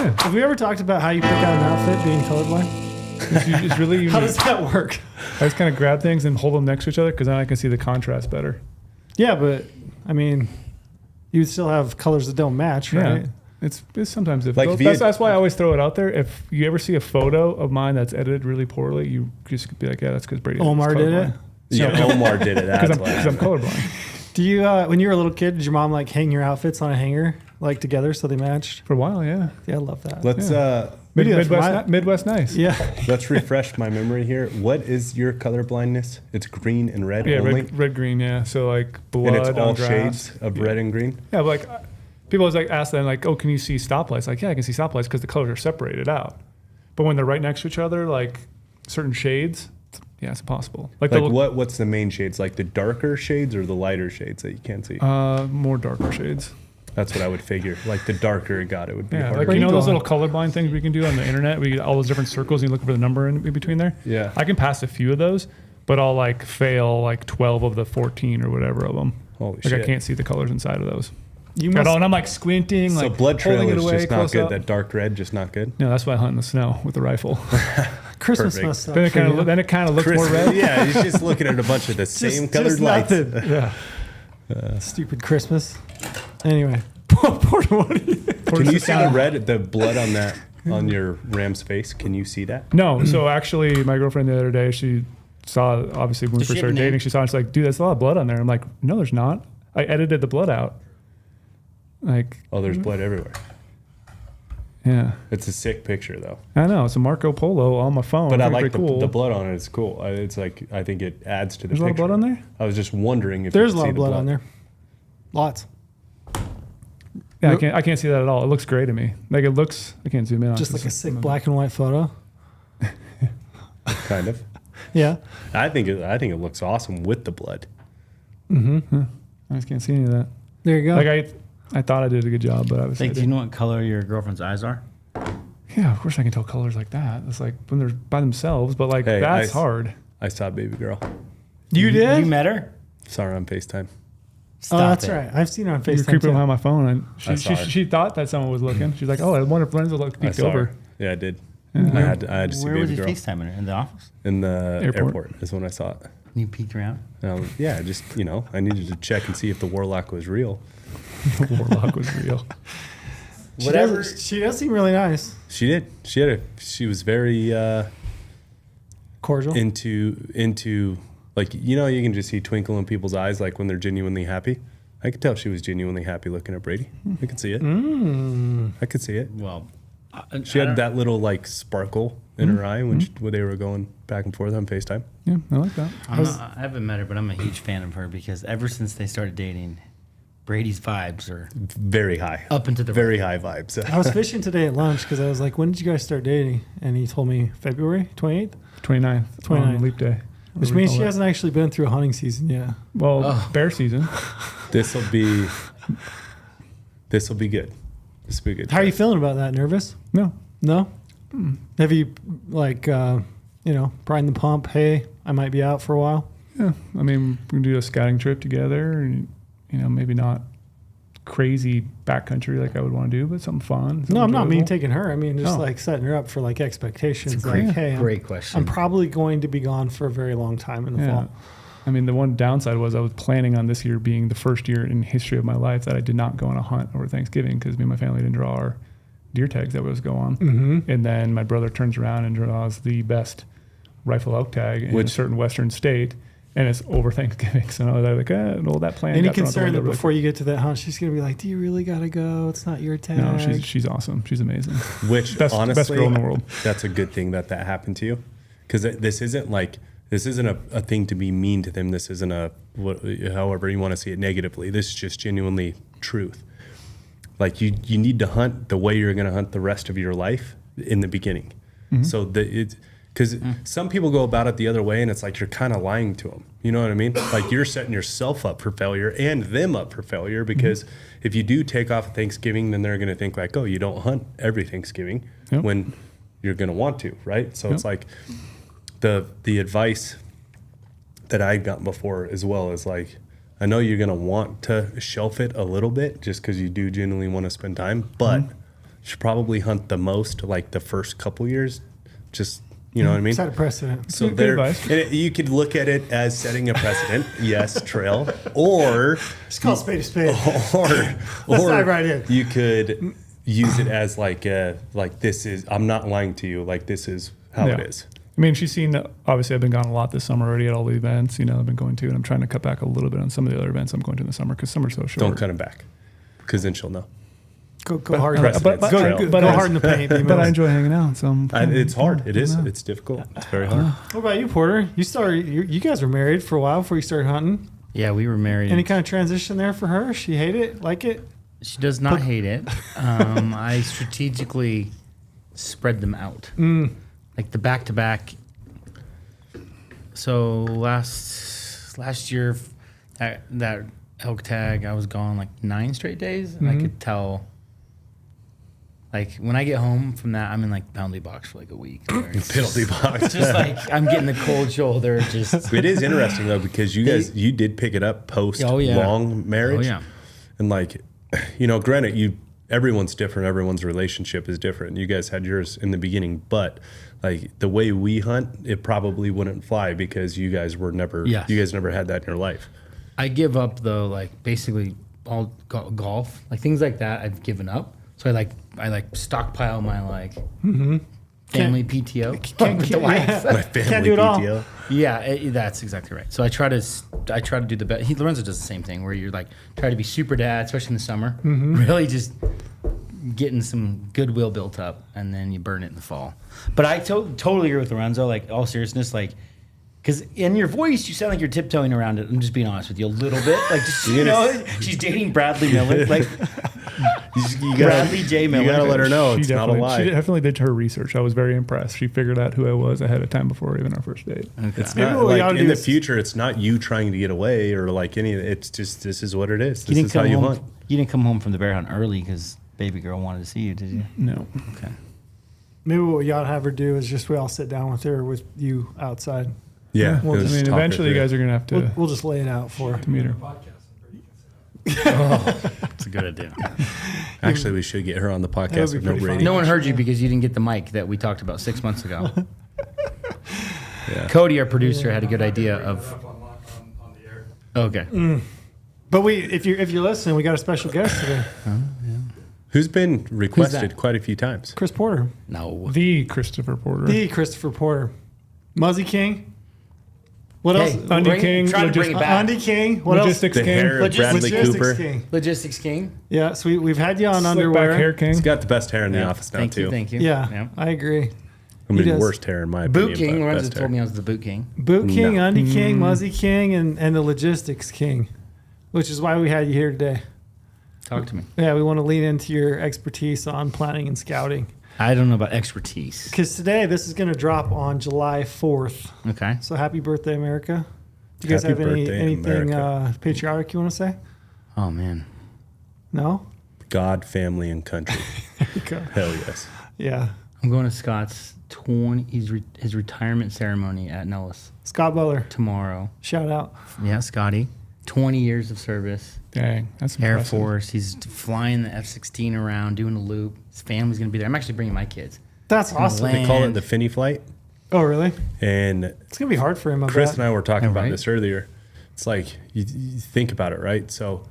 Yeah. Have we ever talked about how you pick out an outfit being colorblind? It's really unique. How does that work? I just kind of grab things and hold them next to each other because then I can see the contrast better. Yeah, but I mean, you still have colors that don't match, right? Yeah. It's sometimes difficult. That's why I always throw it out there. If you ever see a photo of mine that's edited really poorly, you just be like, yeah, that's because Brady. Omar did it? Yeah, Omar did it. That's because I'm colorblind. Do you, when you were a little kid, did your mom like hang your outfits on a hanger like together so they matched? For a while, yeah. Yeah, I love that. Let's Midwest nice. Yeah. let's refresh my memory here. What is your color blindness? It's green and red only? red, green, yeah. So like blood And it's all on grass. shades of red and green? Yeah, but like people always like ask them like, oh, can you see stoplights? Like, yeah, I can see stoplights because the colors are separated out. But when they're right next to each other, like certain shades, yeah, it's impossible. Like what's the main shades? Like the darker shades or the lighter shades that you can't see? More darker shades. That's what I would figure. Like the darker it got, it would be harder. Like those little colorblind things we can do on the internet. We get all those different circles and you look for the number in between there. Yeah. I can pass a few of those, but I'll like fail like 12 of the 14 or whatever of them. Holy shit. I can't see the colors inside of those. You must, and I'm like squinting, so like blood trail holding it is away, just not good. up. That dark red, just not good. No, that's why I hunt in the snow with the rifle. Christmas Perfect. must suck. Then it kind of looks more red. Yeah, he's just looking at a bunch of the same colored lights. Yeah. Stupid Christmas. Anyway. Can you see the blood on your ram's face? Can you see that? No. So actually, my girlfriend the other day, she saw, obviously when we first started dating, she saw, she's like, dude, there's a lot of blood on there. I'm like, no, there's not. I edited the blood out. Like, oh, there's blood everywhere. Yeah. It's a sick picture though. I know. It's a Marco Polo on my phone. But I like cool. the blood on it. It's cool. It's like, I think it adds to the picture. There's a lot of blood on there? I was just wondering if there's a lot of blood on there. Lots. Yeah, I can't see that at all. It looks gray to me. Like it looks, I can't zoom in on it. Just like a sick black and white photo. Kind of. Yeah. I think it looks awesome with the blood. Mm-hmm. I just can't see any of that. There you go. Like I thought I did a good job, but I was like, do you know what color your girlfriend's eyes are? Yeah, of course I can tell colors like that. It's like when they're by themselves, but like that's hard. I saw baby girl. You did? You met her? Saw her on FaceTime. That's right. I've seen her on FaceTime. You're creeping behind my phone, and she thought that someone was looking. She's like, "Oh, I wonder if Lorenzo peeked over." Her. Yeah, I did. Yeah. I had to see baby girl. Where was you FaceTiming her? In the office? In the airport is when I saw it. You peeked around? Yeah, just I needed to check and see if the warlock was real. The warlock was real. Whatever. She does seem really nice. She did. She was very cordial. Into like you can just see twinkle in people's eyes like when they're genuinely happy. I could tell she was genuinely happy looking at Brady. I could see it. I could see it. Well, she had that little like sparkle in her eye when they were going back and forth on FaceTime. Yeah, I like that. I haven't met her, but I'm a huge fan of her because ever since they started dating, Brady's vibes are very high. Up into the very high vibes. I was fishing today at lunch because I was like, when did you guys start dating? And he told me February 28th? 29th. Leap day. Which means she hasn't actually been through a hunting season yet. Well, bear season. This will be good. This will be good. How are you feeling about that? Nervous? No. Have you priding the pump? Hey, I might be out for a while. Yeah, I mean, we can do a scouting trip together, and maybe not crazy backcountry like I would want to do, but something fun. No, I'm not mean taking her. I mean, just like setting her up for like expectations. Great question. I'm probably going to be gone for a very long time in the fall. I mean, the one downside was I was planning on this year being the first year in history of my life that I did not go on a hunt over Thanksgiving because me and my family didn't draw our deer tags that was go on. Mm-hmm. And then my brother turns around and draws the best rifle elk tag in a certain western state, and it's over Thanksgiving. So I was like, that plan. Any concern that before you get to that hunt, she's going to be like, do you really got to go? It's not your tag. No, she's awesome. She's amazing. Which, honestly, best girl in the world. That's a good thing that happened to you. Because this isn't a thing to be mean to them. This isn't however you want to see it negatively. This is just genuinely truth. Like you need to hunt the way you're going to hunt the rest of your life in the beginning. Mm-hmm. So because some people go about it the other way, and it's like you're kind of lying to them. You know what I mean? Like you're setting yourself up for failure and them up for failure because if you do take off Thanksgiving, then they're going to think like, oh, you don't hunt every Thanksgiving when you're going to want to, right? So it's like the advice that I'd gotten before as well is like, I know you're going to want to shelf it a little bit just because you do genuinely want to spend time, but should probably hunt the most like the first couple years. Just, you know what I mean? Set a precedent. So Good there, advice. and you could look at it as setting a precedent. Yes, trail. Or Just call a spade a spade. or dive right in. you could use it as like this is, I'm not lying to you, like this is how Yeah. it is. I mean, she's seen, obviously, I've been gone a lot this summer already at all the events, I've been going to, and I'm trying to cut back a little bit on some of the other events I'm going to in the summer because summer's so short. Don't cut him back, because then she'll know. Go hard. Precedent. but- Go, but go I- hard in the paint. But I enjoy hanging out, so It's hard. It is. Yeah. It's difficult. It's very hard. What about you, Porter? You guys were married for a while before you started hunting. Yeah, we were married. Any kind of transition there for her? She hate it? Like it? She does not hate it. I strategically spread them out. Like the back-to-back. So last year, that elk tag, I was gone like 9 straight days. And I could tell, like when I get home from that, I'm in like penalty box for like a week. where it's Penalty box. just like I'm getting the cold shoulder. Just It is interesting though, because you did pick it up post Oh, yeah. long marriage. Oh, yeah. And like, granted, everyone's different. Everyone's relationship is different. You guys had yours in the beginning, but like the way we hunt, it probably wouldn't fly because you guys Yes. you guys never had that in your life. I give up though, like basically all golf, like things like that. I've given up. So I like stockpile my like family PTO with the wife. My family Can't do it all. PTO. Yeah, that's exactly right. So I try to do the best. Lorenzo does the same thing where you're like try to be super dad, especially in the summer. Really just getting some goodwill built up, and then you burn it in the fall. But I totally agree with Lorenzo. Like all seriousness, like because in your voice you sound like you're tiptoeing around it. I'm just being honest with you a little bit. Like just she's dating Bradley Miller, like Bradley J. Miller. You gotta let her know She it's not a definitely- lie. She definitely did her research. I was very impressed. She figured out who I was ahead of time before even our first date. Okay. It's Maybe not, what we like ought to in do the is- future, it's not you trying to get away or like any. It's just this is what it is. This You didn't is how come you home. hunt. You didn't come home from the bear hunt early because baby girl wanted to see you, did you? No. Okay. Maybe what you ought to have her do is just we all sit down with her with you outside. Yeah. Well, it I was mean, talk her eventually you through. guys are gonna have to, We'll just lay it out for her. to meet her. That's a good idea. Actually, we should get her on the That podcast would be with no pretty Brady. No one heard you because you didn't get the mic that we talked about 6 months ago. Yeah. Cody, our producer, had a good idea of. Okay. But if you're listening, we got a special guest today, Who's been requested that? quite a few times. Chris Porter, No. The Christopher Porter. the Christopher Porter, Muzzy King. What Hey, else? Andy bring- King, try to bring it back. Andy King. What Logistics The King. hair of Bradley Logistics Cooper. King. Logistics King. Yeah, so we've had you on Slick underwear. back hair King. He's got the best hair in the Yeah. office now Thank too. you. Thank you. Yeah, I agree. I mean, He does. worst hair in my opinion. Boot King. but Lorenzo best hair. told me I was the Boot King. Boot King, No. Andy King, Muzzy King, and the Logistics King, which is why we had you here today. Talk to me. Yeah, we want to lean into your expertise on planning and scouting. I don't know about expertise. Because today, this is going to drop on July 4th. Okay. So happy birthday, America. Do you guys Happy have birthday, anything America. patriotic you want to say? Oh man. No? God, family, and country. Okay. Hell yes. Yeah. I'm going to Scott's his retirement ceremony at Nellis Scott Butler, tomorrow. shout out. Yeah, Scotty. 20 years of service. Dang, that's Air impressive. Force. He's flying the F-16 around, doing a loop. His family's going to be there. I'm actually bringing my kids. That's gonna awesome. land. They call it the Finney flight. Oh, really? And It's going to be hard for him. I Chris bet. and I were talking Oh, about right. this earlier. It's like you think about it, right? So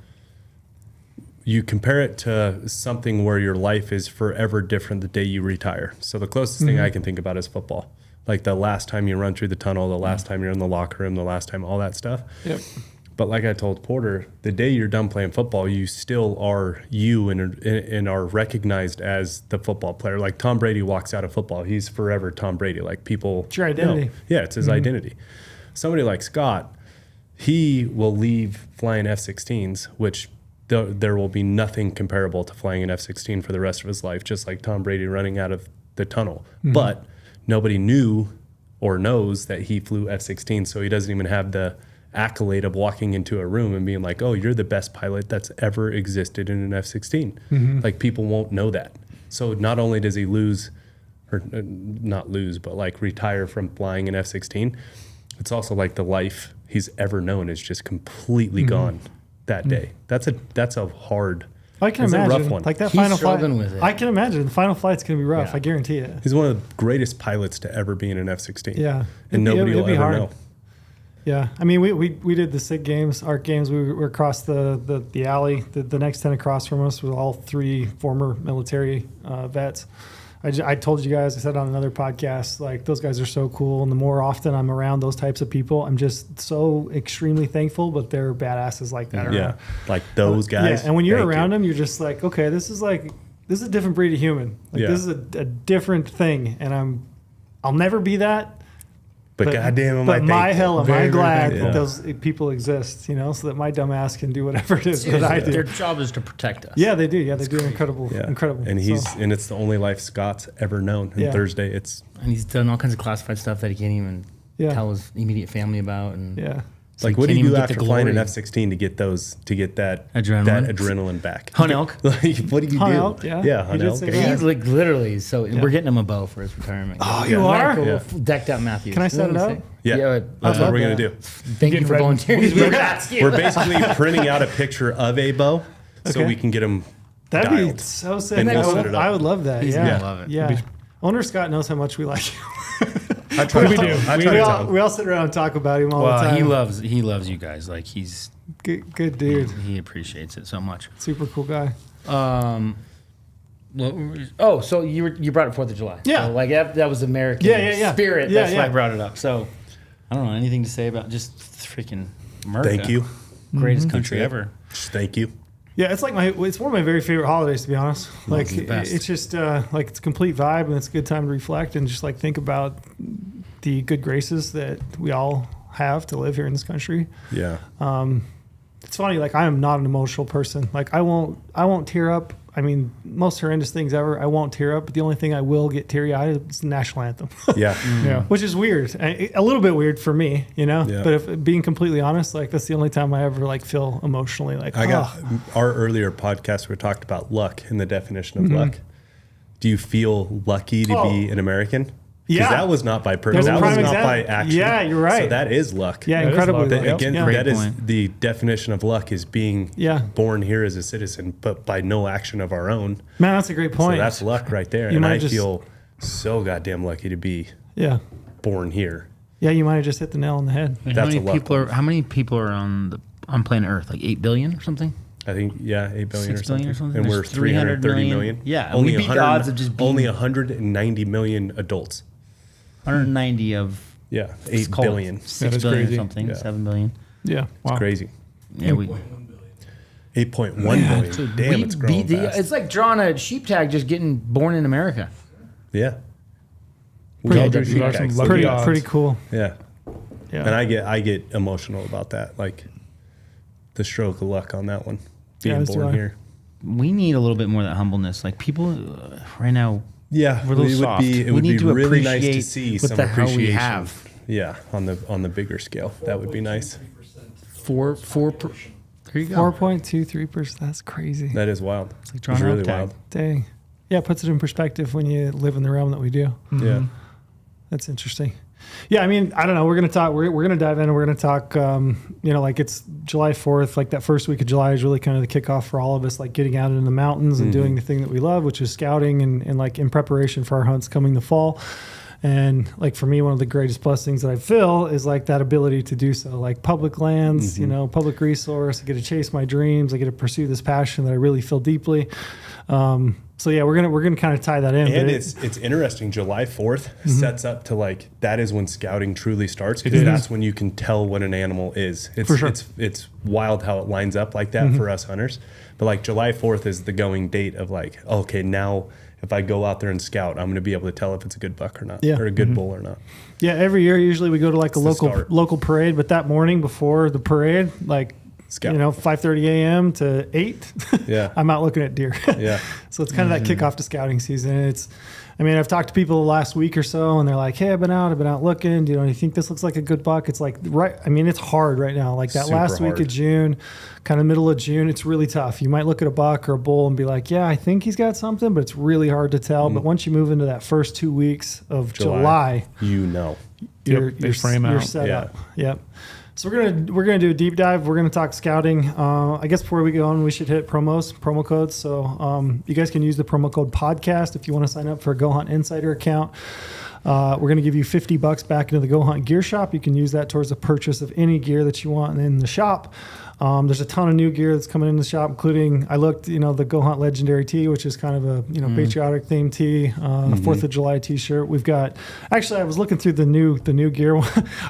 you compare it to something where your life is forever different the day you retire. So the closest thing I can think about is football. Like the last time you run through the tunnel, the last time you're in the locker room, the last time, all that stuff. Yep. But like I told Porter, the day you're done playing football, you still are you and are recognized as the football player. Like Tom Brady walks out of football, he's forever Tom Brady. Like people, It's your identity. know. Yeah, it's his identity. Somebody like Scott, he will leave flying F-16s, which there will be nothing comparable to flying an F-16 for the rest of his life, just like Tom Brady running out of the tunnel. But nobody knew or knows that he flew F-16, so he doesn't even have the accolade of walking into a room and being like, oh, you're the best pilot that's ever existed in an F-16. Like people won't know that. So not only does he lose, or not lose, but like retire from flying an F-16, it's also like the life he's ever known is just completely gone that day. That's a hard I can It's a rough imagine. one. Like that He's final flight. struggling with it. I can imagine the final flight's gonna be rough. Yeah. I guarantee it. He's one of the greatest pilots to ever be in an F-16. Yeah, And nobody will ever know. Yeah, I mean, we did the SIG games, ARC games. We were across the alley. The next 10 across from us were all 3 former military vets. I told you guys, I said on another podcast, like those guys are so cool. And the more often I'm around those types of people, I'm just so extremely thankful. But they're badasses like that. Yeah, like those guys. Yeah, and when you're thank around you. them, you're just like, okay, this is a different breed of human. Like Yeah. this is a different thing, and I'll never be that. But goddamn, am but I my thankful. hell, am Very, I very glad thankful. that those people exist, so that my dumb ass can do whatever it is that I Their do. job is to protect us. Yeah, they do. Yeah, they do incredible. Yeah. Incredible. And So, and it's the only life Scott's ever known. And Yeah. Thursday, it's And he's done all kinds of classified stuff that he can't even Yeah. tell his immediate family about. And yeah. so like, he what do can't you do even get the after flying an glory. F-16 to get that Adrenaline? that adrenaline back? Hunt elk. Like, what do you Hunt do? elk, yeah. Yeah, He hunt did elk. say Yeah. that. He's like literally, so we're getting him a bow for his retirement. Oh, you are? Cool. Yeah. Decked out Matthews. Can I set it up? Yeah, Yeah, that's what love we're gonna that. do. Thank you Getting for ready. volunteering. We were gonna ask you. We're basically printing out a picture of a bow so Okay. we can get them That'd dialed. be so sick. And we'll I set would, it up. I would love that. He's yeah. gonna love it. Yeah. I wonder if Scott knows how much we like him. I try we to do? tell him. I We try we, to all, tell him. we all sit around and talk about him all the Well, time. he loves you guys. Like he's Good dude. he appreciates it so much. Super cool guy. So you brought it 4th of July. Yeah. So, like that was American Yeah. spirit. Yeah, That's why I yeah. brought it up. So I don't know anything to say about just freaking America. Thank you. Greatest country That's it. ever. Thank you. Yeah, it's like it's one of my very favorite holidays, to be honest. Like the best. it's just like it's a complete vibe, and it's a good time to reflect and just like think about the good graces that we all have to live here in this country. Yeah. It's funny, like I am not an emotional person. Like I won't tear up. I mean, most horrendous things ever, I won't tear up. But the only thing I will get teary eyed is the national anthem, Yeah. Yeah. which is weird, a little bit weird for me, Yeah. But if being completely honest, like that's the only time I ever like feel emotionally like. I got oh. our earlier podcast. We talked about luck and the definition Mm-hmm. of luck. Do you feel lucky to be an American? Because Yeah. that was not by purpose. That's a That was prime not by example. action. Yeah, you're right. So that is luck. Yeah, That is incredibly. luck. That, Yep, again, yeah. that is point. the definition of luck is being Yeah. born here as a citizen, but by no action of our own. Man, that's a great point. So that's luck right there. You And might I just- feel so goddamn lucky to be yeah. born here. Yeah, you might have just hit the nail on the head. That's a luck one. How many people are on planet Earth? Like 8 billion or something? I think, 8 billion 6 or something. billion or something? And we're There's 330 million. Yeah, and only we beat the 100 odds of just being- only 190 million adults. 190 of Yeah, let's 8 call it billion. 6 is billion or crazy. something, Yeah. 7 billion. Yeah. Wow. Crazy. Yeah, we 8.1 billion. Damn, we it's growing beat fast. it's like drawing a sheep tag just getting born in America. Yeah. Pretty- all these do are sheep some tags. lucky Pretty odds. pretty cool. Yeah. Yeah. And I get emotional about that. Like the stroke of luck on that one. Being as do born I. here. We need a little bit more of that humbleness. Like people right now, Yeah, we're a little soft. it We would need be to really nice to appreciate see what some the hell we appreciation. have. Yeah, on the bigger scale, that would be nice. Four. There you go. 4.23%. That's crazy. That is wild. It's like It's drawing a really elk tag. wild. Dang. Yeah, it puts it in perspective when you live in the realm that we do. Yeah, That's interesting. Yeah, I mean, I don't know. We're gonna talk. We're gonna dive in. And we're gonna talk. Like it's July 4th. Like that first week of July is really kind of the kickoff for all of us. Like getting out in the mountains and doing the thing that we love, which is scouting and like in preparation for our hunts coming the fall. And like for me, one of the greatest blessings that I feel is like that ability to do so. Like public lands, public resource. I get to chase my dreams. I get to pursue this passion that I really feel deeply. So yeah, we're gonna kind of tie that in. and but it's interesting. July 4th sets up to like that is when scouting truly starts It because is. that's when you can tell what an animal is. It's For sure. it's wild how it lines up like that for us hunters. But like July 4th is the going date of like, okay, now if I go out there and scout, I'm going to be able to tell if it's a good buck or not, Yeah. or a good bull or not. Yeah, every year usually we go to like a the start. local parade, but that morning before the parade, like Scout. 5:30 a.m. to 8, Yeah. I'm out looking at deer. Yeah. So it's kind of that kickoff to scouting season. I've talked to people the last week or so, and they're like, "Hey, I've been out looking. Do you think this looks like a good buck?" It's like it's hard right now. Like that Super last week hard. of June, kind of middle of June, it's really tough. You might look at a buck or a bull and be like, "Yeah, I think he's got something," but it's really hard to tell. But once you move into that first 2 weeks of July You know. Yep, they frame you're out. set Yeah. up. Yep. So we're gonna do a deep dive. We're gonna talk scouting. I guess before we go on, we should hit promo codes. So you guys can use the promo code podcast if you want to sign up for a Go Hunt Insider account. We're going to give you $50 back into the Go Hunt gear shop. You can use that towards the purchase of any gear that you want in the shop. There's a ton of new gear that's coming in the shop, including I looked, the Go Hunt Legendary tee, which is kind of a patriotic themed tee, a 4th of July T-shirt. We've got actually I was looking through the new gear. I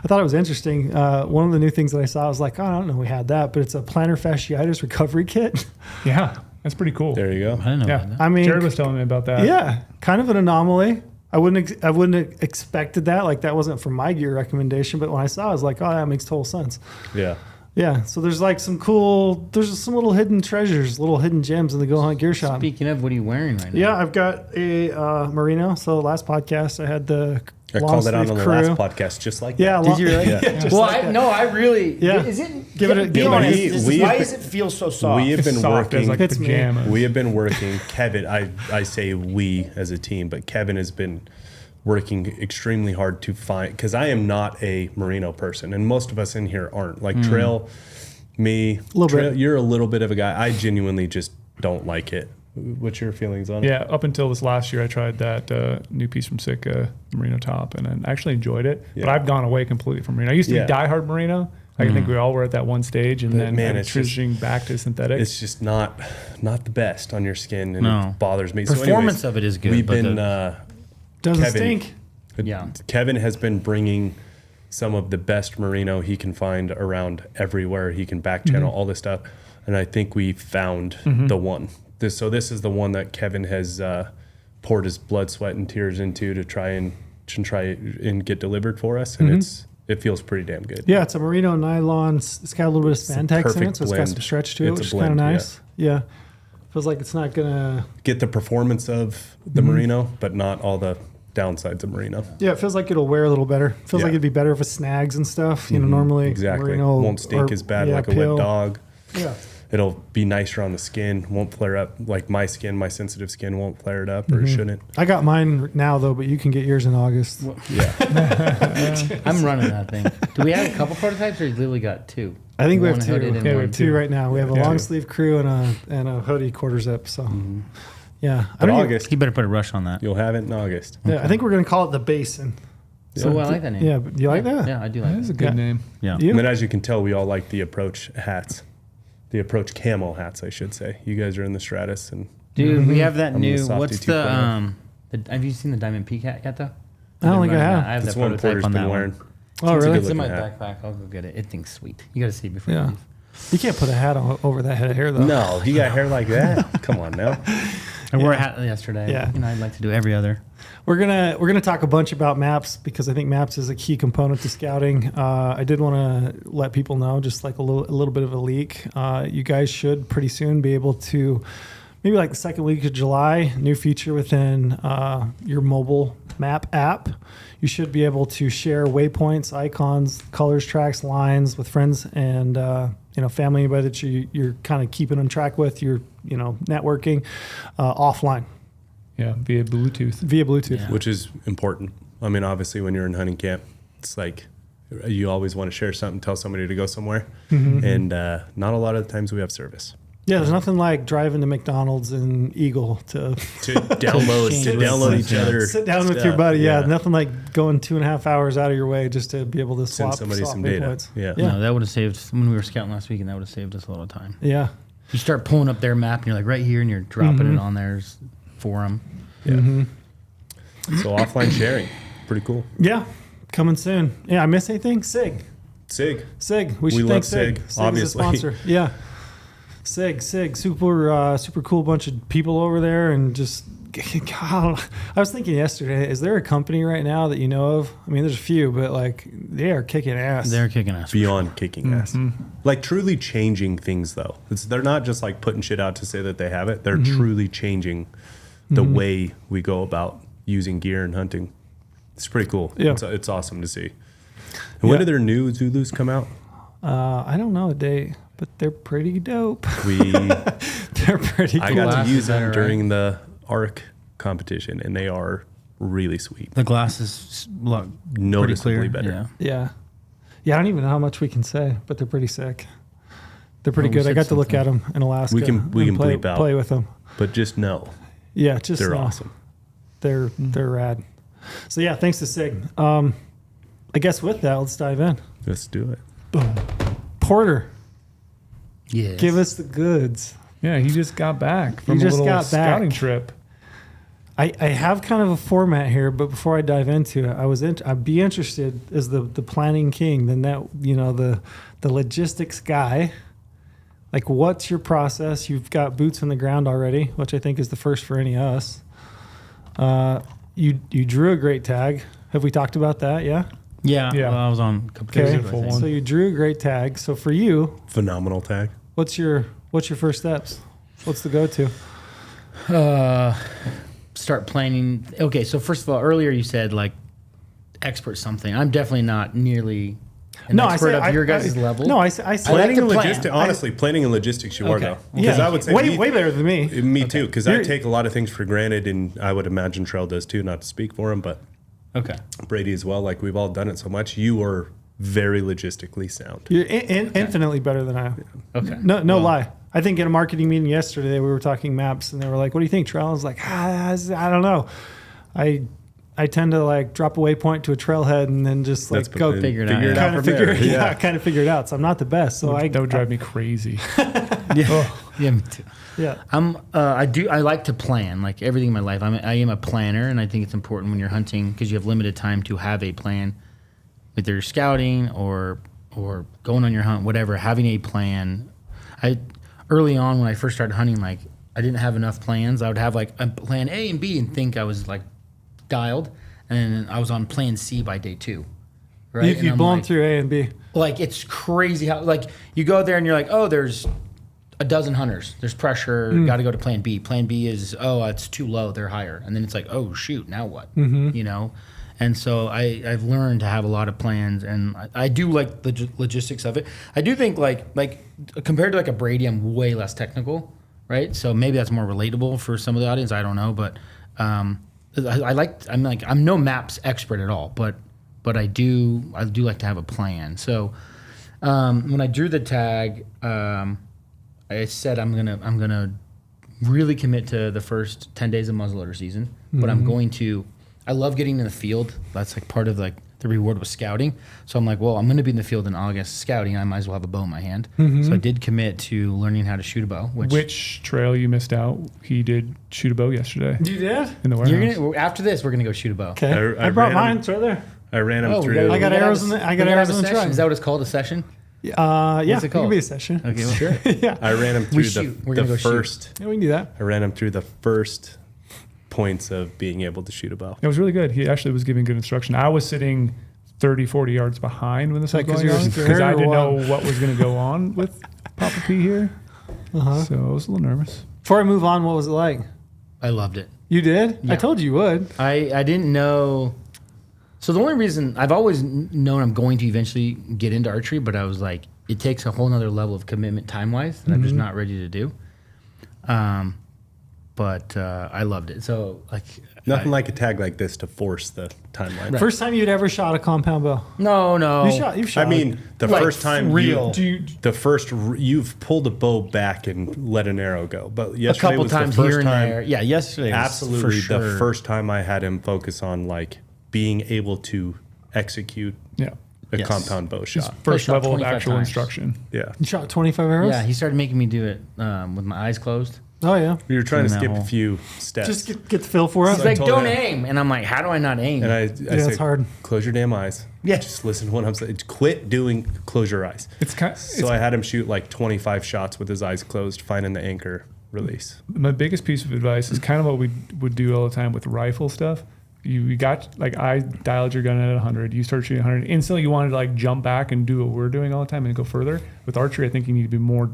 thought it was interesting. One of the new things that I saw, I was like, oh, I don't know we had that, but it's a plantar fasciitis recovery kit. Yeah, that's pretty cool. There you go. I didn't know about that. I mean, Jared was telling me about that. yeah, kind of an anomaly. I wouldn't have expected that. Like that wasn't for my gear recommendation, but when I saw it, I was like, oh, that makes total sense. Yeah. Yeah. So there's like some little hidden treasures, little hidden gems in the Go Hunt gear shop. Speaking of, what are you wearing right now? Yeah, I've got a merino. So last podcast I had the I called it out on the last podcast, just like Yeah, that. Did you really? Yeah. just Well, like that. I really. Yeah. Is it? Give it a- be give it a- honest. we- Why does it feel so soft? We have been Soft as working. like It's me. pajamas. We have been working. Kevin, I say we as a team, but Kevin has been working extremely hard to find, because I am not a merino person, and most of us in here aren't. Like Trail, me, Little Trail, bit. you're a little bit of a guy. I genuinely just don't like it. What's your feelings on it? Yeah, up until this last year, I tried that new piece from Sitka merino top, and I actually enjoyed it. Yeah. But I've gone away completely from merino. I used to Yeah. be diehard merino. I think we all were at that one stage, and But then man, I'm it's just- transitioning back to synthetic. It's just not the best on your skin, and No. it bothers me. Performance so anyways, of it is good, We've but been Doesn't Kevin- stink. Yeah. Kevin has been bringing some of the best merino he can find around everywhere. He can back channel all this stuff, and I think we found the one. This is the one that Kevin has poured his blood, sweat, and tears into to try and get delivered for us, and it feels pretty damn good. Yeah, it's a merino nylon. It's got a little bit of a spandex in it, perfect so it's got blend. some stretch to it, It's a which is kind of blend, nice. Yeah. Feels like it's not gonna. Get the performance of the merino, but not all the downsides of merino. Yeah, it feels like it'll wear a little better. Feels Yeah. like it'd be better with snags and stuff. Normally Exactly. merino Won't stink or- as bad yeah, like a peel. wet dog. Yeah. It'll be nicer on the skin. Won't flare up like my skin. My sensitive skin won't flare it up, or it shouldn't. I got mine now though, but you can get yours in August. Yeah. I'm running that thing. Do we have a couple prototypes, or you literally got two? I think we One have two. hooded and Yeah, we one- have two right now. We have a Yeah. long sleeve crew and a hoodie quarter zip. So yeah, I But don't even- August, You better put a rush on that. you'll have it in August. yeah, I think we're gonna call it the Basin. So I like that name. Yeah, but you like that? Yeah, I do like that is a that. good Yeah. name. Yeah. You? And then, as you can tell, we all like the approach hats, the approach camo hats, I should say. You guys are in the Stratus, and Dude, we have that I'm in the new. Softy What's the 2.0. Have you seen the Diamond Peak hat yet though? I don't think I Running have. that. I have that's that one prototype Porter's on been that wearing. one. Oh, It's a really? good It's in my looking hat. backpack. I'll go get it. It thing's sweet. You got to see it before. Yeah. You leave. You can't put a hat over that head of hair though. No, you got hair like that? Come on now. I wore a hat yesterday. Yeah. I'd like to do every other. We're gonna talk a bunch about maps because I think maps is a key component to scouting. I did want to let people know, just like a little bit of a leak. You guys should pretty soon be able to, maybe like the second week of July, new feature within your mobile map app. You should be able to share waypoints, icons, colors, tracks, lines with friends and family, anybody that you're kind of keeping on track with. You're networking offline Yeah, via Bluetooth. via Bluetooth. Yeah. Which is important. I mean, obviously, when you're in hunting camp, it's like you always want to share something, tell somebody to go somewhere, and not a lot of the times we have service. Yeah, there's nothing like driving to McDonald's and Eagle to To download each other. sit down with your stuff. buddy. Yeah, nothing like going 2.5 hours out of your way just to be able to Send swap somebody some waypoints. data. Yeah. Yeah. No, that would have saved when we were scouting last week, and that would have saved us a lot of time. Yeah. You start pulling up their map, and you're like right here, and you're dropping it on theirs for them. So offline sharing, pretty cool. Yeah. Coming soon. Yeah, I miss anything? SIG. Sig. SIG. We should love thank SIG. SIG, SIG is a obviously. sponsor. Yeah. SIG. Super cool bunch of people over there, and just God, I was thinking yesterday, is there a company right now that you know of? I mean, there's a few, but like they are kicking ass. They're kicking ass. Beyond kicking ass. Like truly changing things though. They're not just like putting shit out to say that they have it. They're truly changing the way we go about using gear and hunting. It's pretty cool. Yeah. It's awesome to see. And when do their new Zulus come out? I don't know a date, but they're pretty dope. We They're pretty cool. I got to Glasses use them better, during the ARC competition, and they are really sweet. The glass is look pretty Noticeably clear. better. Yeah. Yeah, I don't even know how much we can say, but they're pretty sick. They're pretty Well, we good. I said got to look at something. them in Alaska. We can and bleep out. play with them. But just know Yeah, just they're know. awesome. They're rad. So yeah, thanks to Sig. I guess with that, let's dive in. Let's do it. Boom. Porter, Yes. give us the goods. Yeah, he just got back from just a little got scouting back. trip. I have kind of a format here, but before I dive into it, I'd be interested as the planning king, then that the logistics guy. Like, what's your process? You've got boots on the ground already, which I think is the first for any of us. You drew a great tag. Have we talked about that? Yeah. Yeah. Yeah. Well, I was on a couple Okay. days ago, I think. So you drew a great tag. So for you, Phenomenal tag. what's your first steps? What's the go-to? Start planning. Okay, so first of all, earlier you said like expert something. I'm definitely not nearly an expert of your guys' level. No, I say Planning to and plan. logistics. Honestly, planning and logistics you are Okay. though. Because yeah, I would say way better than me. Me too. Because I You're- take a lot of things for granted, and I would imagine Trell does too. Not to speak for him, but Okay. Brady as well. Like we've all done it so much. You are very logistically sound. You're infinitely better than I am. Okay. No lie. I think in a marketing meeting yesterday, we were talking maps, and they were like, "What do you think, Trail?" I was like, I don't know. I tend to like drop a waypoint to a trailhead and then just like go and figure it out, yeah. kind of figure Yeah. kind of figure it out. So I'm not the best. So That would drive me crazy. Yeah. Yeah, me too. yeah. I like to plan like everything in my life. I am a planner, and I think it's important when you're hunting because you have limited time to have a plan, whether you're scouting or going on your hunt, whatever. Having a plan. Early on when I first started hunting, like I didn't have enough plans. I would have like a plan A and B and think I was like dialed, and I was on plan C by day 2. Right? And You've I'm blown like, through A and B. like it's crazy how like you go there and you're like, oh, there's a dozen hunters. There's pressure. Got to go to plan B. Plan B is it's too low. They're higher. And then it's like, oh shoot, now what? You know. And so I've learned to have a lot of plans, and I do like the logistics of it. I do think like compared to like a Brady, I'm way less technical, right? So maybe that's more relatable for some of the audience. I don't know, but I'm no maps expert at all, but I do like to have a plan. So when I drew the tag, I said I'm gonna really commit to the first 10 days of muzzleloader season, but I'm going to. I love getting in the field. That's like part of like the reward with scouting. So I'm like, well, I'm going to be in the field in August scouting. I might as well have a bow in my hand. So I did commit to learning how to shoot a bow. Which trail you missed out? He did shoot a bow yesterday You did? in the warehouse. after this, we're going to go shoot a bow. Okay. I I brought ran mine. them. It's right there. I ran them Oh, through. I got arrows in the- I got arrows in the session. truck. Is that what it's called? A session? Yeah, What's it it could called? be a session. Okay, well, sure. yeah. I ran them through shoot. We're gonna the go shoot. first. Yeah, we can do that. I ran them through the first points of being able to shoot a bow. It was really good. He actually was giving good instruction. I was sitting 30, 40 yards behind when this was Like, 'cause going you were on scared because I or didn't what? know what was going to go on with Papa P here. Uh-huh. So I was a little nervous. Before I move on, what was it like? I loved it. You did? Yeah. I told you would. I didn't know. So the only reason I've always known I'm going to eventually get into archery, but I was like, it takes a whole nother level of commitment time wise that I'm just not ready to do. But I loved it. So like Nothing like a tag like this to force the timeline. First time you'd ever shot a compound bow. no. You've shot. I mean, the Like, first time real. you've pulled a bow back and let an arrow go. But a yesterday couple was times the first here and time. there. Yeah, yesterday was Absolutely, for sure. the first time I had him focus on like being able to execute Yeah. a Yes. compound bow shot. First shot level of 25 actual times. instruction. Yeah, You shot 25 arrows? Yeah, he started making me do it with my eyes closed. Oh, yeah. we were trying to Doing that skip a whole- few steps. Just get the feel for it. He's like, told don't him- aim. And I'm like, how do I not aim? and I it's said, hard. close your damn eyes. Yeah. Just listen to what I'm saying. Quit doing close your eyes. It's kind. So I had him shoot like 25 shots with his eyes closed, finding the anchor, release. My biggest piece of advice is kind of what we would do all the time with rifle stuff. You got like I dialed your gun at 100. You start shooting 100. Instantly, you wanted to like jump back and do what we're doing all the time and go further. With archery, I think you need to be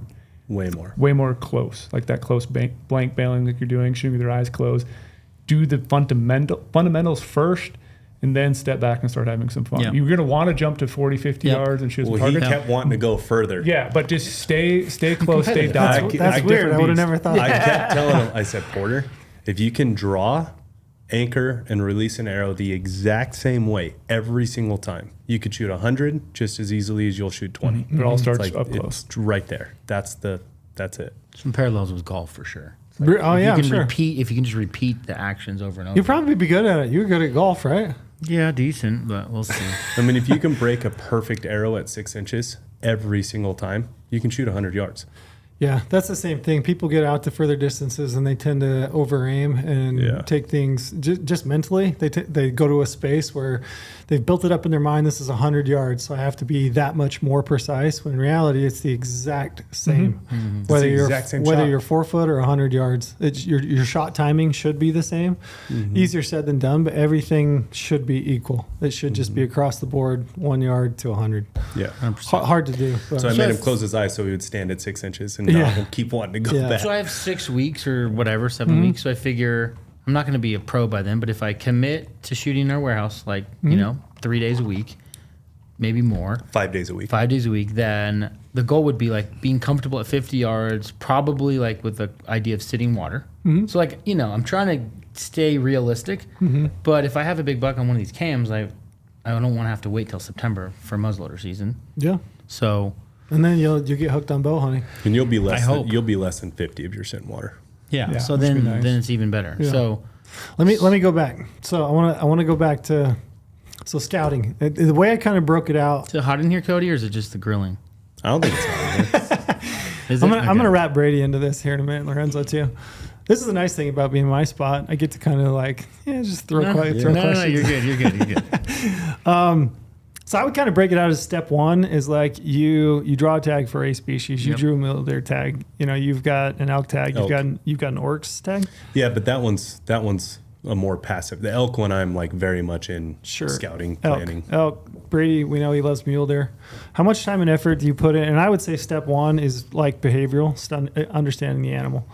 Way more. close, like that close blank bailing like you're doing, shooting with your eyes closed. Do the fundamentals first, and then step back and start having some fun. Yeah. You're going to want to jump to 40, 50 Yep. yards and shoot some Well, he targets. kept wanting to go further. Yeah, but just stay close, stay dialed. That's weird. I would have never thought I kept telling him, I said, Porter, if you can draw anchor and release an arrow the exact same way every single time. You could shoot 100 just as easily as you'll shoot 20. It all It's starts like up close. it's right there. That's it. Some parallels with golf for sure. Oh If yeah, you I'm can sure. repeat, if you can just repeat the actions over and over. You'd probably be good at it. You're good at golf, right? Yeah, decent, but we'll see. I mean, if you can break a perfect arrow at 6 inches every single time, you can shoot 100 yards. Yeah, that's the same thing. People get out to further distances and they tend to over aim and Yeah. take things just mentally. They go to a space where they've built it up in their mind. This is 100 yards, so I have to be that much more precise. When in reality, it's the exact same. Whether the you're exact same whether shot. you're 4 foot or 100 yards, it's your shot timing should be the same. Easier said than done, but everything should be equal. It should just be across the board, 1 yard to 100. Yeah. 100%. Hard to do. But. So I So made if- him close his eyes so he would stand at 6 inches and Yeah. not keep wanting to go Yeah. back. So I have 6 weeks or whatever, 7 weeks. So I figure I'm not going to be a pro by then, but if I commit to shooting in our warehouse, like, 3 days a week, maybe more, 5 days a week. 5 days a week, then the goal would be like being comfortable at 50 yards, probably like with the idea of sitting water. So like, I'm trying to stay realistic, but if I have a big buck on one of these cams, I don't want to have to wait till September for muzzleloader season. Yeah. So And then you'll get hooked on bow hunting. And you'll be less. I hope. You'll be less than 50 if you're sitting water. yeah, so which would then be nice. then it's even better. Yeah. So Let me go back. So I want to go back to scouting. The way I kind of broke it out. is it hot in here, Cody, or is it just the grilling? I don't think it's hard. Is I'm it? gonna Okay. wrap Brady into this here in a minute, Lorenzo too. This is the nice thing about being in my spot. I get to kind of just throw No, throw no, questions. you're good. You're good. You're good. So I would kind of break it out as step one is like you draw a tag for a species. You Yep. drew a mule deer tag. You've got an elk tag. Elk. You've got an oryx tag. Yeah, but that one's a more passive. The elk one, I'm like very much in Sure. scouting, Elk. planning. Brady, we know he loves mule deer. How much time and effort do you put in? And I would say step one is like behavioral, understanding the animal.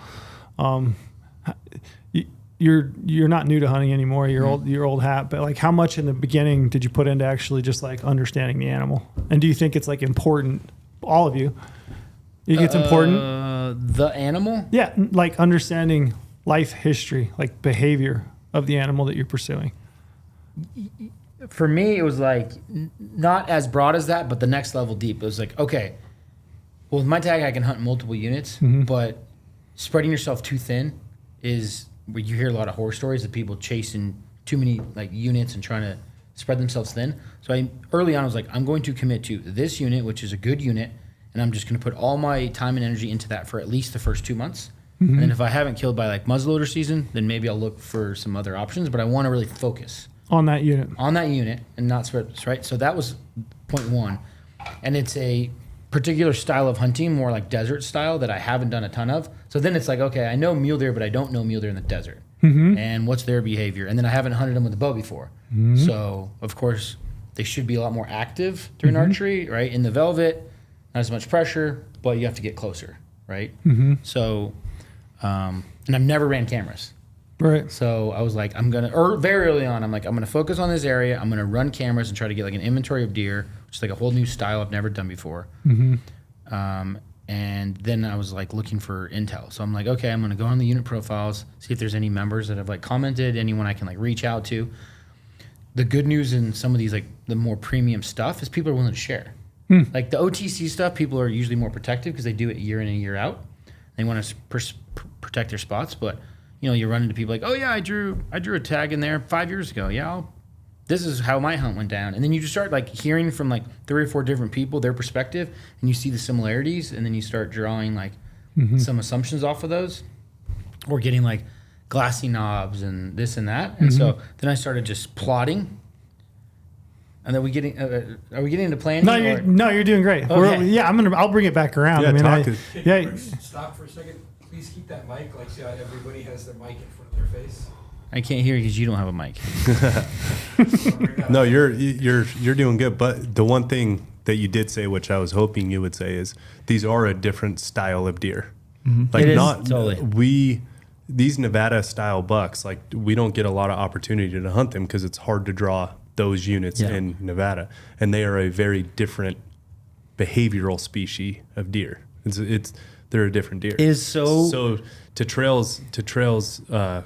You're not new to hunting anymore. You're old hat. But like, how much in the beginning did you put into actually just like understanding the animal? And do you think it's like important? All of you, you think it's important? The animal? Yeah, like understanding life history, like behavior of the animal that you're pursuing. For me, it was like not as broad as that, but the next level deep. It was like, okay, well, with my tag, I can hunt multiple units, but spreading yourself too thin is where you hear a lot of horror stories of people chasing too many like units and trying to spread themselves thin. So early on, I was like, I'm going to commit to this unit, which is a good unit, and I'm just going to put all my time and energy into that for at least the first 2 months. And then if I haven't killed by like muzzleloader season, then maybe I'll look for some other options. But I want to really focus On that unit. on that unit and not spread, right? So that was point one. And it's a particular style of hunting, more like desert style that I haven't done a ton of. So then it's like, okay, I know mule deer, but I don't know mule deer in the desert. And what's their behavior? And then I haven't hunted them with a bow before. So of course they should be a lot more active during archery, right? In the velvet, not as much pressure, but you have to get closer, right? So, and I've never ran cameras. Right. So I was like, very early on, I'm gonna focus on this area. I'm gonna run cameras and try to get like an inventory of deer, which is like a whole new style I've never done before. And then I was like looking for intel. So I'm like, okay, I'm gonna go on the unit profiles, see if there's any members that have like commented, anyone I can like reach out to. The good news in some of these like the more premium stuff is people are willing to share. Like the OTC stuff, people are usually more protective because they do it year in and year out. They want to protect their spots, but you run into people like, oh yeah, I drew a tag in there 5 years ago. Yeah, this is how my hunt went down. And then you just start like hearing from like 3 or 4 different people, their perspective, and you see the similarities, and then you start drawing like some assumptions off of those, or getting like glassy knobs and this and that. And so then I started just plotting. And then are we getting into planning? No, you're doing great. Okay. I'll bring it back around. Yeah, I mean, talk to- Stop for a second. Please keep that mic. Like, see how everybody has their mic in front of their face. I can't hear you because you don't have a mic. No, you're doing good. But the one thing that you did say, which I was hoping you would say, is these are a different style of deer. Like It is, not totally. these Nevada style bucks, like we don't get a lot of opportunity to hunt them because it's hard to draw those units in Nevada, and they are a very different behavioral species of deer. They're a different deer. So to Trail's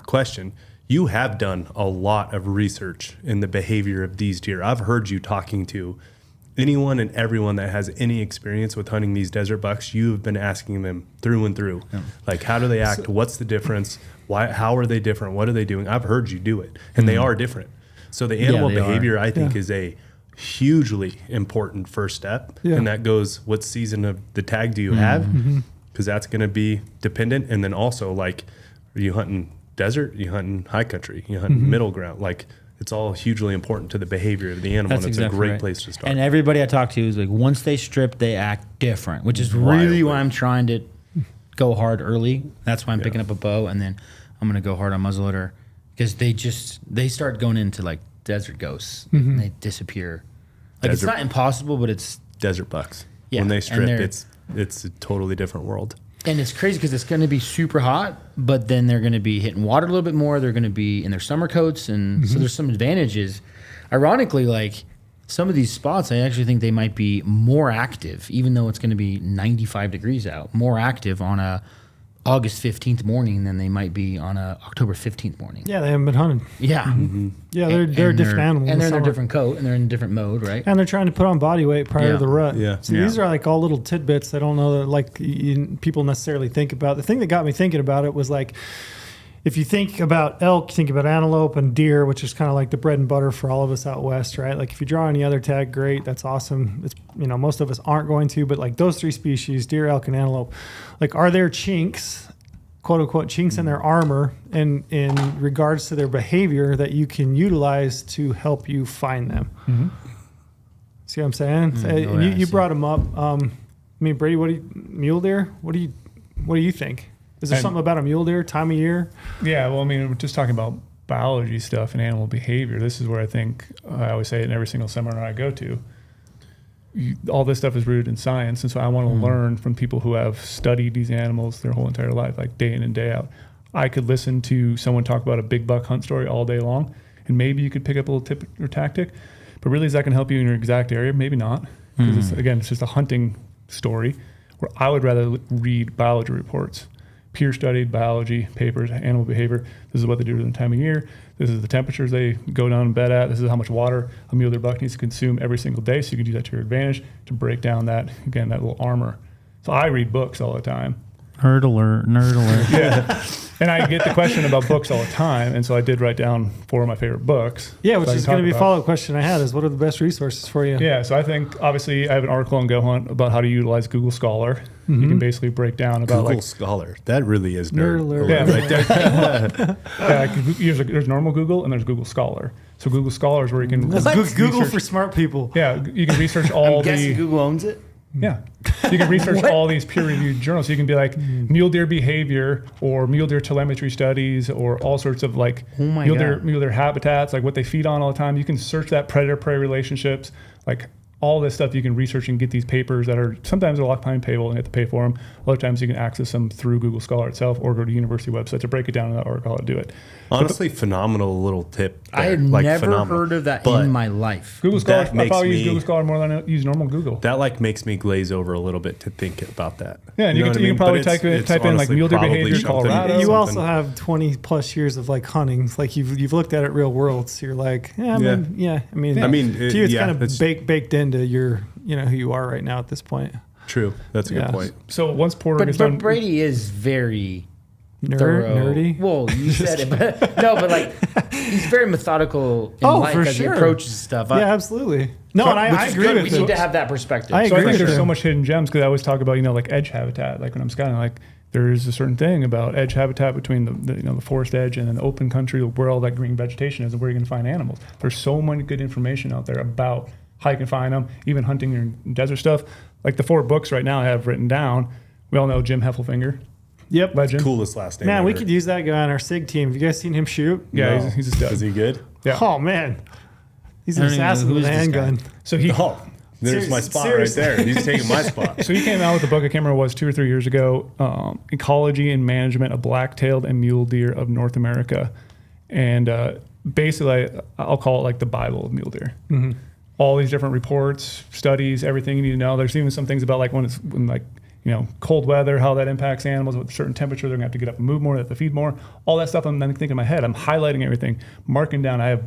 question, you have done a lot of research in the behavior of these deer. I've heard you talking to anyone and everyone that has any experience with hunting these desert bucks. You've been asking them through and through, like, how do they act? What's the difference? Why? How are they different? What are they doing? I've heard you do it, and they are different. So the animal they behavior, are. I think, is a hugely important first step, and that goes, what season of the tag do you have? Because that's going to be dependent, and then also, like, are you hunting desert? Are you hunting high country? Are you hunting middle ground? Like, it's all hugely important to the behavior of the animal, That's and it's exactly a great right. place to start. And everybody I talk to is like, once they strip, they act different, which is really Wildly. why I'm trying to go hard early. That's why I'm picking up a bow, and then I'm going to go hard on muzzleloader, because they start going into like desert ghosts. And they disappear. Like, it's Desert- not impossible, but it's Desert bucks, Yeah, when they and strip, they're- it's a totally different world. And it's crazy because it's going to be super hot, but then they're going to be hitting water a little bit more. They're going to be in their summer coats, and so there's some advantages. Ironically, like, some of these spots, I actually think they might be more active, even though it's going to be 95 degrees out, more active on a August 15th morning than they might be on a October 15th morning. Yeah, they haven't been hunted. Yeah. Yeah, they're a different animal. And they're in the their summer. different coat, and they're in a different mode, right? And they're trying to put on body weight prior Yeah. to the rut. Yeah. So these are like all little tidbits I don't know that like people necessarily think about. The thing that got me thinking about it was like, if you think about elk, you think about antelope and deer, which is kind of like the bread and butter for all of us out west, right? Like, if you draw any other tag, great, that's awesome. It's, most of us aren't going to, but like those three species, deer, elk, and antelope, like, are there chinks, quote unquote, chinks in their armor in regards to their behavior that you can utilize to help you find them? See what I'm saying? yeah, I You see. brought them up. I mean, Brady, mule deer? What do you think? Is there And- something about a mule deer, time of year? Yeah, well, I mean, we're just talking about biology stuff and animal behavior. This is where I think I always say it in every single seminar I go to. All this stuff is rooted in science, and so I want to learn from people who have studied these animals their whole entire life, like day in and day out. I could listen to someone talk about a big buck hunt story all day long, and maybe you could pick up a little tip or tactic, but really, is that going to help you in your exact area? Maybe not, because it's just a hunting story. Where I would rather read biology reports, peer-studied biology papers, animal behavior. This is what they do during the time of year. This is the temperatures they go down in bed at. This is how much water a mule deer buck needs to consume every single day. So you can use that to your advantage to break down that little armor. So I read books all the time. Nerd alert, nerd alert. Yeah. And I get the question about books all the time. And so I did write down 4 of my favorite books. Yeah, which so I is can going to be a talk about. follow-up question I had is, what are the best resources for you? Yeah, so I think obviously I have an article on GoHunt about how to utilize Google Scholar. You can basically break down about Google like Scholar. That really is Nerd nerd, alert. alert right there. there's normal Google and there's Google Scholar. So Google Scholar is where you can That's Google for smart people. Yeah, you can research all I'm guessing the Google owns it. yeah. You can research all these peer-reviewed journals. So you can be like mule deer behavior or mule deer telemetry studies or all sorts of like Oh my God. mule deer habitats, like what they feed on all the time. You can search that predator-prey relationships, like all this stuff you can research and get these papers that are sometimes they're locked behind a paywall and you have to pay for them. Other times you can access them through Google Scholar itself or go to university website to break it down in that article how to do it. Honestly, phenomenal little tip. I there. had Like, never phenomenal. heard of that But in my life. Google Scholar, That I makes probably use me- Google Scholar more than I use normal Google. That like makes me glaze over a little bit to think about that. Yeah, and you know can what I mean? probably But it's type in, like, honestly mule deer probably behavior, something- Colorado. You also something- have 20 plus years of like hunting. Like you've looked at it real world. So you're like, I mean, I mean, to you, it's yeah, kind of it's- baked into your, who you are right now at this point. True. That's a Yeah. good point. So once Porter gets But done, Brady is very Nerd, nerdy. Well, you said it, but no, but like he's very methodical in Oh, life for as sure. he approaches stuff. Yeah, absolutely. No, So- and which I is agree Good. with We you. need to have that perspective. I So I agree think with there's you. so much hidden gems because I always talk about, like edge habitat. Like when I'm scouting, like there is a certain thing about edge habitat between the forest edge and then the open country where all that green vegetation is and where you're going to find animals. There's so much good information out there about how you can find them, even hunting and desert stuff. Like the 4 books right now I have written down. We all know Jim Heffelfinger, Yep. legend. Coolest last name. Man, we ever. could use that guy on our SIG team. Have you guys seen him shoot? Yeah, No. he's a stud. Is he good? Yeah. Oh, man. He's an I don't even know assassin who with a is this guy. handgun. So he Oh, there's my spot Seriously. right there. He's taking my spot. So he came out with a book, I can't remember what it was, 2 or 3 years ago, Ecology and Management of Black-tailed and Mule Deer of North America. And basically, I'll call it like the Bible of mule deer. All these different reports, studies, everything you need to know. There's even some things about like when cold weather, how that impacts animals, with a certain temperature, they're gonna have to get up and move more, they have to feed more, all that stuff. I'm then thinking in my head, I'm highlighting everything, marking down. I have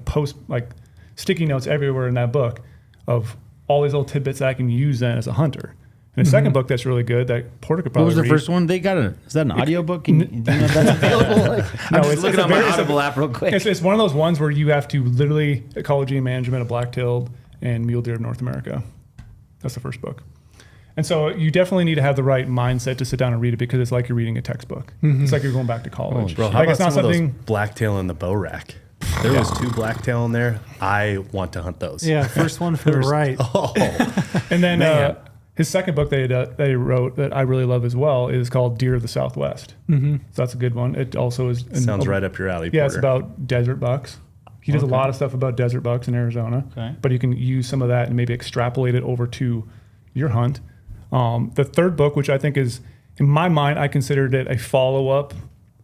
sticky notes everywhere in that book of all these little tidbits that I can use then as a hunter. And the second book that's really good that Porter could What probably was the read. first one? They got is that an audio book? Do you know if that's available? I'm just looking on my Audible app real quick. It's one of those ones where you have to literally ecology and management of black-tailed and mule deer of North America. That's the first book. And so you definitely need to have the right mindset to sit down and read it, because it's like you're reading a textbook. It's like you're going back to college. Bro, how like about it's not some of something. those blacktail in the bow rack? There was 2 blacktail in there. I want to hunt those. Yeah, first one for the right. Oh, And then Man. his second book that he wrote that I really love as well is called Deer of the Southwest. So that's a good one. It also is sounds right up your alley. Yeah, it's Porter. about desert bucks. He does a lot of stuff about desert bucks in Arizona. Okay. But you can use some of that and maybe extrapolate it over to your hunt. The third book, which I think is, in my mind, I considered it a follow-up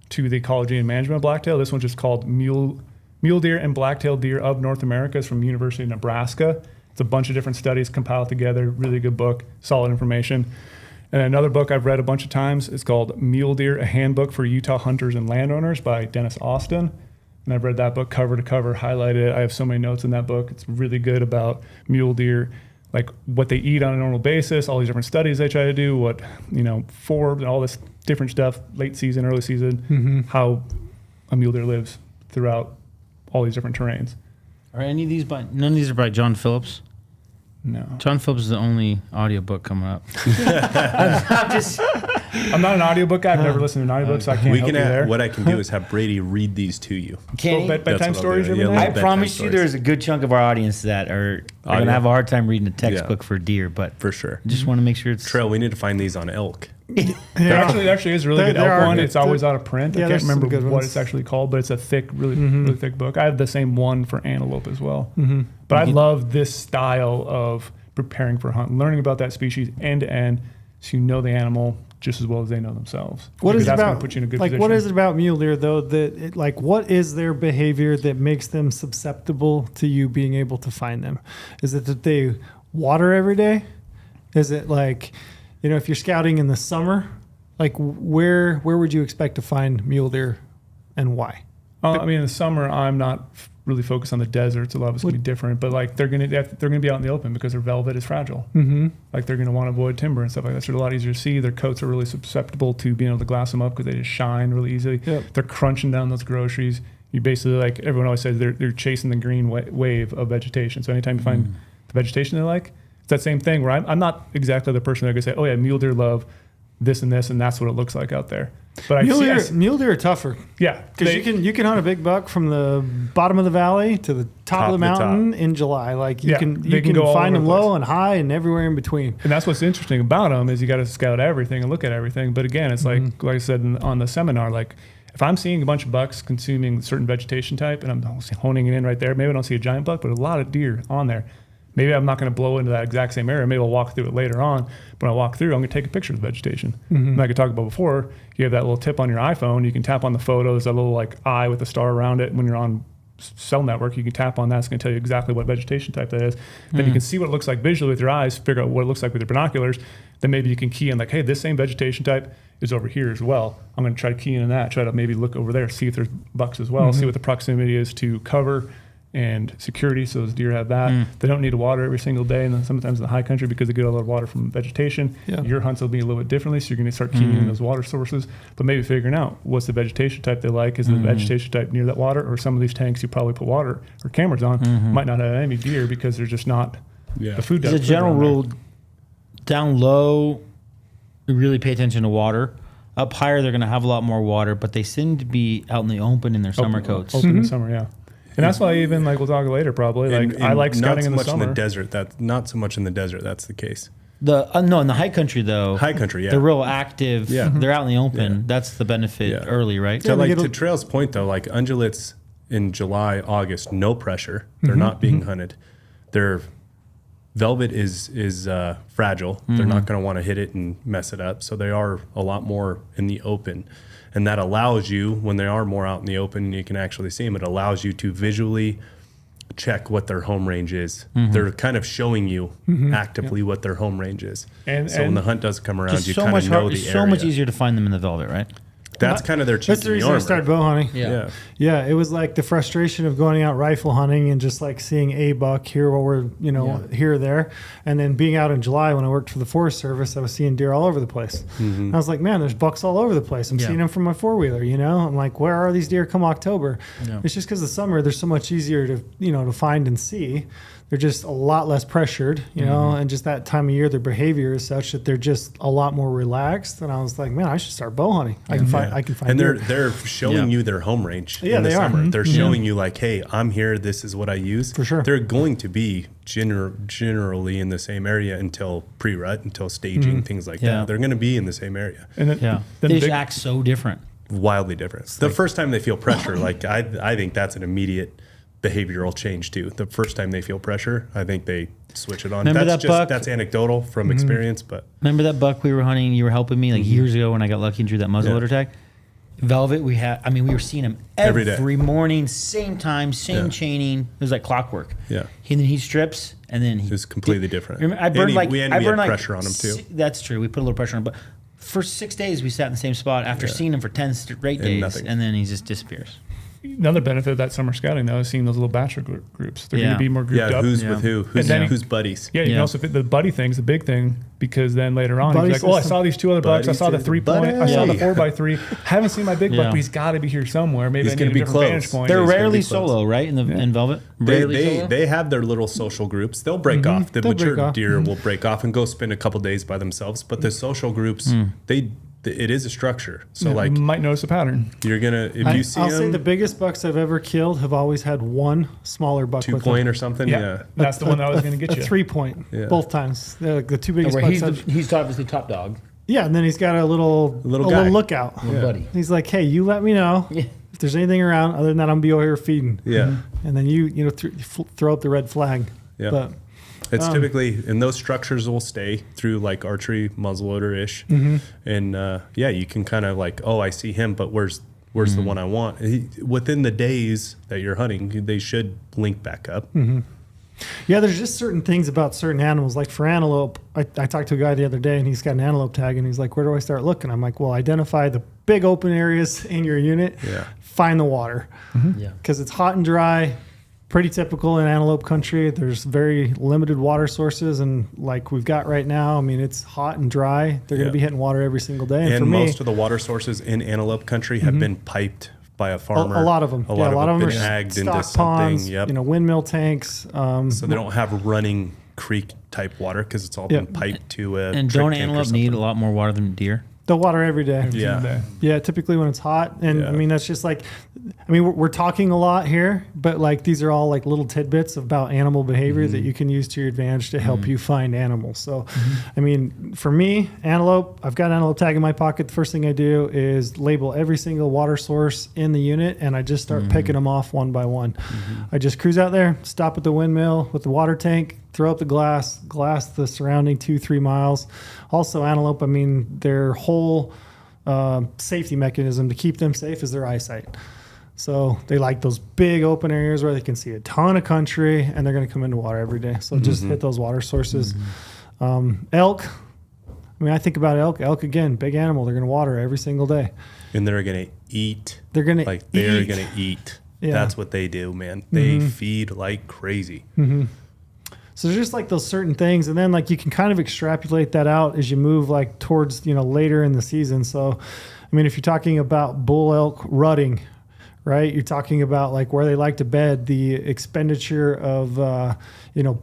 to the Ecology and Management of Blacktail. This one's just called Mule Deer and Blacktail Deer of North America. It's from University of Nebraska. It's a bunch of different studies compiled together. Really good book, solid information. And another book I've read a bunch of times is called Mule Deer, A Handbook for Utah Hunters and Landowners by Dennis Austin. And I've read that book cover to cover, highlighted it. I have so many notes in that book. It's really good about mule deer, like what they eat on a normal basis, all these different studies they try to do, what, forbs and all this different stuff, late season, early season, how a mule deer lives throughout all these different terrains. Are any of these none of these are by John Phillips? No. John Phillips is the only audiobook coming up. I'm not an audiobook guy. I've never listened to an audiobook, so I can't We help can you there. what I can do is have Brady read these to you. Can he? Bedtime That's what I'll stories do. every Yeah, night? I bedtime promise you stories. there's a good chunk of our audience that are going to have a hard time reading a textbook for deer, but For sure. just want to make sure it's... Trail, we need to find these on elk. There actually is a really good There elk are one. good- It's always out of print. Yeah, I can't there's some remember good what ones. it's actually called, but it's a thick, really thick book. I have the same one for antelope as well. But I love this style of preparing for a hunt, learning about that species end to end, so you know the animal just as well as they know themselves. What Because is it that's gonna about? put you in a good Like, position. what is it about mule deer though what is their behavior that makes them susceptible to you being able to find them? Is it that they water every day? Is it like, if you're scouting in the summer, like where would you expect to find mule deer, and why? In the summer, I'm not really focused on the deserts. A lot of it's gonna be different, but like they're gonna be out in the open because their velvet is fragile. Like they're gonna want to avoid timber and stuff like that. So they're a lot easier to see. Their coats are really susceptible to being able to glass them up because they just shine really easily. Yep. They're crunching down those groceries. You basically, like everyone always says, they're chasing the green wave of vegetation. So anytime you find the vegetation they like, it's that same thing where I'm not exactly the person that can say, oh yeah, mule deer love this and this, and that's what it looks like out there. But Mule deer are tougher. yeah, Because you can hunt a big buck from the bottom of the valley to the top of the mountain in July. Like you Yeah, can they can go all find over them the low and high and everywhere in between. And that's what's interesting about them is you got to scout everything and look at everything. But again, it's like I said on the seminar, like if I'm seeing a bunch of bucks consuming certain vegetation type and I'm honing it in right there, maybe I don't see a giant buck, but a lot of deer on there. Maybe I'm not going to blow into that exact same area. Maybe I'll walk through it later on. But when I walk through, I'm going to take a picture of the vegetation. And like I talked about before, you have that little tip on your iPhone. You can tap on the photo. There's that little like eye with a star around it. When you're on cell network, you can tap on that. It's going to tell you exactly what vegetation type that is. Then you can see what it looks like visually with your eyes, figure out what it looks like with your binoculars. Then maybe you can key in like, hey, this same vegetation type is over here as well. I'm going to try to key in that, try to maybe look over there, see if there's bucks as well, see what the proximity is to cover and security, so those deer have that. They don't need to water every single day, and then sometimes in the high country because they get a lot of water from vegetation. Yeah. Your hunts will be a little bit differently, so you're going to start keying in those water sources, but maybe figuring out what's the vegetation type they like. Is the vegetation type near that water, or some of these tanks you probably put water or cameras on might not have any deer because they're just not the food. As a general rule, down low, you really pay attention to water. Up higher, they're going to have a lot more water, but they seem to be out in the open in their summer coats. Open in the summer, yeah. And that's why even like we'll talk later probably. Like I like scouting in the summer. In the desert. That's not so much in the desert. That's the case. No, in the high country though. High country, yeah. They're real active. Yeah. They're out in the open. Yeah. That's the benefit early, right? So like to Trail's point though, like ungulates in July, August, no pressure. They're not being hunted. Their velvet is fragile. They're not going to want to hit it and mess it up. So they are a lot more in the open. And that allows you, when they are more out in the open and you can actually see them, it allows you to visually check what their home range is. Mm-hmm. They're kind of showing you actively what their home range is. And- so when and the hunt does come around, Just you so kind much of know hard, the it's area. so much easier to find them in the velvet, right? That's kind of their That's cheek the in the reason I armor. started bow hunting. Yeah. Yeah, it was like the frustration of going out rifle hunting and just like seeing a buck here while we're, here or there. And then being out in July when I worked for the Forest Service, I was seeing deer all over the place. Mm-hmm. I was like, man, there's bucks all over the place. I'm Yeah. seeing them from my four-wheeler, I'm like, where are these deer come October? Yeah. It's just because the summer, they're so much easier to, to find and see. They're just a lot less pressured, and just that time of year, their behavior is such that they're just a lot more relaxed. And I was like, man, I should start bow hunting. I can find And deer. they're showing Yeah. you their home range Yeah, in the they are. summer. Mhm. They're showing you like, hey, I'm here. This is what I use. For sure. They're going to be generally in the same area until pre-rut, until staging, things like Yeah. that. They're going to be in the same area. And then, Yeah. then They big- just act so different. Wildly different. The first time they feel pressure, like I think that's an immediate behavioral change too. The first time they feel pressure, I think they switch it on. Remember That's that buck? that's anecdotal from experience, but Remember that buck we were hunting? You were helping me like years ago when I got lucky and drew that muzzleloader tag. Velvet, we were seeing him Every every day. morning, same time, same Yeah. chaining. It was like clockwork. Yeah. And then he strips, and then he it was completely different. Remember, I And burned we had pressure on him too. That's true. We put a little pressure on him, but for 6 days we sat in the same spot after seeing him for 10 straight And days, nothing. and then he just disappears. Another benefit of that summer scouting, though, is seeing those little bachelor groups. They're going Yeah. to be more grouped Yeah, up. who's Yeah. with who? And then- Who's buddies? Yeah, you can Yeah. also fit the buddy thing's the big thing because then later on, Buddy he's like, oh, I system. saw these two other bucks. I Buddy saw the system. 3-point. I saw the Buddy. 4x3. Haven't seen my big Yeah. buck, but he's got to be here somewhere. Maybe He's I need gonna a be different close. vantage point. They're he's gonna rarely be close. solo, right? In Velvet, They, rarely they, solo. they have their little social groups. They'll break off. The They'll mature break off. deer will break off and go spend a couple days by themselves. But the social groups, it is a structure. So You like might notice a pattern. you're gonna if you see I'll say them the biggest bucks I've ever killed have always had one smaller buck with 2-point them. or something. Yeah, Yeah. that's the one that was going to get A you. 3-point, Yeah. both times. The two biggest where bucks. he's obviously top dog, Yeah, and then he's got a little guy. lookout. Yeah. buddy. He's like, hey, you let me know Yeah. if there's anything around. Other than that, I'm gonna be over here feeding. Yeah. And then you throw up the red flag. Yeah. But It's typically, and those structures will stay through like archery, muzzleloader ish. And you can kind of like, oh, I see him, but where's the one I want? Within the days that you're hunting, they should link back up. yeah, there's just certain things about certain animals. Like for antelope, I talked to a guy the other day and he's got an antelope tag and he's like, where do I start looking? I'm like, well, identify the big open areas in your unit. Yeah. Find the water. Yeah. Because it's hot and dry, pretty typical in antelope country. There's very limited water sources, and like we've got right now, I mean, it's hot and dry. They're going Yeah. to be hitting water every single day. And, And for me, most of the water sources in antelope country have been piped by a farmer. a lot of them, A lot of them are been agged into stock something. ponds, Yep. windmill tanks. So they don't have running creek type water because it's all been Yep. piped to a And trick don't tank or antelope need a something. lot more water than deer? They'll water every day. Yeah. Yeah, typically when it's hot. And Yeah. I mean, that's just like, I mean, we're talking a lot here, but like these are all like little tidbits about animal behavior that you can use to your advantage to help you find animals. So, I mean, for me, antelope, I've got an antelope tag in my pocket. The first thing I do is label every single water source in the unit and I just start picking them off one by one. I just cruise out there, stop at the windmill with the water tank, throw up the glass the surrounding 2-3 miles. Also, antelope, I mean, their whole safety mechanism to keep them safe is their eyesight. So they like those big open areas where they can see a ton of country and they're going to come into water every day. So just hit those water sources. Elk, I mean, I think about elk. Elk, again, big animal. They're going to water every single day. And they're going to eat. They're going to Like they're going to eat. Yeah. That's what they do, man. They feed like crazy. So there's just like those certain things, and then like you can kind of extrapolate that out as you move like towards later in the season. So, I mean, if you're talking about bull elk rutting, right? You're talking about like where they like to bed, the expenditure of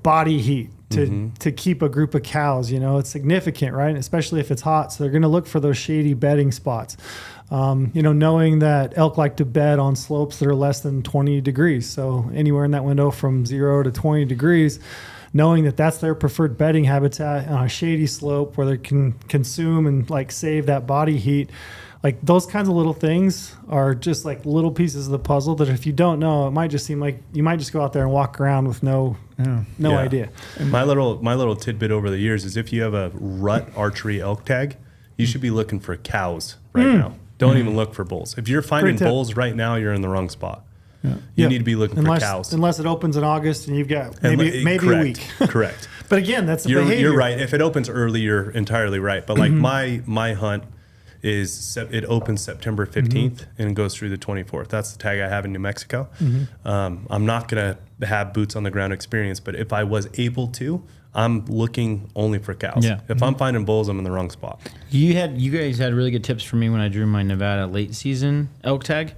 body heat to keep a group of cows. It's significant, right? Especially if it's hot, so they're going to look for those shady bedding spots. Knowing that elk like to bed on slopes that are less than 20 degrees, so anywhere in that window from 0 to 20 degrees. Knowing that that's their preferred bedding habitat on a shady slope where they can consume and like save that body heat, like those kinds of little things are just like little pieces of the puzzle that if you don't know, it might just seem like you might just go out there and walk around with no Yeah. idea. My little tidbit over the years is if you have a rut archery elk tag, you should be looking for cows right now. Don't even look for bulls. If you're finding Great tip. bulls right now, you're in the wrong spot. You Yeah. need to be looking for cows. Unless it opens in August and you've got maybe a Correct. week. Correct. But again, that's the You're behavior. right. If it opens early, you're entirely right. But like my hunt it opens September 15th and goes through the 24th. That's the tag I have in New Mexico. I'm not going to have boots on the ground experience, but if I was able to, I'm looking only for cows. Yeah. If I'm finding bulls, I'm in the wrong spot. You guys had really good tips for me when I drew my Nevada late season elk tag.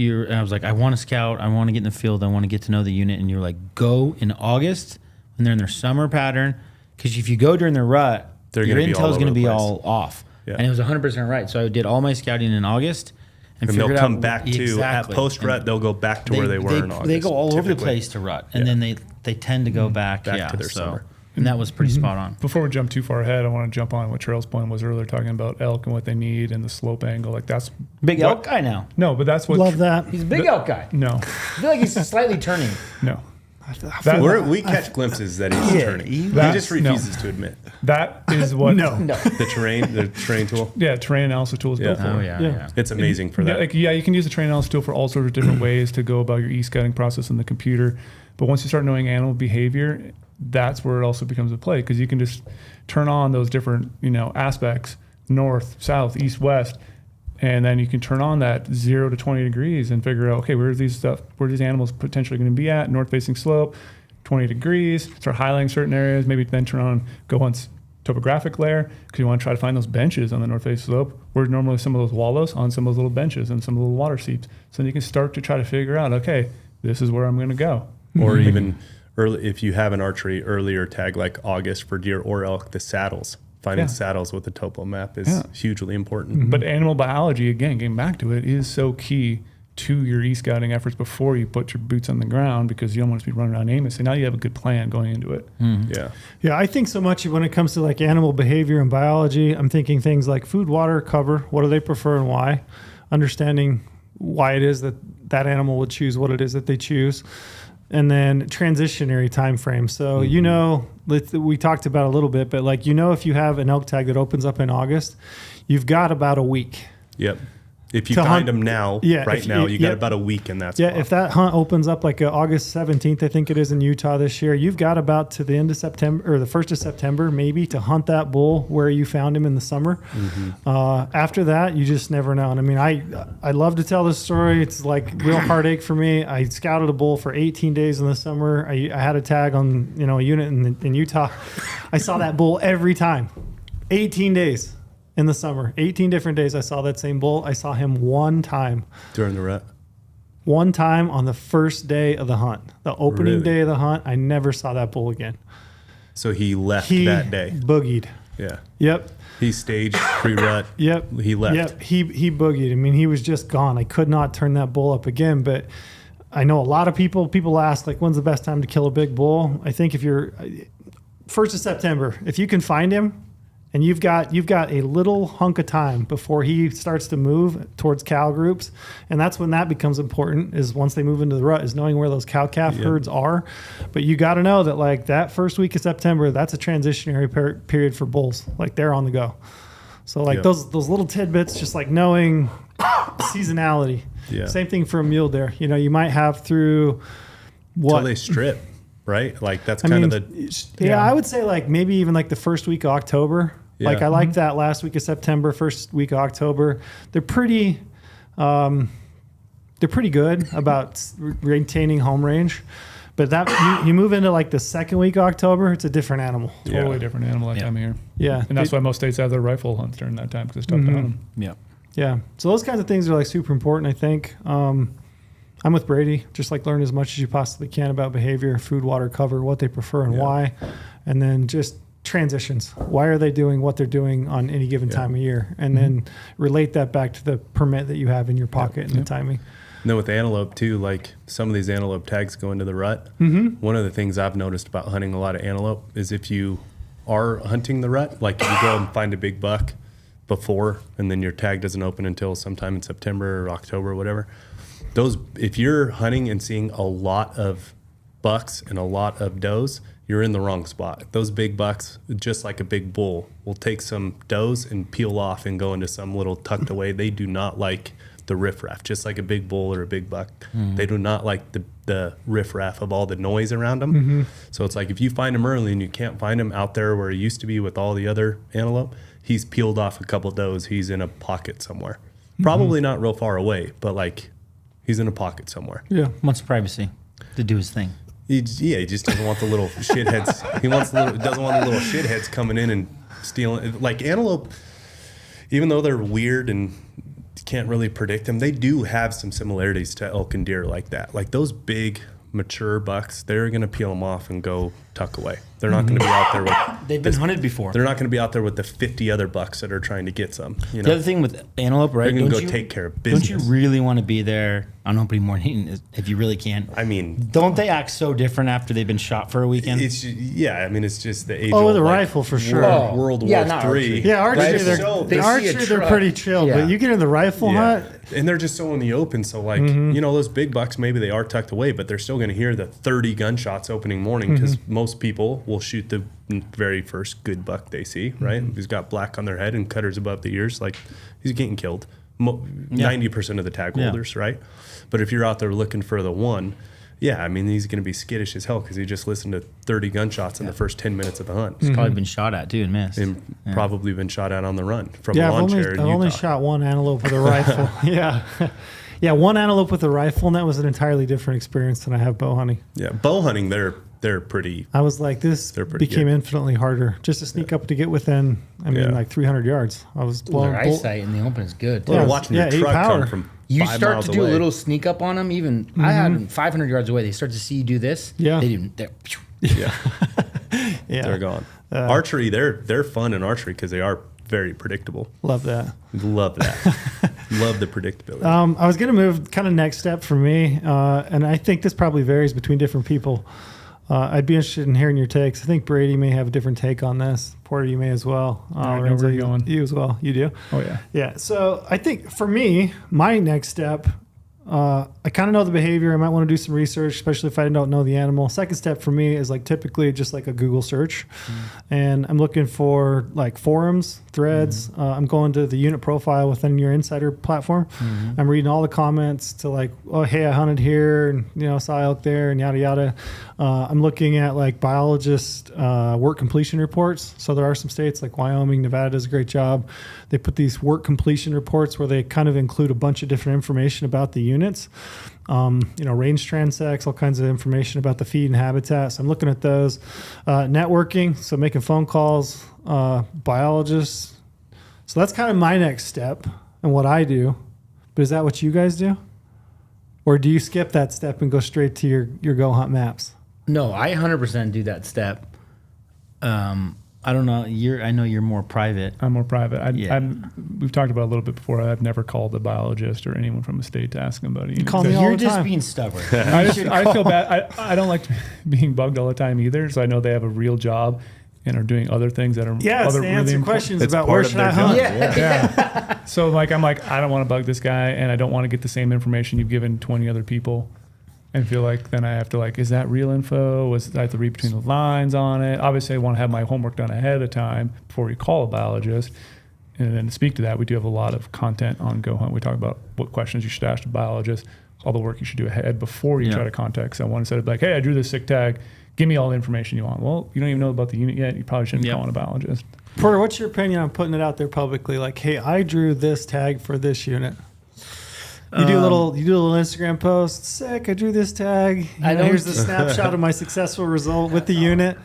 I was like, I want to scout, I want to get in the field, I want to get to know the unit, and you're like, go in August when they're in their summer pattern, because if you go during their rut, They're your gonna be all intel is over going to the be place. all off. Yeah. And it was 100% right. So I did all my scouting in August, and And figured they'll come out back to exactly. at post rut. They'll go back to where they were in August. They go all over the typically. place to rut, and Yeah. then they tend to go back to their summer. And that was pretty spot on. Before we jump too far ahead, I want to jump on what Trail's point was earlier, talking about elk and what they need and the slope angle. Like that's Big what- elk guy now. No, but that's what. Love that. He's a big elk guy. No, I feel like he's slightly turning. no. That, We catch glimpses that he's Yeah, turning. He that's- just refuses to admit that is what. No. the terrain tool. Yeah, terrain analysis tool is built for. Oh yeah, Yeah. yeah. It's amazing for Yeah, that. like you can use the terrain analysis tool for all sorts of different ways to go about your e-scouting process in the computer. But once you start knowing animal behavior, that's where it also becomes a play, because you can just turn on those different aspects: north, south, east, west, and then you can turn on that 0 to 20 degrees and figure out, okay, where these animals potentially going to be at, north facing slope, 20 degrees. Start highlighting certain areas. Maybe then turn on GOHUNT's topographic layer, because you want to try to find those benches on the north face slope where normally some of those wallows on some of those little benches and some of the little water seeps. So then you can start to try to figure out, okay, this is where I'm going to go. Or even early, if you have an archery earlier tag like August for deer or elk, the saddles. Finding Yeah. saddles with the topo map is Yeah. hugely important. But animal biology, again, getting back to it, is so key to your e-scouting efforts before you put your boots on the ground, because you don't want to be running around aimlessly. Now you have a good plan going into it. Yeah. Yeah, I think so much when it comes to like animal behavior and biology, I'm thinking things like food, water, cover. What do they prefer and why? Understanding why it is that that animal would choose what it is that they choose. And then transitionary time frame. So, we talked about a little bit, but like, if you have an elk tag that opens up in August, you've got about a week. Yep. If you To find hunt- them now, Yeah, right if now, you- you got yeah. about a week in that Yeah, spot. if that hunt opens up like August 17th, I think it is in Utah this year, you've got about to the end of September or the 1st of September maybe to hunt that bull where you found him in the summer. After that, you just never know. And I mean, I love to tell this story. It's like real heartache for me. I scouted a bull for 18 days in the summer. I had a tag on a unit in Utah. I saw that bull every time, 18 days. In the summer, 18 different days, I saw that same bull. I saw him one time. During the rut. One time on the first day of the hunt, the opening Really? day of the hunt, I never saw that bull again. So he left He that day. boogied. Yeah. Yep. He staged pre-rut. Yep. He left. Yep. He boogied. I mean, he was just gone. I could not turn that bull up again. But I know a lot of people ask, like, when's the best time to kill a big bull? I think if you're 1st of September, if you can find him, and you've got a little hunk of time before he starts to move towards cow groups, and that's when that becomes important. Is once they move into the rut, is knowing where those cow calf herds are. But you got to know that like that first week of September, that's a transitionary period for bulls. Like they're on the go. So like Yeah. those little tidbits, just like knowing seasonality. Yeah. Same thing for a mule deer. You might have through Till what they strip, right? Like that's I kind mean, of the yeah, I would say like maybe even like the first week of October. Yeah. Like I like that last week of September, first week of October. They're pretty good about retaining home range. But that you move into like the second week of October, it's a different animal. Totally Yeah. different animal that time of year. Yeah. And that's why most states have their rifle hunts during that time, because it's tough to hunt them. Yeah. Yeah. So those kinds of things are like super important, I think. I'm with Brady. Just like learn as much as you possibly can about behavior, food, water, cover, what they prefer and why. And then just transitions. Why are they doing what they're doing on any given time of year? And then relate that back to the permit that you have in your pocket and the timing. And then with antelope too, like some of these antelope tags go into the rut. One of the things I've noticed about hunting a lot of antelope is if you are hunting the rut, like if you go and find a big buck before, and then your tag doesn't open until sometime in September or October or whatever. If you're hunting and seeing a lot of bucks and a lot of does, you're in the wrong spot. Those big bucks, just like a big bull, will take some does and peel off and go into some little tucked away. They do not like the riffraff, just like a big bull or a big buck. They do not like the riffraff of all the noise around them. So it's like if you find him early and you can't find him out there where he used to be with all the other antelope, he's peeled off a couple does. He's in a pocket somewhere. Probably not real far away, but like he's in a pocket somewhere. Yeah. Wants privacy to do his thing. He just doesn't want the little shitheads. He doesn't want the little shitheads coming in and stealing. Like antelope, even though they're weird and you can't really predict them, they do have some similarities to elk and deer like that. Like those big, mature bucks, they're going to peel them off and go tuck away. They're not going to be out there with... They've been hunted before. They're not going to be out there with the 50 other bucks that are trying to get some. You know? The other thing with antelope, right? They're going to go take care of business. Don't you really want to be there on opening morning if you really can? I mean... Don't they act so different after they've been shot for a weekend? It's just the age Oh, old, with a like, rifle for sure. World Yeah, War not III. archery. Yeah, archery, Right? they're, So- the they see a archery, they're truck. pretty chill. Yeah. But you get in the rifle hunt, And they're just so in the open. So, like, you know, those big bucks, maybe they are tucked away, but they're still going to hear the 30 gunshots opening morning because most people will shoot the very first good buck they see, right? Who's got black on their head and cutters above the ears. Like, he's getting killed. 90% of the tag holders, right? But if you're out there looking for the one, yeah, I mean, he's going to be skittish as hell because he just listened to 30 gunshots in the first 10 minutes of the hunt. He's probably been shot at too and missed. And probably been shot at on the run from a yeah, lawn I've chair in only Utah. shot one antelope with a rifle. Yeah. Yeah, one antelope with a rifle, and that was an entirely different experience than I have bow hunting. Yeah, bow hunting, they're pretty. I was like, this They're pretty became good. infinitely harder just to sneak up to get within, Yeah. like 300 yards. I was blown. Their eyesight in the open is good. Too. Well, Yeah, watching yeah, your 8 truck power. come from You 5 start miles to do away. a little sneak up on them. Even I had them 500 yards away. They start to see you do this. Yeah. They do. They're, Yeah, Yeah, they're gone. Archery, they're fun in archery because they are very predictable. love that. Love that. Love the predictability. I was going to move kind of next step for me, and I think this probably varies between different people. I'd be interested in hearing your takes. I think Brady may have a different take on this. Porter, you may as well. I know Lorenzo, where you're going. you as well. You do? Oh yeah. Yeah. So I think for me, my next step, I kind of know the behavior. I might want to do some research, especially if I don't know the animal. Second step for me is like typically just like a Google search. And I'm looking for like forums, threads. I'm going to the unit profile within your insider platform. I'm reading all the comments to like, oh, hey, I hunted here and, saw elk there and yada, yada. I'm looking at like biologist work completion reports. So there are some states like Wyoming, Nevada does a great job. They put these work completion reports where they kind of include a bunch of different information about the units. Range transects, all kinds of information about the feed and habitat. So I'm looking at those. Networking, so making phone calls, biologists. So that's kind of my next step and what I do. But is that what you guys do? Or do you skip that step and go straight to your Go Hunt maps? no, I 100% do that step. I don't know. I know you're more private. I'm more private. Yeah. We've talked about it a little bit before. I've never called a biologist or anyone from a state to ask them about it. Call me all You're the just time. being stubborn. I feel bad. I don't like being bugged all the time either. So I know they have a real job and are doing other things that are Yeah, it's other to answer important- questions It's about part where of should their I hunt. job. Yeah. So I'm like, I don't want to bug this guy, and I don't want to get the same information you've given 20 other people, and feel like then I have to is that real info? I have to read between the lines on it? Obviously, I want to have my homework done ahead of time before we call a biologist. And then to speak to that, we do have a lot of content on Go Hunt. We talk about what questions you should ask a biologist, all the work you should do ahead before you try to contact someone. Instead of like, hey, I drew this sick tag. Give me all the information you want. Well, you don't even know about the unit yet. You probably shouldn't be calling a biologist. Porter, what's your opinion on putting it out there publicly? Like, hey, I drew this tag for this unit. You do a little Instagram post. Sick, I drew this tag. Here's the snapshot of my successful result with the unit.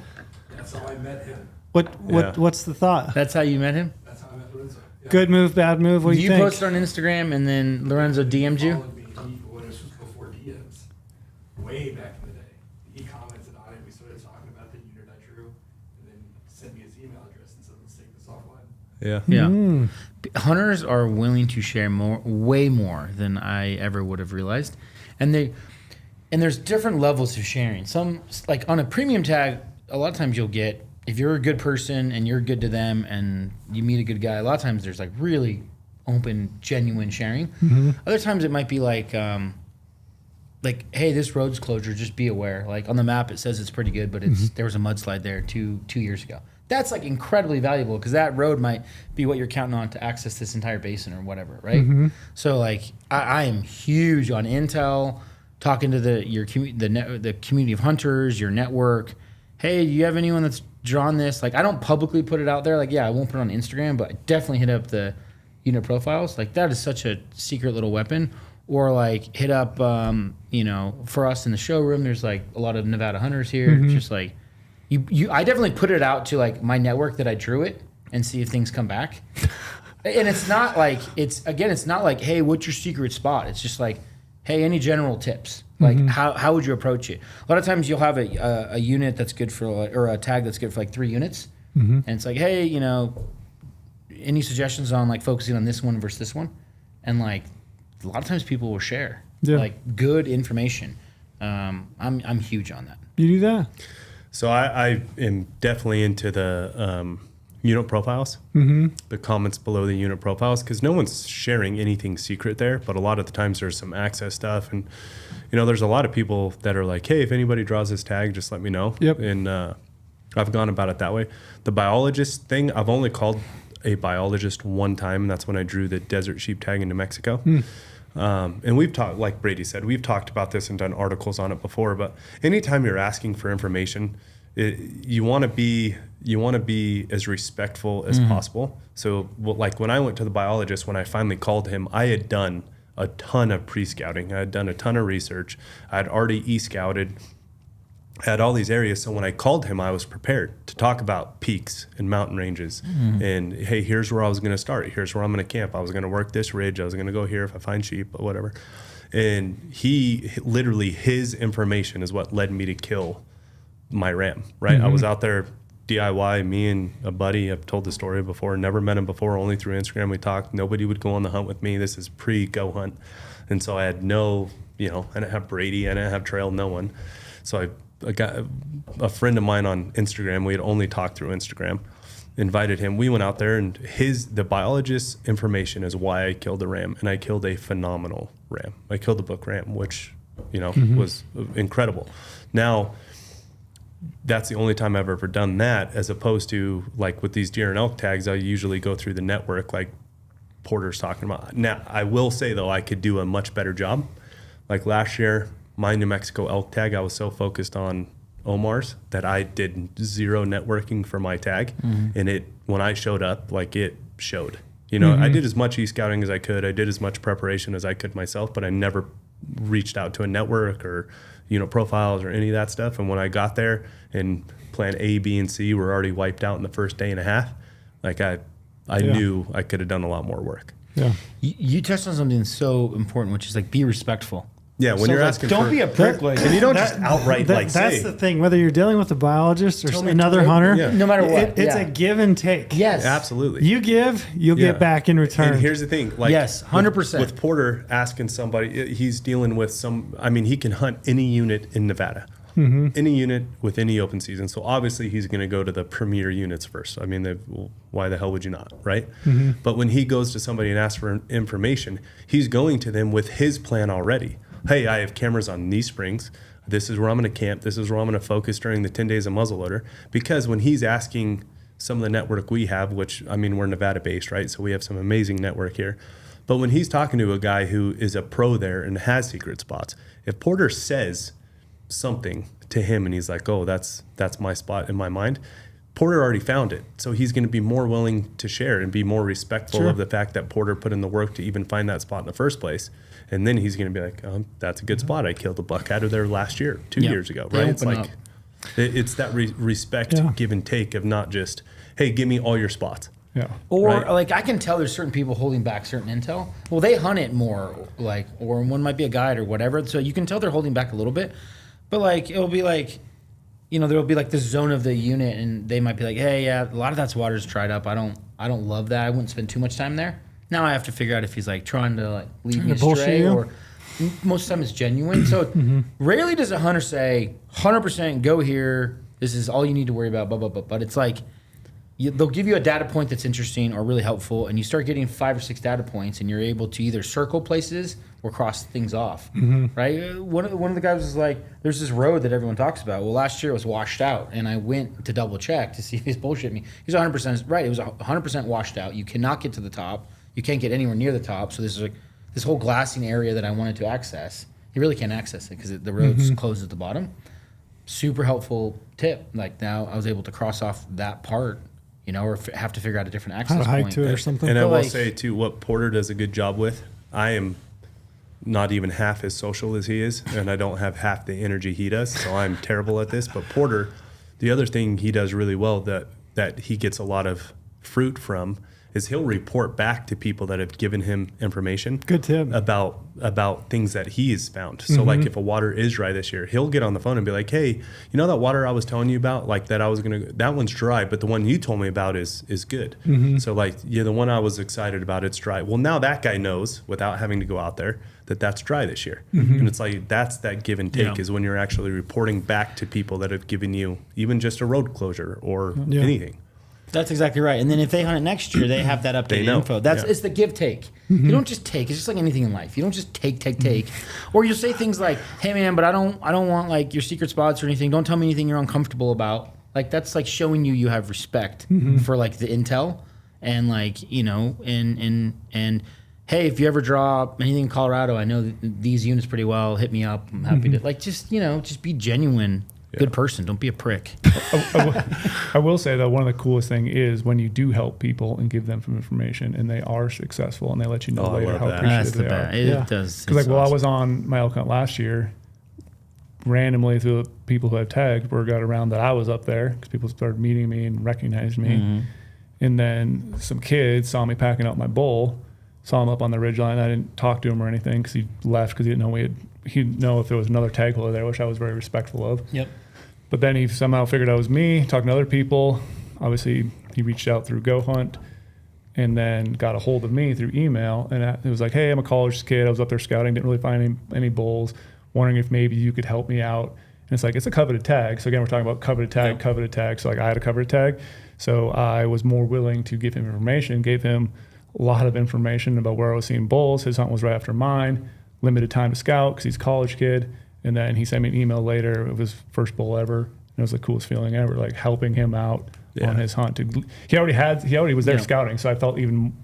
That's how I met him. What's the thought? That's how you met him? That's how I met Lorenzo. Yeah. Good move, bad move. What do you think? posted on Instagram and then Lorenzo DM'd you? Followed me. When this was before DMs, way back in the day. He commented on it. We started talking about the unit I drew, and then sent me his email address and said, "Let's take this offline." Yeah. Yeah. Hunters are willing to share way more than I ever would have realized. And there's different levels of sharing. Some, like on a premium tag, a lot of times you'll get, if you're a good person and you're good to them and you meet a good guy, a lot of times there's like really open, genuine sharing. Other times it might be like, hey, this road's closure, just be aware. Like on the map, it says it's pretty good, but there was a mudslide there two years ago. that's like incredibly valuable because that road might be what you're counting on to access this entire basin or whatever, right? Mm-hmm. So like I am huge on intel, talking to the community of hunters, your network. Hey, do you have anyone that's drawn this? Like I don't publicly put it out there. Like I won't put it on Instagram, but I definitely hit up the unit profiles. Like that is such a secret little weapon. Or like hit up, for us in the showroom. There's like a lot of Nevada hunters here. Mm-hmm. It's just like I definitely put it out to like my network that I drew it and see if things come back. And it's not like it's not like, hey, what's your secret spot? It's just like, hey, any general tips? Like how would you approach it? A lot of times you'll have a unit that's good for or a tag that's good for like 3 units, and it's like, hey, any suggestions on like focusing on this one versus this one, and like a lot of times people will share like good information. I'm huge on that. You do that? So I am definitely into the unit profiles, the comments below the unit profiles, because no one's sharing anything secret there. But a lot of the times there's some access stuff, and there's a lot of people that are like, hey, if anybody draws this tag, just let me know. Yep. And I've gone about it that way. The biologist thing, I've only called a biologist one time, and that's when I drew the desert sheep tag in New Mexico. And we've talked, like Brady said, we've talked about this and done articles on it before. But anytime you're asking for information, you want to be as respectful as possible. So, like when I went to the biologist, when I finally called him, I had done a ton of pre-scouting. I had done a ton of research. I had already e-scouted. I had all these areas. So when I called him, I was prepared to talk about peaks and mountain ranges. And hey, here's where I was going to start. Here's where I'm going to camp. I was going to work this ridge. I was going to go here if I find sheep, but whatever. And his information is what led me to kill my ram, right? I was out there DIY, me and a buddy. I've told the story before, never met him before, only through Instagram we talked. Nobody would go on the hunt with me. This is pre-GOHUNT. And so I had I didn't have Brady, I didn't have Trail, no one. So I got a friend of mine on Instagram. We had only talked through Instagram. Invited him. We went out there, and the biologist's information is why I killed a ram, and I killed a phenomenal ram. I killed a book ram, which was incredible. Now, that's the only time I've ever done that, as opposed to like with these deer and elk tags, I usually go through the network like Porter's talking about. Now, I will say though, I could do a much better job. Like last year, my New Mexico elk tag, I was so focused on Omar's that I did zero networking for my tag. And when I showed up, like it showed. I did as much e-scouting as I could. I did as much preparation as I could myself, but I never reached out to a network or profiles or any of that stuff. And when I got there and plan A, B, and C were already wiped out in the first day and a half, like I knew I could have done a lot more work. Yeah. You touched on something so important, which is like be respectful. Yeah, when you're asking don't be a prick. and you don't just outright That's say. the thing. Whether you're dealing with a biologist or Totally, another totally. hunter, Yeah. No matter what. it's a give and take. Yes. Absolutely. You give, you'll Yeah. get back in return. And here's the thing, like Yes, 100%. With Porter asking somebody, he's dealing with he can hunt any unit in Nevada, any unit with any open season. So obviously he's going to go to the premier units first. I mean, why the hell would you not, right? But when he goes to somebody and asks for information, he's going to them with his plan already. Hey, I have cameras on these springs. This is where I'm going to camp. This is where I'm going to focus during the 10 days of muzzleloader. Because when he's asking some of the network we have, which, we're Nevada based, right? So we have some amazing network here. But when he's talking to a guy who is a pro there and has secret spots, if Porter says something to him and he's like, oh, that's my spot in my mind, Porter already found it. So he's going to be more willing to share and be more respectful of the fact that Porter put in the work to even find that spot in the first place. And then he's going to be like, oh, that's a good spot. I killed a buck out of there last year, 2 years ago, right? It's like, it's that respect, give and take of not just, hey, give me all your spots. Yeah. Or like I can tell there's certain people holding back certain intel. Well, they hunt it more, like, or one might be a guide or whatever. So you can tell they're holding back a little bit. But like it'll be like, there'll be like this zone of the unit, and they might be like, hey, yeah, a lot of that's water's dried up. I don't love that. I wouldn't spend too much time there. Now I have to figure out if he's like trying to like lead me astray, or most of the time it's genuine. So rarely does a hunter say 100% go here. This is all you need to worry about. Blah blah blah. But it's like they'll give you a data point that's interesting or really helpful, and you start getting 5 or 6 data points, and you're able to either circle places or cross things off, right? One of the guys was like, there's this road that everyone talks about. Well, last year it was washed out, and I went to double check to see if he's bullshitting me. He's 100% right. It was 100% washed out. You cannot get to the top. You can't get anywhere near the top. So this is like this whole glassing area that I wanted to access. You really can't access it because the road's closed at the bottom. Super helpful tip. Like now I was able to cross off that part, or have to figure out a different access How to hike point. to it or something. And I But will like- say too, what Porter does a good job with, I am not even half as social as he is, and I don't have half the energy he does, so I'm terrible at this. But Porter, the other thing he does really well that he gets a lot of fruit from is he'll report back to people that have given him information. Good tip. About things that he has found. So like if a water is dry this year, he'll get on the phone and be like, hey, that water I was telling you about, like that that one's dry, but the one you told me about is good. So like, the one I was excited about, it's dry. Well, now that guy knows without having to go out there that's dry this year. And it's like, that's that give and take is when you're actually reporting back to people that have given you even just a road closure or anything. That's exactly right. And then if they hunt it next year, they have that updated know. info. It's the give take. You don't just take. It's just like anything in life. You don't just take. Or you'll say things like, "Hey man, but I don't want like your secret spots or anything. Don't tell me anything you're uncomfortable about." Like that's like showing you have respect for like the intel and like and hey, if you ever draw anything in Colorado, I know these units pretty well. Hit me up. I'm happy to like just be genuine. Good person. Don't be a prick. I will say though, one of the coolest thing is when you do help people and give them some information and they are successful and they let you know I later love how that. appreciative That's the they are. best. It Yeah. does. Because It's I awesome. was on my elk hunt last year, randomly through the people who had tagged, word got around that I was up there because people started meeting me and recognized me. And then some kids saw me packing up my bull, saw him up on the ridgeline. I didn't talk to him or anything because he left because he didn't know he didn't know if there was another tag holder there, which I was very respectful of. Yep. But then he somehow figured out it was me, talking to other people. Obviously, he reached out through GOHUNT and then got a hold of me through email. And it was like, hey, I'm a college kid. I was up there scouting, didn't really find any bulls. Wondering if maybe you could help me out. And it's like, it's a coveted tag. So again, we're talking about coveted tag. So like I had a coveted tag. So I was more willing to give him information, gave him a lot of information about where I was seeing bulls. His hunt was right after mine, limited time to scout because he's a college kid. And then he sent me an email later. It was first bull ever. And it was the coolest feeling ever, like helping him out on his hunt. He already was there scouting, so I felt even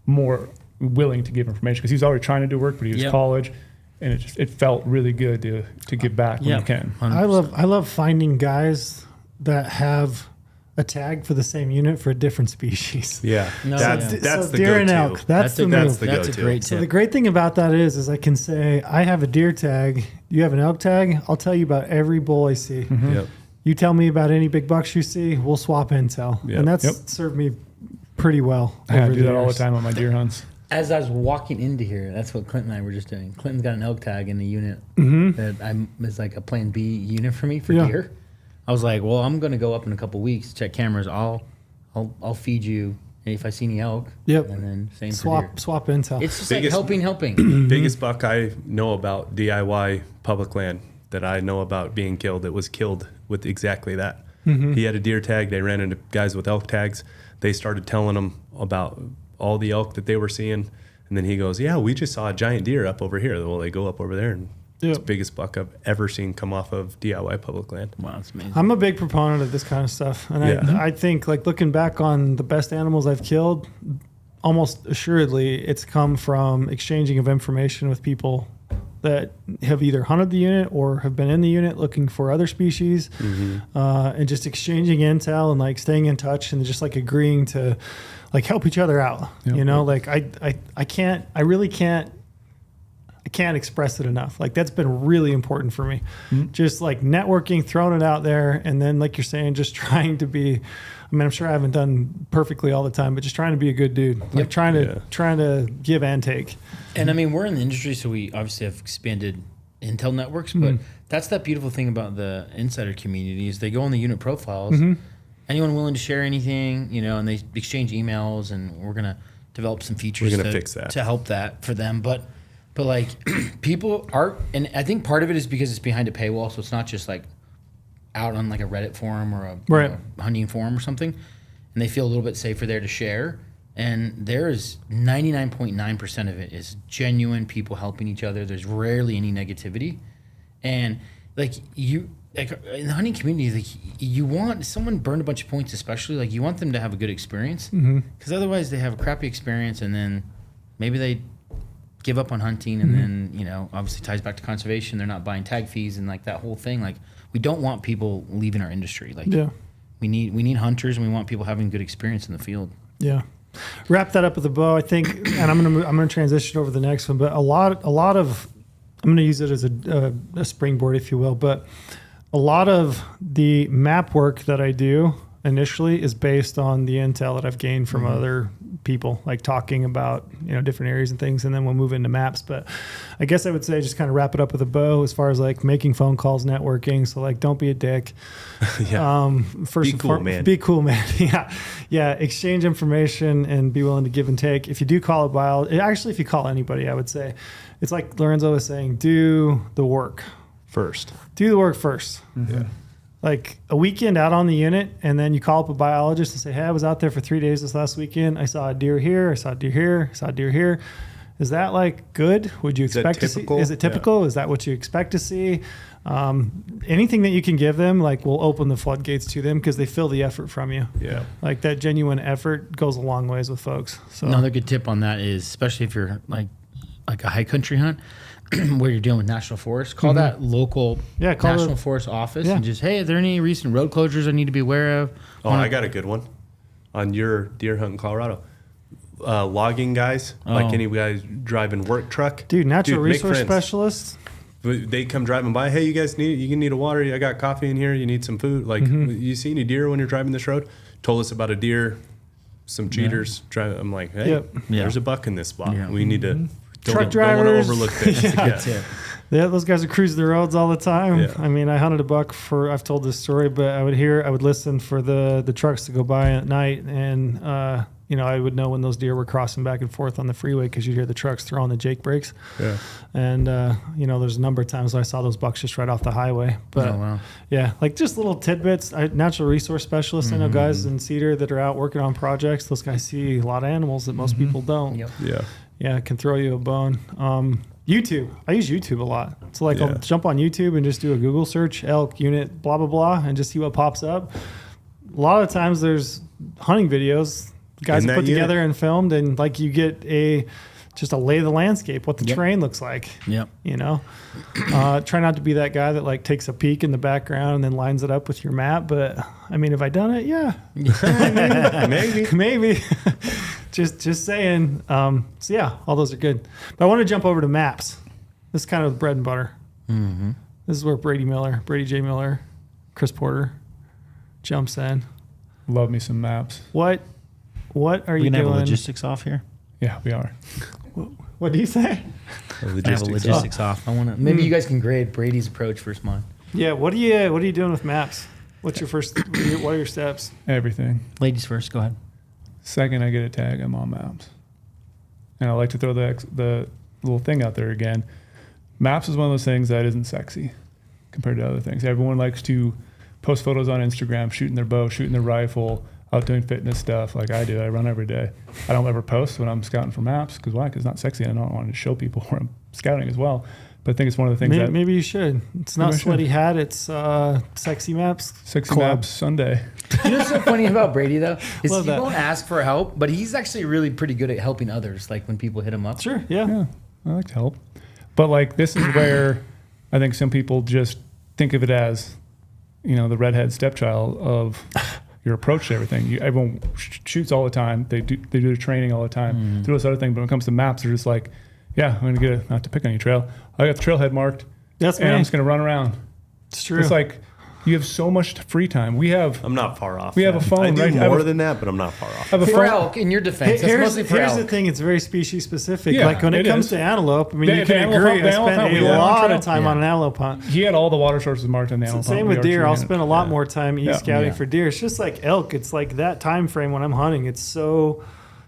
more willing to give information because he was already trying to do work, but he was college, and it felt really good to give back when you can. 100%. I love finding guys that have a tag for the same unit for a different species. Yeah. No, That's yeah. that's So the deer and go-to. elk. That's the that's move. the That's go-to. a great So the tip. great thing about that is I can say I have a deer tag. You have an elk tag. I'll tell you about every bull I see. Yep. You tell me about any big bucks you see. We'll swap intel, Yep. and that's Yep. served me pretty well. I over do that all the years. time on my deer hunts. As I was walking into here, that's what Clinton and I were just doing. Clinton's got an elk tag in the unit that is like a Plan B unit for me for Yeah. deer. I was like, well, I'm going to go up in a couple weeks, check cameras. I'll feed you if I see any elk. Yep. And then same for deer. Swap intel. It's just Biggest- like helping. Biggest buck I know about DIY public land that I know about being killed. It was killed with exactly that. He had a deer tag. They ran into guys with elk tags. They started telling him about all the elk that they were seeing. And then he goes, yeah, we just saw a giant deer up over here. Well, they go up over there and it's the biggest buck I've ever seen come off of DIY public land. Wow, that's amazing. I'm a big proponent of this kind of stuff, and I think like looking back on the best animals I've killed, almost assuredly it's come from exchanging of information with people that have either hunted the unit or have been in the unit looking for other species, and just exchanging intel and like staying in touch and just like agreeing to like help each other out. Yep. You know, like I really can't express it enough. Like that's been really important for me. Just like networking, throwing it out there, and then like you're saying, just trying to be. I mean, I'm sure I haven't done perfectly all the time, but just trying to be a good dude. Like trying to give and take. And I mean, we're in the industry, so we obviously have expanded intel networks, but that's that beautiful thing about the insider community is they go on the unit profiles. Anyone willing to share anything, and they exchange emails, and we're gonna develop some features We're gonna fix that. to help that for them. But like people are, and I think part of it is because it's behind a paywall, so it's not just like out on like a Reddit forum or a hunting forum or something. And and they feel a little bit safer there to share. And there's 99.9% of it is genuine people helping each other. There's rarely any negativity. And like in the hunting community, like you want someone burned a bunch of points, especially like you want them to have a good experience, because otherwise they have a crappy experience and then maybe they give up on hunting, and then, you know, obviously ties back to conservation. They're not buying tag fees and like that whole thing. Like we don't want people leaving our industry. Like we need hunters, and we want people having good experience in the field. Yeah. Wrap that up with a bow, I think, and I'm gonna transition over to the next one. But a lot of I'm gonna use it as a springboard, if you will. But a lot of the map work that I do initially is based on the intel that I've gained from other people, like talking about, you know, different areas and things, and then we'll move into maps. But I guess I would say just kind of wrap it up with a bow as far as like making phone calls, networking. So like, don't be a dick. First, be cool, man. Be cool, man. Yeah. Exchange information and be willing to give and take. If you do call a biology, actually, if you call anybody, I would say it's like Lorenzo was saying, do the work first. Do the work first. Yeah. Like a weekend out on the unit, and then you call up a biologist and say, hey, I was out there for 3 days this last weekend. I saw a deer here. I saw a deer here. I saw a deer here. Is that like good? Would you expect to see? Is it typical? Is that what you expect to see? Anything that you can give them, like, will open the floodgates to them because they feel the effort from you. Yeah. Like that genuine effort goes a long ways with folks. So Another good tip on that is, especially if you're like a high country hunt, where you're dealing with national forest, call that local national forest office and just, hey, are there any recent road closures I need to be aware of? Oh, I got a good one on your deer hunt in Colorado. Logging guys, like any guys driving work truck. Dude, natural make resource friends. specialists. They come driving by. Hey, you guys need a water. I got coffee in here. You need some food. Like, you see any deer when you're driving this road? Told us about a deer, some cheaters. I'm like, hey, there's a buck in this spot. Yeah. We need to. Truck Don't want to drivers. overlook this. That's it. Yeah, those guys are cruising the roads all the time. Yeah. I mean, I hunted a buck I've told this story, but I would listen for the trucks to go by at night, and you know, I would know when those deer were crossing back and forth on the freeway because you'd hear the trucks throwing the Jake brakes. Yeah. And you know, there's a number of times I saw those bucks just right off the highway. But yeah, like just little tidbits. Natural resource specialists. I know guys in Cedar that are out working on projects. Those guys see a lot of animals that most people don't. Yep. Yeah. Yeah, it can throw you a bone. YouTube. I use YouTube a lot. So like I'll jump on YouTube and just do a Google search, elk unit, blah, blah, blah, and just see what pops up. A lot of times there's hunting videos guys have put together and filmed, and like you get just a lay of the landscape, what the terrain looks like. Yep. You know, try not to be that guy that like takes a peek in the background and then lines it up with your map. But I mean, have I done it? Yeah. Maybe. Just saying. So yeah, all those are good. But I want to jump over to maps. This is kind of bread and butter. Mm-hmm. This is where Brady J. Miller, Chris Porter jumps in. Love me some maps. What are you doing? We're gonna have logistics off here. Yeah, we are. What do you say? I have a logistics off. I want to. Maybe you guys can grade Brady's approach versus mine. Yeah. What are you doing with maps? What's your first? What are your steps? Everything. Ladies first. Go ahead. Second I get a tag, I'm on maps. And I like to throw the little thing out there again. Maps is one of those things that isn't sexy compared to other things. Everyone likes to post photos on Instagram, shooting their bow, shooting their rifle, out doing fitness stuff like I do. I run every day. I don't ever post when I'm scouting for maps. Because why? Because it's not sexy. And I don't want to show people where I'm scouting as well. But I think it's one of the things maybe you should. It's not sweaty hat. It's sexy maps. Sexy maps Sunday. You know what's so funny about Brady though is Love he that. won't ask for help, but he's actually really pretty good at helping others. Like when people hit him up. Sure. Yeah. Yeah, I like to help. But like this is where I think some people just think of it as, you know, the redhead stepchild of your approach to everything. Everyone shoots all the time. They do the training all the time. Do this other thing. But when it comes to maps, they're just like, yeah, I'm gonna get not to pick on you, trail. I got the trailhead marked. That's and me. I'm just gonna run around. It's true. It's like you have so much free time. I'm not far off. We have a phone, I do right? more than that, but I'm not far off. I have a For phone. elk, in your defense, that's Here's mostly for the elk. thing. It's very species specific. Yeah, like when it comes is. to antelope, I mean, The you can antelope agree. hunt- the I antelope spent hunt, a we did on lot trail. of time on an antelope hunt. He had all the water sources marked in the animal. Same with deer. I'll spend a lot more time scouting Yeah. for deer. It's just like elk. It's like that time frame when I'm hunting. It's so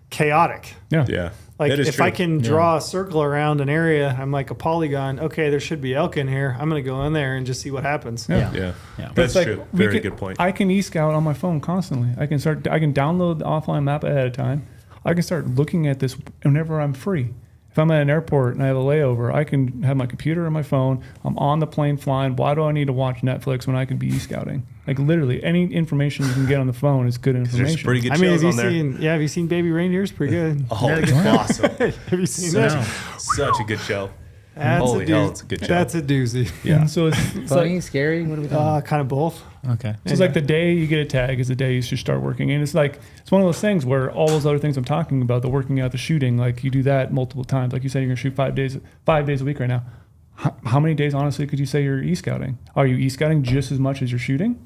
chaotic. Yeah. Yeah. Like That is if true. I can draw a circle around an area, I'm like a polygon. Okay, there should be elk in here. I'm going to go in there and just see what happens. Yeah. Yeah. Yeah. But That's it's like, true. we Very can- good point. I can e-scout on my phone constantly. I can download the offline map ahead of time. I can start looking at this whenever I'm free. If I'm at an airport and I have a layover, I can have my computer and my phone. I'm on the plane flying. Why do I need to watch Netflix when I can be e-scouting? Like literally any information you can get on the phone is good There's information. pretty good I mean, shows have on you there. seen? Yeah, have you seen Baby Reindeers? Pretty good. Oh, it's awesome. Have you seen Such, that? such a good show. That's Holy a hell, doozy. it's a good show. That's a doozy. Yeah. So it's Funny, like, scary. What are we doing? Kind of both. Okay. so it's like the day you get a tag is the day you should start working. And it's like, it's one of those things where all those other things I'm talking about, the working out, the shooting, like you do that multiple times. Like you said, you're going to shoot 5 days a week right now. How many days, honestly, could you say you're e-scouting? Are you e-scouting just as much as you're shooting?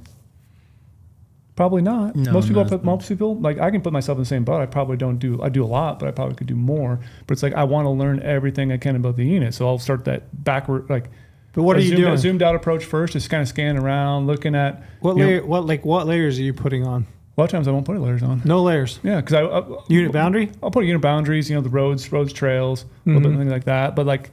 Probably not. No, most people, no. most people, like I can put myself in the same boat. I do a lot, but I probably could do more. But it's like I want to learn everything I can about the unit, so I'll start that backward, like. But what are you doing? Zoomed out approach first, just kind of scanning around, looking at What you know, layer? What layers are you putting on? a lot of times I won't put layers on. No layers. Yeah, because I Unit boundary. I'll put unit boundaries, the roads, trails, a little bit of things like that. But like,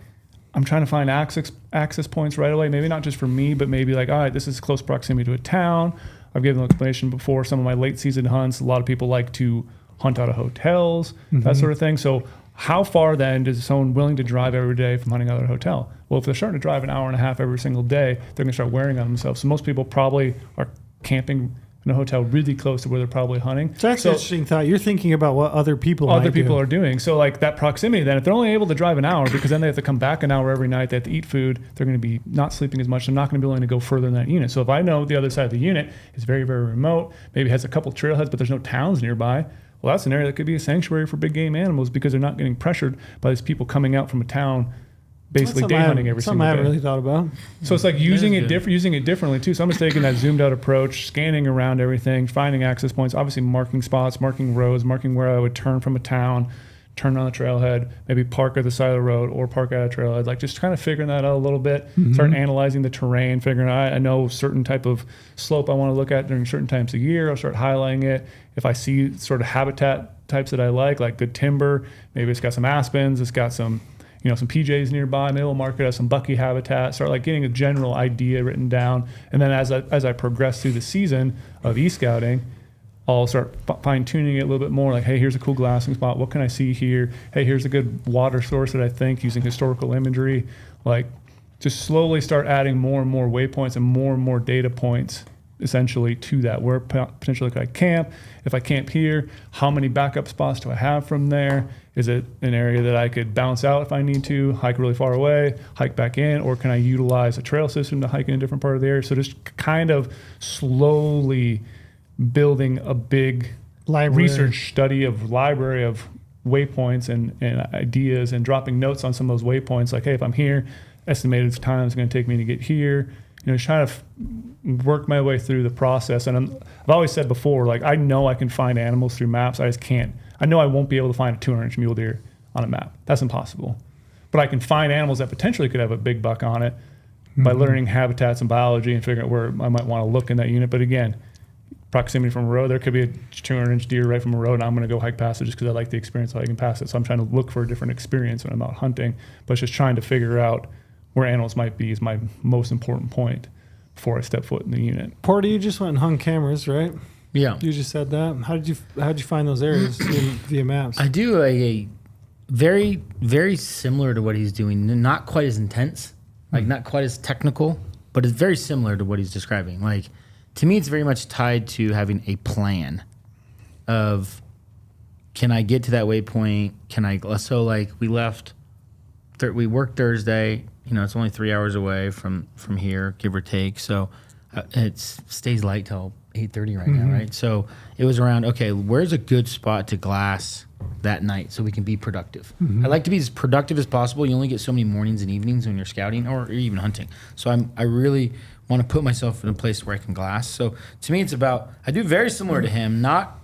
I'm trying to find access points right away. Maybe not just for me, but maybe like, all right, this is close proximity to a town. I've given an explanation before. Some of my late season hunts, a lot of people like to hunt out of hotels, that sort of thing. So how far then does someone willing to drive every day from hunting out of a hotel? Well, if they're starting to drive an hour and a half every single day, they're going to start wearing on themselves. So most people probably are camping in a hotel really close to where they're probably hunting. So that's an interesting thought. You're thinking about what other people are doing. So like that proximity, then if they're only able to drive an hour, because then they have to come back an hour every night, they have to eat food, they're going to be not sleeping as much. They're not going to be willing to go further in that unit. So if I know the other side of the unit is very, very remote, maybe has a couple trailheads, but there's no towns nearby, well, that's an area that could be a sanctuary for big game animals because they're not getting pressured by these people coming out from a town basically day hunting every single Something I day. haven't really thought about. So it's like using is it good. using it differently too. So I'm just taking that zoomed out approach, scanning around everything, finding access points, obviously marking spots, marking roads, marking where I would turn from a town, turn on the trailhead, maybe park at the side of the road or park at a trailhead. Like just kind of figuring that out a little bit, start analyzing the terrain, figuring out I know certain type of slope I want to look at during certain times of year. I'll start highlighting it. If I see sort of habitat types that I like good timber, maybe it's got some aspens, it's got some some PJs nearby, maybe we'll mark it as some bucky habitat, start like getting a general idea written down. And then as I progress through the season of e-scouting, I'll start fine tuning it a little bit more. Like, hey, here's a cool glassing spot. What can I see here? Hey, here's a good water source that I think using historical imagery. Like just slowly start adding more and more waypoints and more data points essentially to that. Where potentially could I camp? If I camp here, how many backup spots do I have from there? Is it an area that I could bounce out if I need to, hike really far away, hike back in, or can I utilize a trail system to hike in a different part of the area? So just kind of slowly building a big Library. research study of library of waypoints and ideas and dropping notes on some of those waypoints. Like, hey, if I'm here, estimated time is going to take me to get here. Just trying to work my way through the process. And I've always said before, like, I know I can find animals through maps. I just can't. I know I won't be able to find a 200-inch mule deer on a map. That's impossible. But I can find animals that potentially could have a big buck on it by learning habitats and biology and figuring out where I might want to look in that unit. But again, proximity from a road, there could be a 200-inch deer right from a road, and I'm going to go hike past it just because I like the experience of hiking past it. So I'm trying to look for a different experience when I'm out hunting, but it's just trying to figure out where animals might be is my most important point before I step foot in the unit. Porter, you just went and hung cameras, right? Yeah. You just said that. How did you find those areas via maps? I do a very, very similar to what he's doing. Not quite as intense, like not quite as technical, but it's very similar to what he's describing. Like, to me, it's very much tied to having a plan of, can I get to that waypoint? So like we left, we worked Thursday, it's only 3 hours away from here, give or take. So it stays light till 8:30 right now, right? So it was around, okay, where's a good spot to glass that night so we can be productive? I like to be as productive as possible. You only get so many mornings and evenings when you're scouting or even hunting. So I really want to put myself in a place where I can glass. So to me, it's about, I do very similar to him, not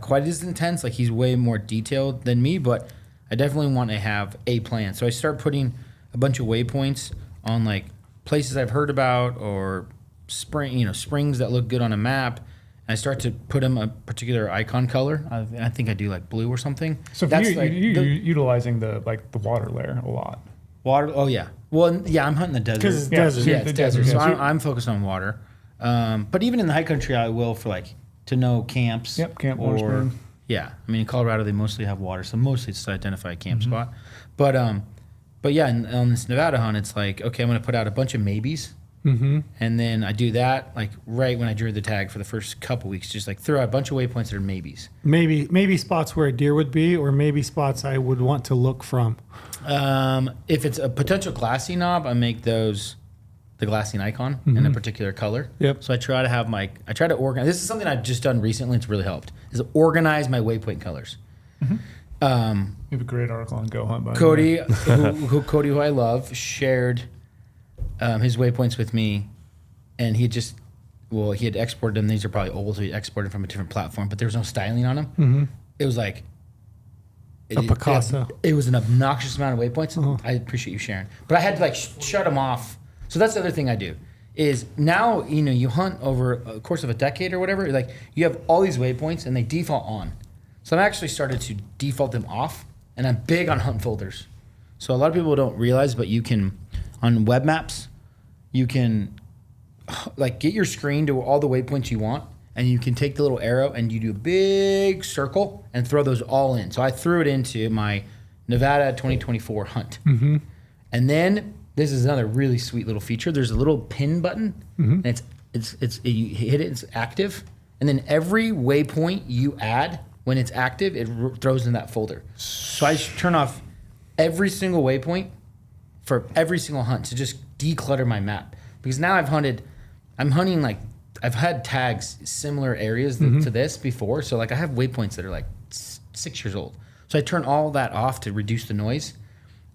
quite as intense, like he's way more detailed than me, but I definitely want to have a plan. So I start putting a bunch of waypoints on like places I've heard about or springs that look good on a map. and I start to put them a particular icon color. I think I do like blue or something. So that's you're utilizing the water layer a lot. water. Oh yeah. Well, yeah, I'm hunting the desert. 'Cause it's Yeah, desert. Yeah, the it's desert, desert. So yeah. I'm focused on water. But even in the high country, I will for like to know camps. Yep, camp, or Orange Moon. yeah. I mean, in Colorado, they mostly have water, so mostly it's to identify a camp spot. But yeah, on this Nevada hunt, it's like okay, I'm going to put out a bunch of maybes, and then I do that like right when I drew the tag for the first couple weeks, just like throw out a bunch of waypoints that are maybes. Maybe spots where a deer would be, or maybe spots I would want to look from. If it's a potential glassy knob, I make those the glassine icon in a particular color. Yep. So I try to organize. This is something I've just done recently. It's really helped. Is organize my waypoint colors. You have a great article on GOHUNT. By the way. Cody, Cody, who I love, shared his waypoints with me, and he had exported them. These are probably old, so he exported from a different platform, but there was no styling on them. It was like A Picasso. It was an obnoxious amount of waypoints. I appreciate you sharing, but I had to like shut them off. So that's the other thing I do is now you hunt over a course of a decade or whatever. Like you have all these waypoints and they default on. So I've actually started to default them off, and I'm big on hunt folders. So a lot of people don't realize, but you can on web maps, you can like get your screen to all the waypoints you want, and you can take the little arrow and you do a big circle and throw those all in. So I threw it into my Nevada 2024 hunt. And then this is another really sweet little feature. There's a little pin button, and you hit it, it's active, and then every waypoint you add when it's active, it throws in that folder. So I turn off every single waypoint for every single hunt to just declutter my map, because now I'm hunting like I've had tags similar areas to this before, so like I have waypoints that are like 6 years old. So I turn all that off to reduce the noise.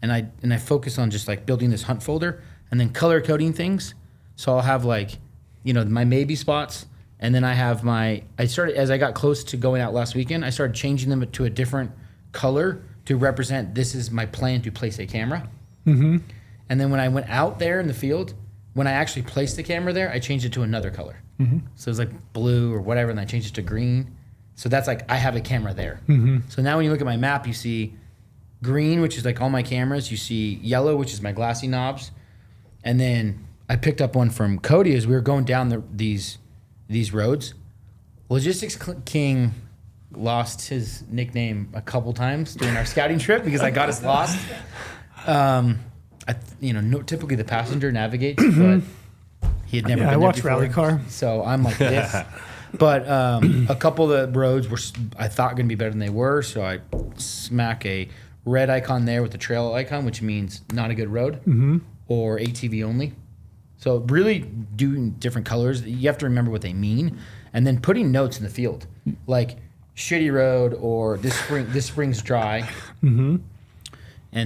And I focus on just like building this hunt folder and then color coding things. So I'll have like, my maybe spots. And then I have as I got close to going out last weekend, I started changing them to a different color to represent this is my plan to place a camera. And then when I went out there in the field, when I actually placed the camera there, I changed it to another color. So it was like blue or whatever, and I changed it to green. So that's like, I have a camera there. So now when you look at my map, you see green, which is like all my cameras. You see yellow, which is my glassy knobs. And then I picked up one from Cody as we were going down these roads. Logistics King lost his nickname a couple times during our scouting trip because I got us lost. Typically the passenger navigates, but he had never been I there watch before. Rally Car. So I'm like this. But a couple of the roads were, I thought, going to be better than they were. So I smack a red icon there with the trail icon, which means not a good road or ATV only. So really doing different colors, you have to remember what they mean, and then putting notes in the field, like shitty road or this spring's dry. And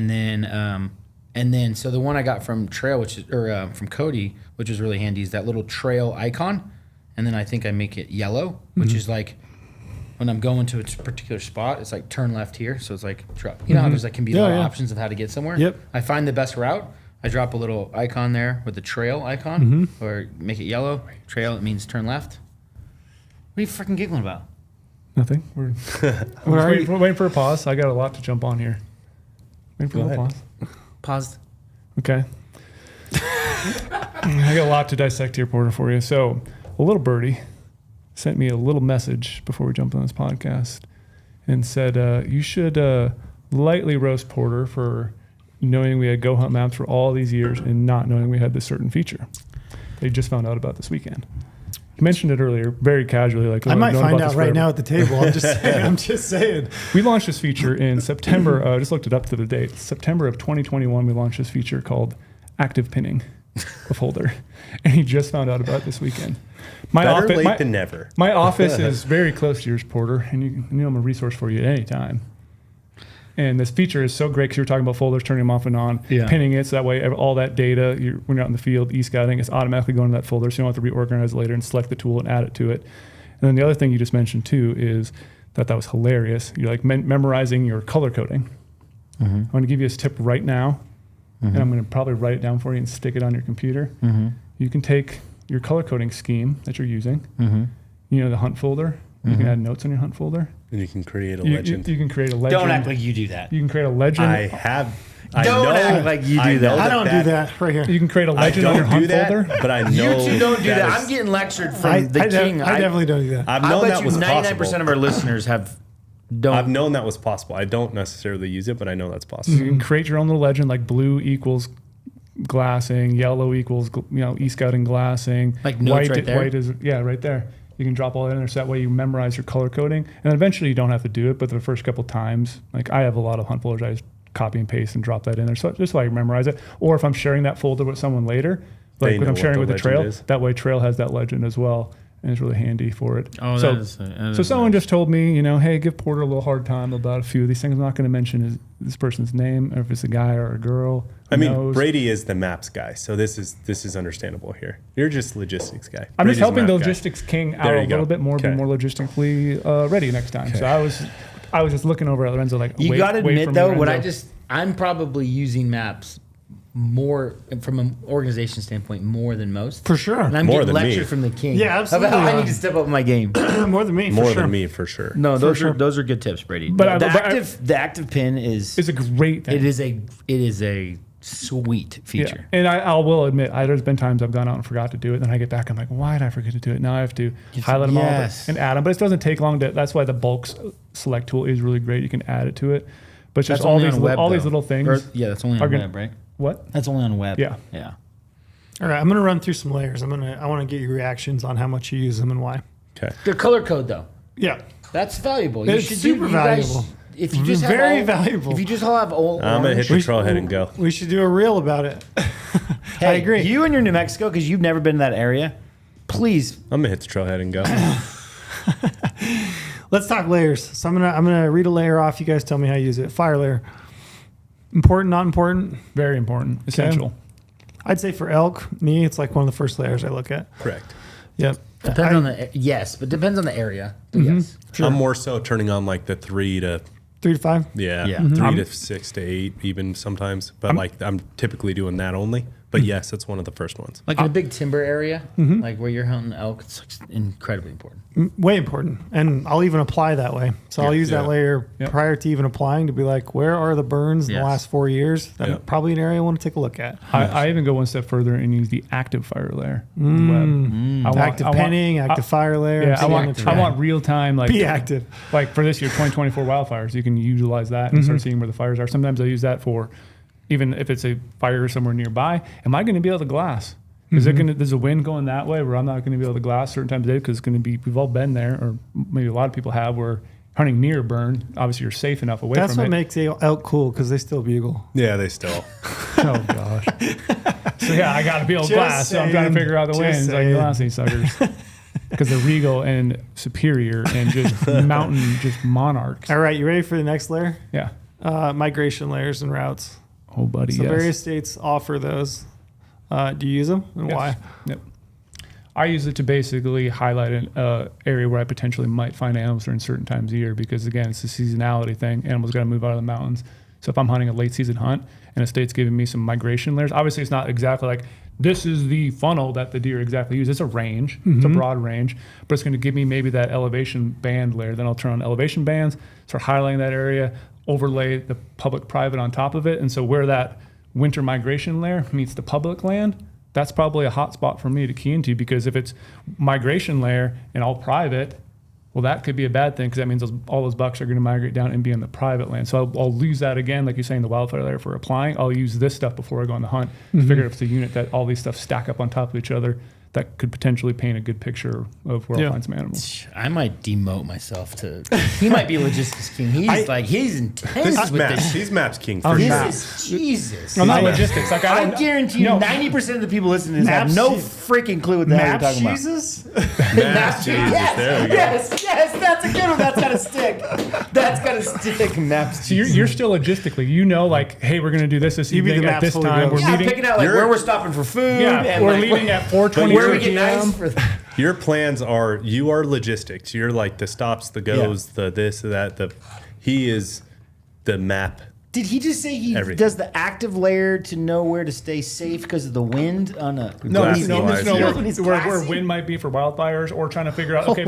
then so the one I got from Trail, from Cody, which is really handy, is that little trail icon, and then I think I make it yellow, which is like, when I'm going to a particular spot, it's like turn left here. So it's like drop. You know how there's like can be a lot of options of how to get somewhere? Yep. I find the best route. I drop a little icon there with the trail icon, or make it yellow. Trail, it means turn left. What are you freaking giggling about? Nothing. We're waiting for a pause. I got a lot to jump on here. Waiting for a pause. Paused. Okay. I got a lot to dissect here, Porter, for you. So a little birdie sent me a little message before we jumped on this podcast and said, you should lightly roast Porter for knowing we had GOHUNT maps for all these years and not knowing we had this certain feature. They just found out about this weekend. He mentioned it earlier, very casually. Like, I might find out right now at the table. I'm just saying. We launched this feature in September. I just looked it up to the date. September of 2021, we launched this feature called active pinning a folder. And he just found out about it this weekend. Better late than never. My office is very close to yours, Porter, and you know I'm a resource for you at any time. And this feature is so great because you're talking about folders, turning them off and on, pinning it, so that way all that data, when you're out in the field, e-scouting, it's automatically going to that folder, so you don't have to reorganize it later and select the tool and add it to it. And then the other thing you just mentioned too is that was hilarious. You're like memorizing your color coding. I'm going to give you this tip right now, and I'm going to probably write it down for you and stick it on your computer. You can take your color coding scheme that you're using, the hunt folder. You can add notes on your hunt folder. And you can create a You legend. can create a legend. Don't act like you do that. You can create a legend. I have. Don't act like you do that. I don't do that right here. You can create a I legend on your don't hunt do that, folder. but I know You two don't do that. is- I'm getting lectured from I the king. definitely don't do that. I've I known bet that you was 99% possible. of our listeners have don't. I've known that was possible. I don't necessarily use it, but I know that's You possible. can create your own little legend, like blue equals glassing, yellow equals e-scouting glassing, Like notes white, right there? white is right there. You can drop all that in there, so that way you memorize your color coding, and then eventually you don't have to do it. But the first couple times, like I have a lot of hunt folders, I just copy and paste and drop that in there, so just so I memorize it. Or if I'm sharing that folder with someone later, They like when know I'm what sharing the with the legend trail, is. that way trail has that legend as well, and it's really handy for it. Oh, so, that is so someone just told me, hey, give Porter a little hard time about a few of these things. I'm not going to mention this person's name, or if it's a guy or a girl. I Who mean, knows? Brady is the maps guy, so this is understandable here. You're just logistics guy. I'm Brady's just helping map the guy. logistics king out There a you go. little bit more, be Okay. more logistically ready next time. So I was just looking over at Lorenzo like, You wait, got to wait admit for me, though, Lorenzo. I'm probably using maps more from an organization standpoint more than most. For sure. And I'm More getting than me. lectured from the king. Yeah, absolutely. About how I need to step up my game. More than me. More for sure. than me for sure. No, sure. those are good tips, Brady. But the I- active pin is It's a great thing. it is a sweet feature. Yeah. And I will admit, there's been times I've gone out and forgot to do it. Then I get back, I'm like, why did I forget to do it? Now I have to highlight them yes. all and add them. But it doesn't take long. That's why the bulk select tool is really great. You can add it to it. But it's That's just all only these on web, all these though. little things. Or- yeah, that's only are on gonna- web, right? What? That's only on web. Yeah. Yeah. All right, I'm going to run through some layers. I want to get your reactions on how much you use them and why. Okay. The color code though, Yeah. that's valuable. It's super valuable. If you just Very have valuable. If you just all have old, I'm gonna hit the We- trailhead and go. We should do a reel about it. hey, I agree. You and your New Mexico, because you've never been in that area. Please, I'm gonna hit the trailhead and go. Let's talk layers. So I'm gonna read a layer off. You guys tell me how you use it. Fire layer. Important, not important? Very important. Essential. I'd say for elk, me, it's like one of the first layers I look at. Correct. Yep. depends on the yes, but depends on the area. But Mm-hmm. yes, I'm more so turning on like the 3 to 3 to 5. yeah, Yeah. 3 to 6 to 8 even sometimes. But like I'm typically doing that only. But yes, it's one of the first ones. like in a big timber area, like where you're hunting elk, it's like incredibly important. Way important. And I'll even apply that way. So I'll use that Yeah. layer Yep. prior to even applying to be like, where are the burns in Yes. the last 4 years? That's Yeah. probably an area I want to take a look at. I even go one step further and use the active fire layer. on the web. I want- Active I want- penning, active fire layer. Yeah, I'm seeing the I trend. want real time like Be active. like for this year 2024 wildfires. You can utilize that and start seeing where the fires are. Sometimes I use that for even if it's a fire somewhere nearby. Am I going to be able to glass? Is it going to? There's a wind going that way where I'm not going to be able to glass certain times of day because it's going to be. We've all been there, or maybe a lot of people have. Where hunting near a burn, obviously you're safe enough away That's from what it. makes elk cool because they still bugle. Yeah, they still. Oh gosh. So yeah, I got to be able to Just glass. So I'm trying to saying. figure out the Just winds. I can saying. glass these suckers because they're regal and superior and just mountain, just monarchs. All right, you ready for the next layer? Yeah. Migration layers and routes. Oh, buddy. So yes. various states offer those. Do you use them and Yes. why? Yep. I use it to basically highlight an area where I potentially might find animals during certain times of year because, again, it's a seasonality thing. Animals got to move out of the mountains. So if I'm hunting a late season hunt and a state's giving me some migration layers, obviously it's not exactly like this is the funnel that the deer exactly use. It's a range. It's a broad range, but it's going to give me maybe that elevation band layer. Then I'll turn on elevation bands, start highlighting that area, overlay the public-private on top of it. And so where that winter migration layer meets the public land, that's probably a hot spot for me to key into because if it's migration layer and all private, well, that could be a bad thing because that means all those bucks are going to migrate down and be on the private land. So I'll use that again, like you're saying, the wildfire layer for applying. I'll use this stuff before I go on the hunt to figure out if it's a unit that all these stuff stack up on top of each other that could potentially paint a good picture of where I'll find some animals. I might demote myself to. He might be logistics king. He's intense This is with maps. this. He's maps king Oh, for yeah. sure. This is Jesus. I'm not logistics. Like I don't- guarantee you, no. 90% of the people listening to this have Maps no Jesus. freaking clue what the hell you're Maps talking about. Jesus? Maps Jesus. Yes, There we go. yes, that's a good one. That's gotta stick. That's gotta stick. Maps. So you're still logistically, like, hey, we're going to do this You be the evening at maps this fully time. goes. We're Yeah, meeting. picking out like You're- where we're stopping for food. Yeah, and we're like, leaving at where 4:20 we get p.m. nice for. Your plans are you are logistics. You're like the stops, the goes, the this, the that. He is the map Did he just say he Everything. does the active layer to know where to stay safe because of the wind on a No, Glassy no, wise, no, yeah. where wind might be for wildfires, or trying to figure out. Okay,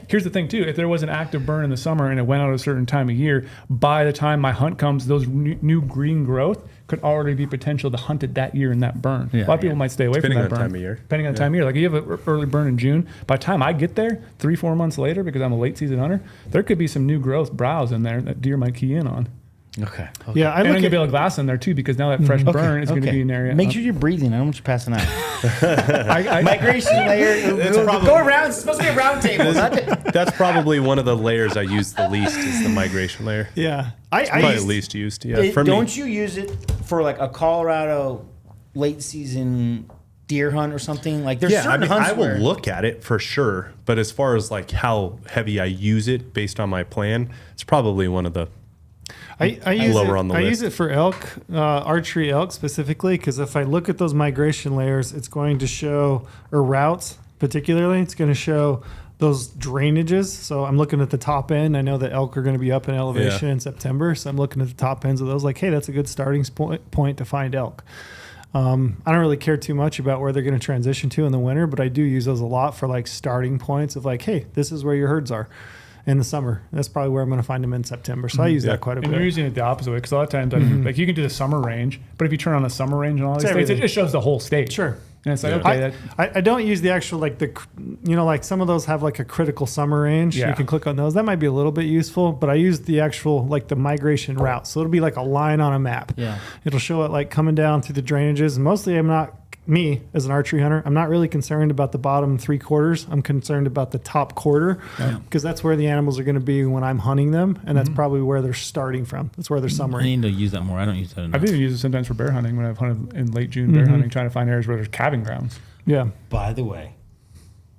here's the thing too. If there was an active burn in the summer and it went out at a certain time of year, by the time my hunt comes, those new green growth could already be potential to hunt it that year in that burn. Yeah, a lot of people yeah. might stay away Depending from that on burn. time of year. Depending on time of year. Like you have an early burn in June. By the time I get there, 3-4 months later, because I'm a late season hunter, there could be some new growth browse in there that deer might key in on. Okay. Yeah, I And look then at you'll be able to glass in there too, because now that fresh burn is going to be an area. Make sure you're breathing. I don't want you passing out. I, Migration layer. Go around. It's supposed to be a round table. That's probably one of the layers I use the least is the migration layer. yeah. Probably the least used. Yeah, for me. Don't you use it for like a Colorado late season deer hunt or something? Like there's Yeah, certain I mean, hunts I will where look at it for sure, but as far as like how heavy I use it based on my plan, it's probably one of the I use lower it, on the I list. use it for elk, archery elk specifically, because if I look at those migration layers, it's going to show, or routes particularly, it's going to show those drainages. So I'm looking at the top end. I know that elk are going to be up in elevation in September, so I'm looking at the top ends of those. Like, hey, that's a good starting point to find elk. I don't really care too much about where they're going to transition to in the winter, but I do use those a lot for like starting points of like, hey, this is where your herds are in the summer. That's probably where I'm going to find them in September. So I use that quite a And you're bit. using it the opposite way, because a lot of times, like you can do the summer range, but if you turn on the summer range in all these states, it everything. just shows the whole state. Sure. And it's like, okay, I don't use the actual, like like some of those have like a critical summer range. Yeah. You can click on those. That might be a little bit useful, but I use the actual, like the migration route. So it'll be like a line on a map. Yeah. It'll show it like coming down through the drainages. And mostly me as an archery hunter, I'm not really concerned about the bottom 3/4. I'm concerned about the top quarter because that's where the animals are going to be when I'm hunting them. And that's probably where they're starting from. That's where they're I summering. need to use that more. I don't use that enough. I've even used it sometimes for bear hunting when I've hunted in late June bear hunting, trying to find areas where there's calving grounds. Yeah. By the way,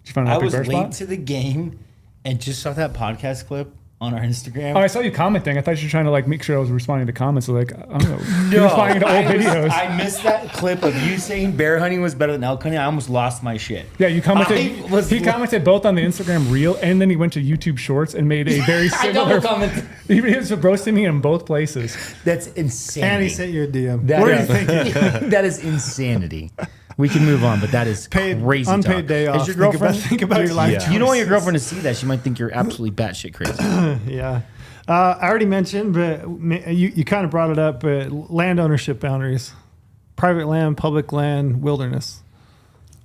Did you find an I epic was bear late spot? to the game and just saw that podcast clip on our Instagram. Oh, I saw you commenting. I thought you were trying to like make sure I was responding to comments. So like, I don't know. You're responding to old videos. I missed that clip of you saying bear hunting was better than elk hunting. I almost lost my shit. Yeah, you commented. I He commented both on the Instagram reel, and then he went to YouTube Shorts and made a very I double similar. commented. He was roasting me in both places. That's insanity. And he sent you a DM. That What are is- you thinking? that is insanity. We can move on, but that is crazy. Unpaid talk. day off. Is your girlfriend? Think about your life. Yeah. You don't want your girlfriend to see that. She might think you're absolutely batshit crazy. Yeah. I already mentioned, but you kind of brought it up, but land ownership boundaries, private land, public land, wilderness.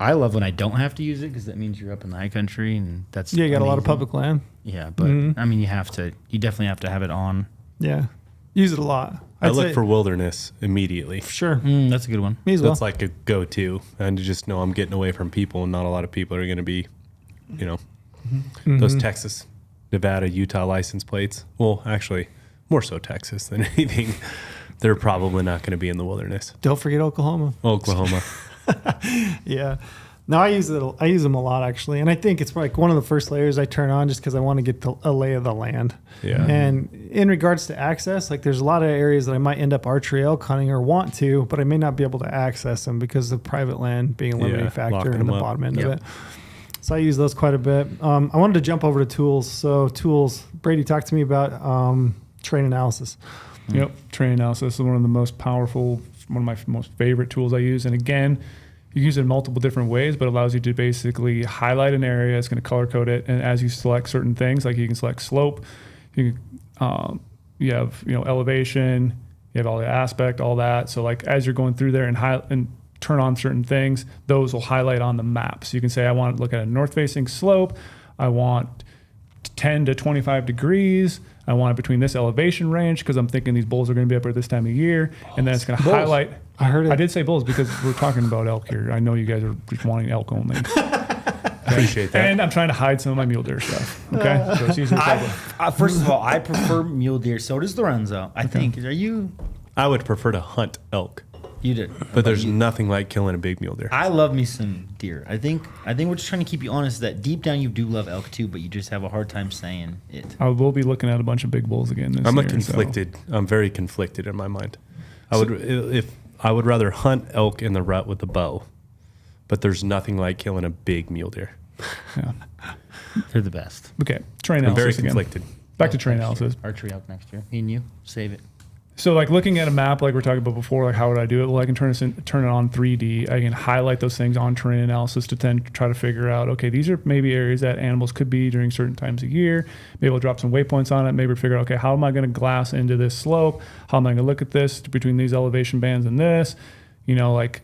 I love when I don't have to use it because that means you're up in the high country, and that's Yeah, you got a lot of amazing. public land. Yeah, but I mean, you definitely have to have it on. Yeah. Use it a lot. I I'd look say- for wilderness immediately. Sure. That's a good one. Me as well. That's like a go-to, and to just know I'm getting away from people, and not a lot of people are going to be, those Texas, Nevada, Utah license plates. Well, actually, more so Texas than anything. They're probably not going to be in the wilderness. Don't forget Oklahoma. Oklahoma. Yeah. No, I use them a lot actually, and I think it's like one of the first layers I turn on just because I want to get a lay of the land. Yeah. And in regards to access, like there's a lot of areas that I might end up archery elk hunting or want to, but I may not be able to access them because of private land being a limiting Yeah, factor locking in them the up. bottom end Yep. of it. So I use those quite a bit. I wanted to jump over to tools. So tools, Brady, talk to me about terrain analysis. Yep, terrain analysis is one of the most powerful, one of my most favorite tools I use. And again, you use it in multiple different ways, but it allows you to basically highlight an area. It's going to color code it, and as you select certain things, like you can select slope, you have elevation, you have all the aspect, all that. So like as you're going through there and turn on certain things, those will highlight on the map. So you can say, I want to look at a north-facing slope. I want 10 to 25 degrees. I want it between this elevation range because I'm thinking these bulls are going to be up at this time of year. And then it's going to highlight. I heard it. I did say bulls because we're talking about elk here. I know you guys are just wanting elk only. Appreciate that. And I'm trying to hide some of my mule deer stuff. Okay? So it's easier to cover. First of all, I prefer mule deer. So does Lorenzo. I think. Are you? I would prefer to hunt elk, You did. but there's nothing like killing a big mule deer. I love me some deer. I think we're just trying to keep you honest that deep down you do love elk too, but you just have a hard time saying it. I will be looking at a bunch of big bulls again this I'm year. conflicted. I'm very conflicted in my mind. I would rather hunt elk in the rut with a bow, but there's nothing like killing a big mule deer. Yeah. They're the best. Okay. Terrain I'm very analysis again. conflicted. Back to terrain Next year. analysis. Archery elk next year. Me and you save it. So like looking at a map, like we're talking about before, like how would I do it? Well, I can turn it on 3D. I can highlight those things on terrain analysis to then try to figure out, okay, these are maybe areas that animals could be during certain times of year. Maybe I'll drop some waypoints on it. Maybe figure out, okay, how am I going to glass into this slope? How am I going to look at this between these elevation bands and this? You know, like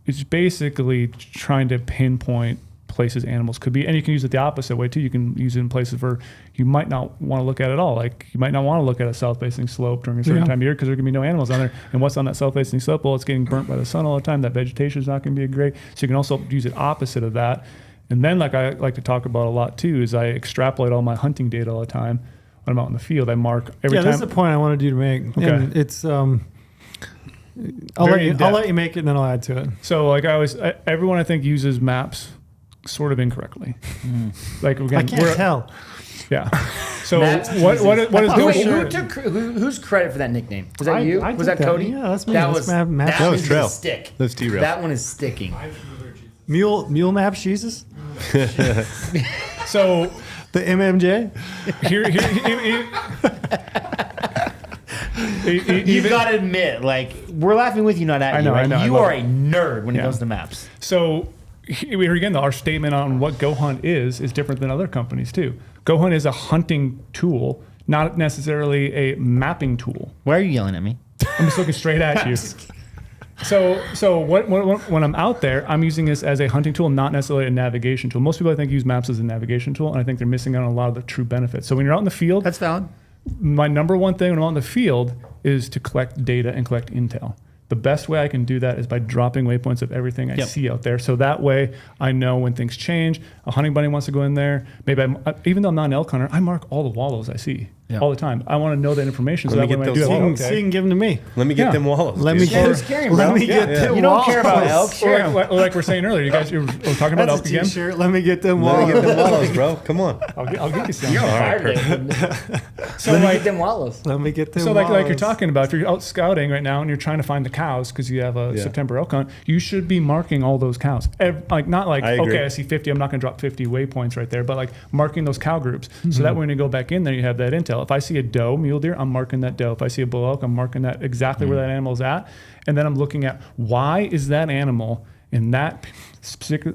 it's basically trying to pinpoint places animals could be. And you can use it the opposite way too. You can use it in places where you might not want to look at it all. Like you might not want to look at a south-facing slope during a certain time of year because there can be no animals on there. And what's on that south-facing slope? Well, it's getting burnt by the sun all the time. That vegetation is not going to be great. So you can also use it opposite of that. And then like I like to talk about a lot too is I extrapolate all my hunting data all the time when I'm out in the field. I mark every time. Yeah, that's the point I wanted you to make. Okay. And it's I'll let you make it and then I'll add to it. So like everyone I think uses maps sort of incorrectly. Like again, I can't tell. Yeah. So Maps what is who's credit for that nickname? Was that I you? took Was that that. Cody? Yeah, that's me. That That's was Map- Map- that That was was Trail. the stick. That's T-Rail. That one is sticking. Mule map Jesus? so The MMJ? You got to admit, like we're laughing with you, not at I you. know, Right? I know, I You love are it. a nerd when it Yeah. comes to maps. So here again, though, our statement on what GoHunt is different than other companies too. GoHunt is a hunting tool, not necessarily a mapping tool. Why are you yelling at me? I'm just looking straight at you. So when I'm out there, I'm using this as a hunting tool, not necessarily a navigation tool. Most people, I think, use maps as a navigation tool, and I think they're missing out on a lot of the true benefits. So when you're out in the field, That's valid. my number one thing when I'm out in the field is to collect data and collect intel. The best way I can do that is by dropping waypoints of everything I Yep. see out there. So that way I know when things change. A hunting buddy wants to go in there. Maybe even though I'm not an elk hunter, I mark all the wallows I see Yeah. all the time. I want to know that information. So Let that me way get when I do those have wallows. So you can give them to me. Let me get Yeah. them wallows. Let dude. me Yeah, get, who's caring, let bro? me get Yeah. them You don't care about wallows. elk, share 'em. like we're saying earlier, you guys were talking about That's elk a again. t-shirt. Let me get them Let me get them wallows. wallows, bro. Come on. I'll get you some. You're on All right, fire today. So Let me like, get them wallows. Let me get them so like you're wallows. talking about, if you're out scouting right now and you're trying to find the cows because you have a Yeah. September elk hunt, you should be marking all those cows. Not like, I agree. okay, I see 50, I'm not going to drop 50 waypoints right there, but like marking those cow groups. So that when you go back in there, you have that intel. If I see a doe mule deer, I'm marking that doe. If I see a bull elk, I'm marking that exactly where that animal's at. And then I'm looking at why is that animal in that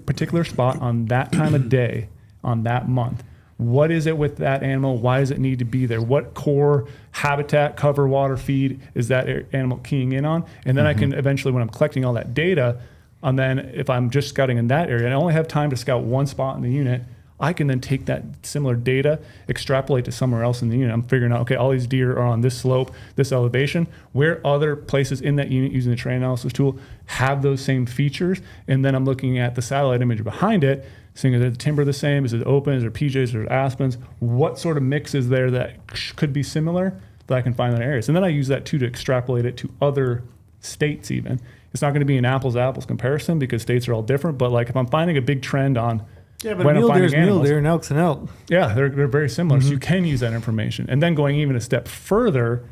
particular spot on that time of day, on that month. What is it with that animal? Why does it need to be there? What core habitat, cover, water, feed is that animal keying in on? And then I can eventually, when I'm collecting all that data, and then if I'm just scouting in that area and I only have time to scout one spot in the unit, I can then take that similar data, extrapolate to somewhere else in the unit. I'm figuring out, okay, all these deer are on this slope, this elevation. Where other places in that unit using the terrain analysis tool have those same features? And then I'm looking at the satellite image behind it, seeing is the timber the same? Is it open? Is there PJs or aspens? What sort of mix is there that could be similar that I can find in that areas? And then I use that too to extrapolate it to other states even. It's not going to be an apples to apples comparison because states are all different. But like if I'm finding a big trend on Yeah, but when I'm mule deer is finding mule animals, deer and elk's an elk. yeah, they're very similar. So you can use that information. And then going even a step further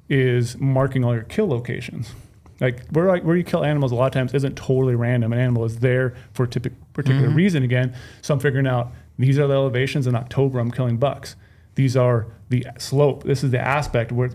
is marking all your kill locations. Like where you kill animals a lot of times isn't totally random. An animal is there for a particular reason again. So I'm figuring out these are the elevations in October I'm killing bucks. These are the slope. This is the aspect what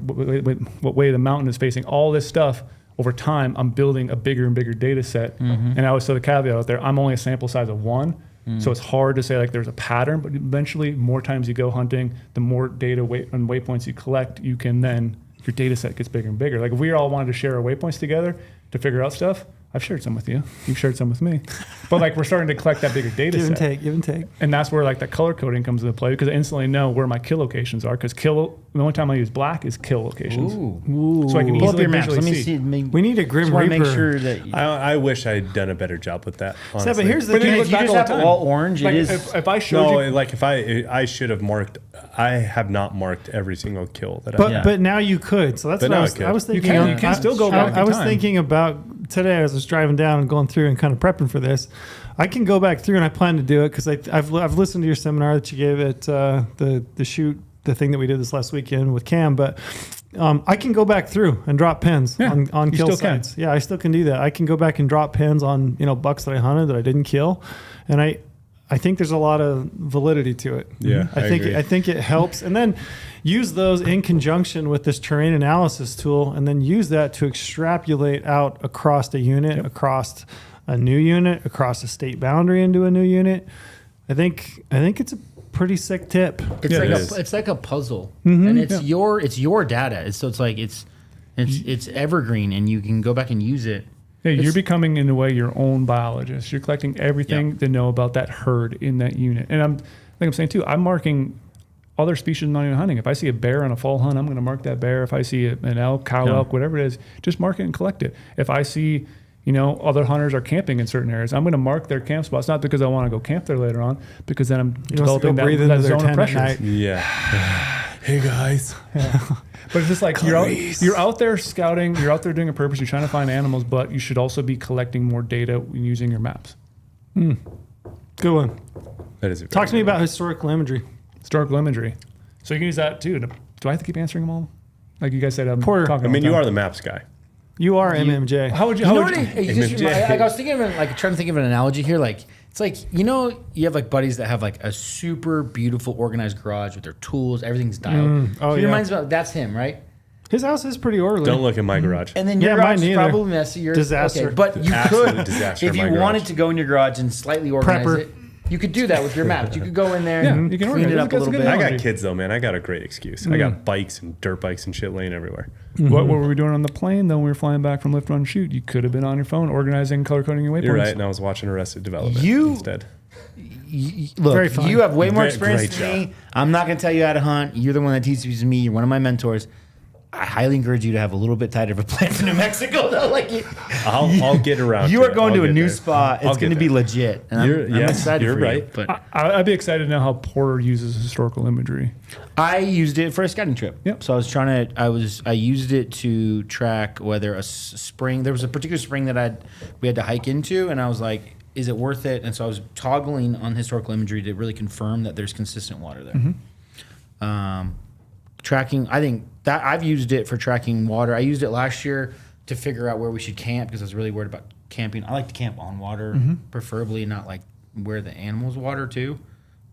way the mountain is facing. All this stuff over time, I'm building a bigger and bigger data set. And I always throw the caveat out there, I'm only a sample size of one. So it's hard to say like there's a pattern, but eventually more times you go hunting, the more data and waypoints you collect, you can then, your data set gets bigger and bigger. Like if we all wanted to share our waypoints together to figure out stuff, I've shared some with you. You've shared some with me. But like we're starting to collect that bigger data Give and set. take, give and take. And that's where like that color coding comes into play because I instantly know where my kill locations are because the only time I use black is kill locations. Ooh. So I can Pull up easily your maps. visually Let me see. see. We need a Grim Just want to Reaper. make sure that. I wish I had done a better job with that. Honestly. but here's the But then thing. you If look you back just all have the time. all orange, Like it is. if I showed No, you, like if I should have marked. I have not marked every single kill that But I. Yeah. but now you could. So that's But what now I I was, could. I was You thinking. can- you can still go I- back I in was time. thinking about today as I was driving down and going through and kind of prepping for this. I can go back through and I plan to do it because I've listened to your seminar that you gave at the shoot, the thing that we did this last weekend with Cam. But I can go back through and drop pins Yeah, on you kill still can. sites. Yeah, I still can do that. I can go back and drop pins on bucks that I hunted that I didn't kill, and I think there's a lot of validity to it. Yeah, I agree. I think it helps. And then use those in conjunction with this terrain analysis tool, and then use that to extrapolate out across a unit, across a new unit, across a state boundary into a new unit. I think it's a pretty sick tip. It's like a puzzle, and it's your data. It's evergreen, and you can go back and use it. Yeah, you're becoming, in a way, your own biologist. You're collecting everything to know about that herd in that unit. And I'm saying too, I'm marking other species I'm not even hunting. If I see a bear on a fall hunt, I'm going to mark that bear. If I see an elk, cow elk, whatever it is, just mark it and collect it. If I see, other hunters are camping in certain areas, I'm going to mark their camp spots, not because I want to go camp there later on, because then I'm developing that zone of pressure. Yeah. Hey guys. But it's just like you're out there scouting, you're out there doing a purpose, you're trying to find animals, but you should also be collecting more data when using your maps. Good one. That is Talk to me about historical imagery. Historical imagery. So you can use that too. Do I have to keep answering them all? Like you guys said, Porter, talking. I mean, you are the maps guy. You are MMJ. How would you? I was thinking of trying to think of an analogy here. Like it's like you have like buddies that have like a super beautiful organized garage with their tools, everything's dialed. He reminds me of that's him, right? His house is pretty orderly. Don't look at my garage. And then your garage mine is neither. probably messy. Disaster. Okay, but you Absolute could, disaster if in my you garage. wanted to go in your garage and slightly organize Prepper. it, you could do that with your maps. You could go in there Yeah, and you can clean organize it it. up a That's a little good bit. I analogy. got kids though, man. I got a great excuse. I got bikes and dirt bikes and shit laying everywhere. What were we doing on the plane though when we were flying back from lift, run, shoot? You could have been on your phone organizing, color coding your waypoints. You're right, and I was watching Arrested Development instead. Look, Very fun. you have way more Great experience than me. I'm not going to tell you how to hunt. You're the one that teaches me. You're one of my mentors. I highly encourage you to have a little bit tighter of a plan for New Mexico, though. I'll get around. You to are it. going I'll to a get new there. spot. It's I'll going to get be there. legit. And I'm excited you're for right. you. But I'd be excited to know how Porter uses historical imagery. I used it for a scouting trip. Yep. So I used it to track whether a spring. There was a particular spring that we had to hike into, and I was like, is it worth it? And so I was toggling on historical imagery to really confirm that there's consistent water there. Tracking, I think that I've used it for tracking water. I used it last year to figure out where we should camp because I was really worried about camping. I like to camp on water, preferably not like where the animals water too.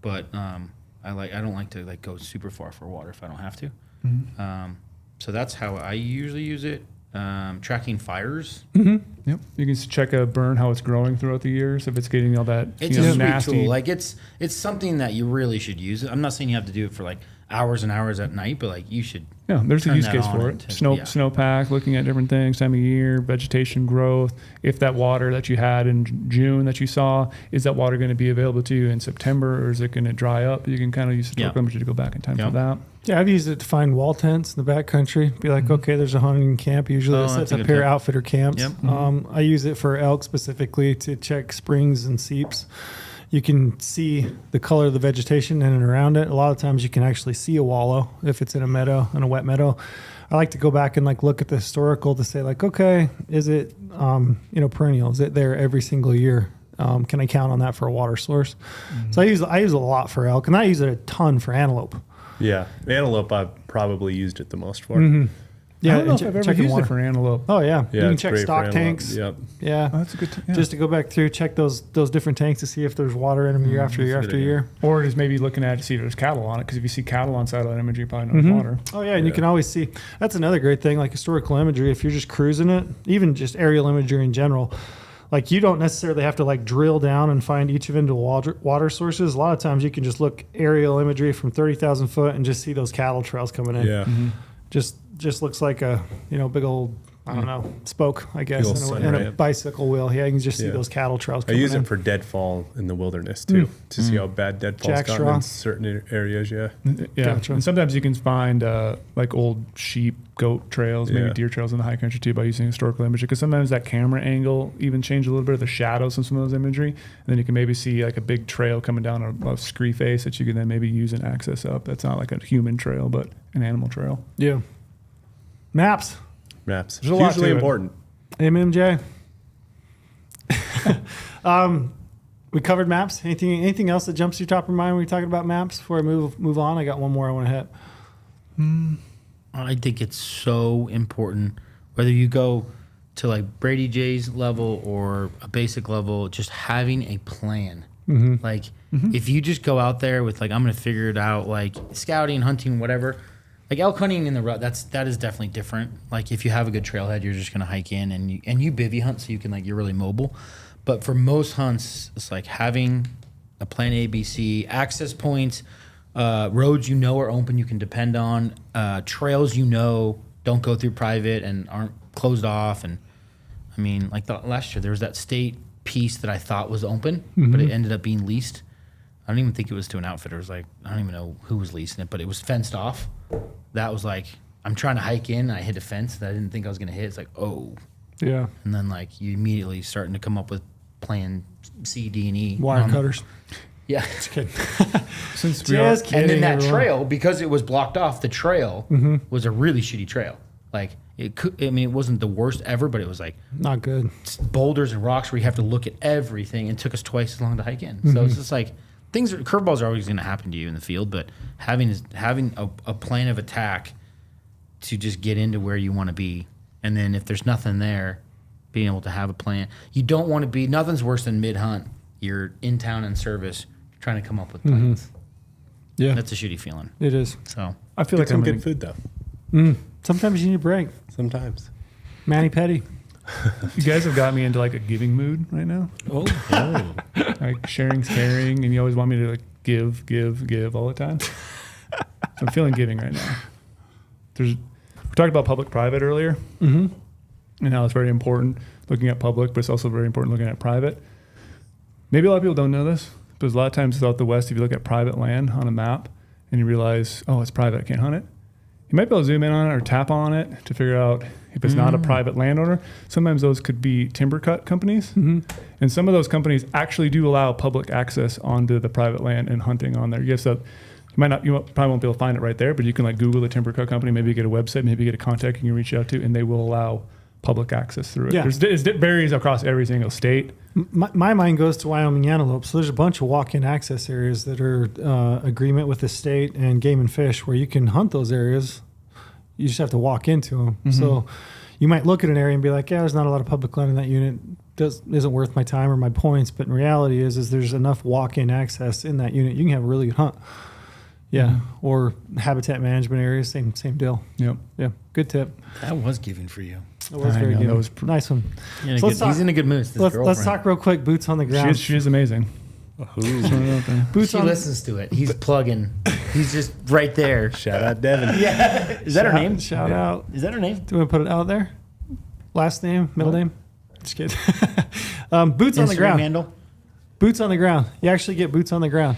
But I don't like to like go super far for water if I don't have to. So that's how I usually use it. Tracking fires. Yep. You can check a burn, how it's growing throughout the years, if it's getting all that It's a sweet nasty. tool. Like it's something that you really should use. I'm not saying you have to do it for like hours and hours at night, but like you should. Yeah, there's a turn use that case on for and it. to- Snowpack, looking at different things, time of year, vegetation growth. If that water that you had in June that you saw, is that water going to be available to you in September, or is it going to dry up? You can kind of use historical imagery to go back in time for that. Yeah, I've used it to find wall tents in the backcountry. Be like, okay, there's a hunting camp. Usually Oh, it that's sets a up good here tip. outfitter camps. Yep. I use it for elk specifically to check springs and seeps. You can see the color of the vegetation in and around it. A lot of times you can actually see a wallow if it's in a meadow, in a wet meadow. I like to go back and like look at the historical to say like, okay, is it perennial? Is it there every single year? Can I count on that for a water source? So I use it a lot for elk, and I use it a ton for antelope. Yeah, antelope I've probably used it the most for. I don't know if and I've ever checking used water. it for antelope. Oh yeah, Yeah, you can it's check great for stock antelope. tanks. Yep. Yeah, Oh, that's a good. just to go back through, check those different tanks to see if there's water in them year after year that's a after good year. Or just maybe looking at it to see if there's cattle on it, because if you see cattle on satellite imagery, you probably know there's water. Oh yeah, and you can always see. That's another great thing, like historical imagery. If you're just cruising it, even just aerial imagery in general, like you don't necessarily have to like drill down and find each individual water sources. A lot of times you can just look aerial imagery from 30,000 foot and just see those cattle trails coming in. Yeah. Just looks like a big old, I don't know, spoke, I guess, Big old and a sunray. bicycle wheel. Yeah, you can just see Yeah. those cattle trails I coming use in. it for deadfall in the wilderness too, to see how bad deadfall's Jack gotten straw. in certain areas. Yeah. Yeah, Gotcha. and sometimes you can find like old sheep, goat trails, maybe Yeah. deer trails in the high country too by using historical imagery. Because sometimes that camera angle even change a little bit of the shadows in some of those imagery, and then you can maybe see like a big trail coming down a scree face that you can then maybe use and access up. That's not like a human trail, but an animal trail. Yeah. Maps. Maps. There's a lot Hugely to it. important. MMJ. We covered maps. Anything else that jumps to your top of mind when we're talking about maps? Before I move on, I got one more I want to hit. I think it's so important, whether you go to like Brady J's level or a basic level, just having a plan. Like If you just go out there with like, I'm going to figure it out, like scouting, hunting, whatever, like elk hunting in the rut, that is definitely different. Like if you have a good trailhead, you're just going to hike in and you bivvy hunt, so you can, like, you're really mobile. But for most hunts, it's like having a plan A, B, C, access points, roads are open, you can depend on, trails don't go through private and aren't closed off. And I mean, like last year, there was that state piece that I thought was open, but it ended up being leased. I don't even think it was to an outfitter. It was like, I don't even know who was leasing it, but it was fenced off. That was like, I'm trying to hike in, and I hit a fence that I didn't think I was going to hit. It's like, oh. Yeah. And then, like, you immediately starting to come up with plan C, D, and E. Wire cutters. Yeah. Just kidding. Since we are, Just kidding. And then that everyone. trail, because it was blocked off, the trail was a really shitty trail. Like, it wasn't the worst ever, but it was like Not good. boulders and rocks where you have to look at everything, and it took us twice as long to hike in. So it's just like, curveballs are always going to happen to you in the field, but having a plan of attack to just get into where you want to be, and then if there's nothing there, being able to have a plan. You don't want to be, nothing's worse than mid-hunt. You're in town in service, trying to come up with plans. Yeah. That's a shitty feeling. It is. So I feel Get like some I'm good gonna, food though. Sometimes you need a break. Sometimes. Manny Petty. you guys have got me into like a giving mood right now. Oh. Like sharing's caring, and you always want me to like give all the time. So I'm feeling giving right now. We talked about public-private earlier, and how it's very important looking at public, but it's also very important looking at private. Maybe a lot of people don't know this, but there's a lot of times throughout the West, if you look at private land on a map and you realize, oh, it's private, I can't hunt it, you might be able to zoom in on it or tap on it to figure out if it's not a private landowner. Sometimes those could be timber cut companies. And some of those companies actually do allow public access onto the private land and hunting on there. You probably won't be able to find it right there, but you can like Google the timber cut company, maybe get a website, maybe get a contact you can reach out to, and they will allow public access through it. Yeah. It varies across every single state. My mind goes to Wyoming antelope. So there's a bunch of walk-in access areas that are agreement with the state and Game and Fish where you can hunt those areas. You just have to walk into them. So you might look at an area and be like, yeah, there's not a lot of public land in that unit. Isn't worth my time or my points. But in reality is there's enough walk-in access in that unit. You can have a really good hunt. Yeah. Or habitat management areas, same deal. Yep. Yeah. Good tip. that was giving for you. That was I very know, good. that was Nice one. He's So let's talk- in a good mood. This Let's girlfriend. talk real quick. Boots on the ground. She is amazing. Throwing it out there. Boots She on. listens to it. He's plugging. He's just right there. Shout out Devin. Yeah. Is that her name? Shout out. Is that her name? Do we put it out there? Last name, middle name? Just kidding. Boots on the Instagram ground. handle? Boots on the ground. You actually get boots on the ground.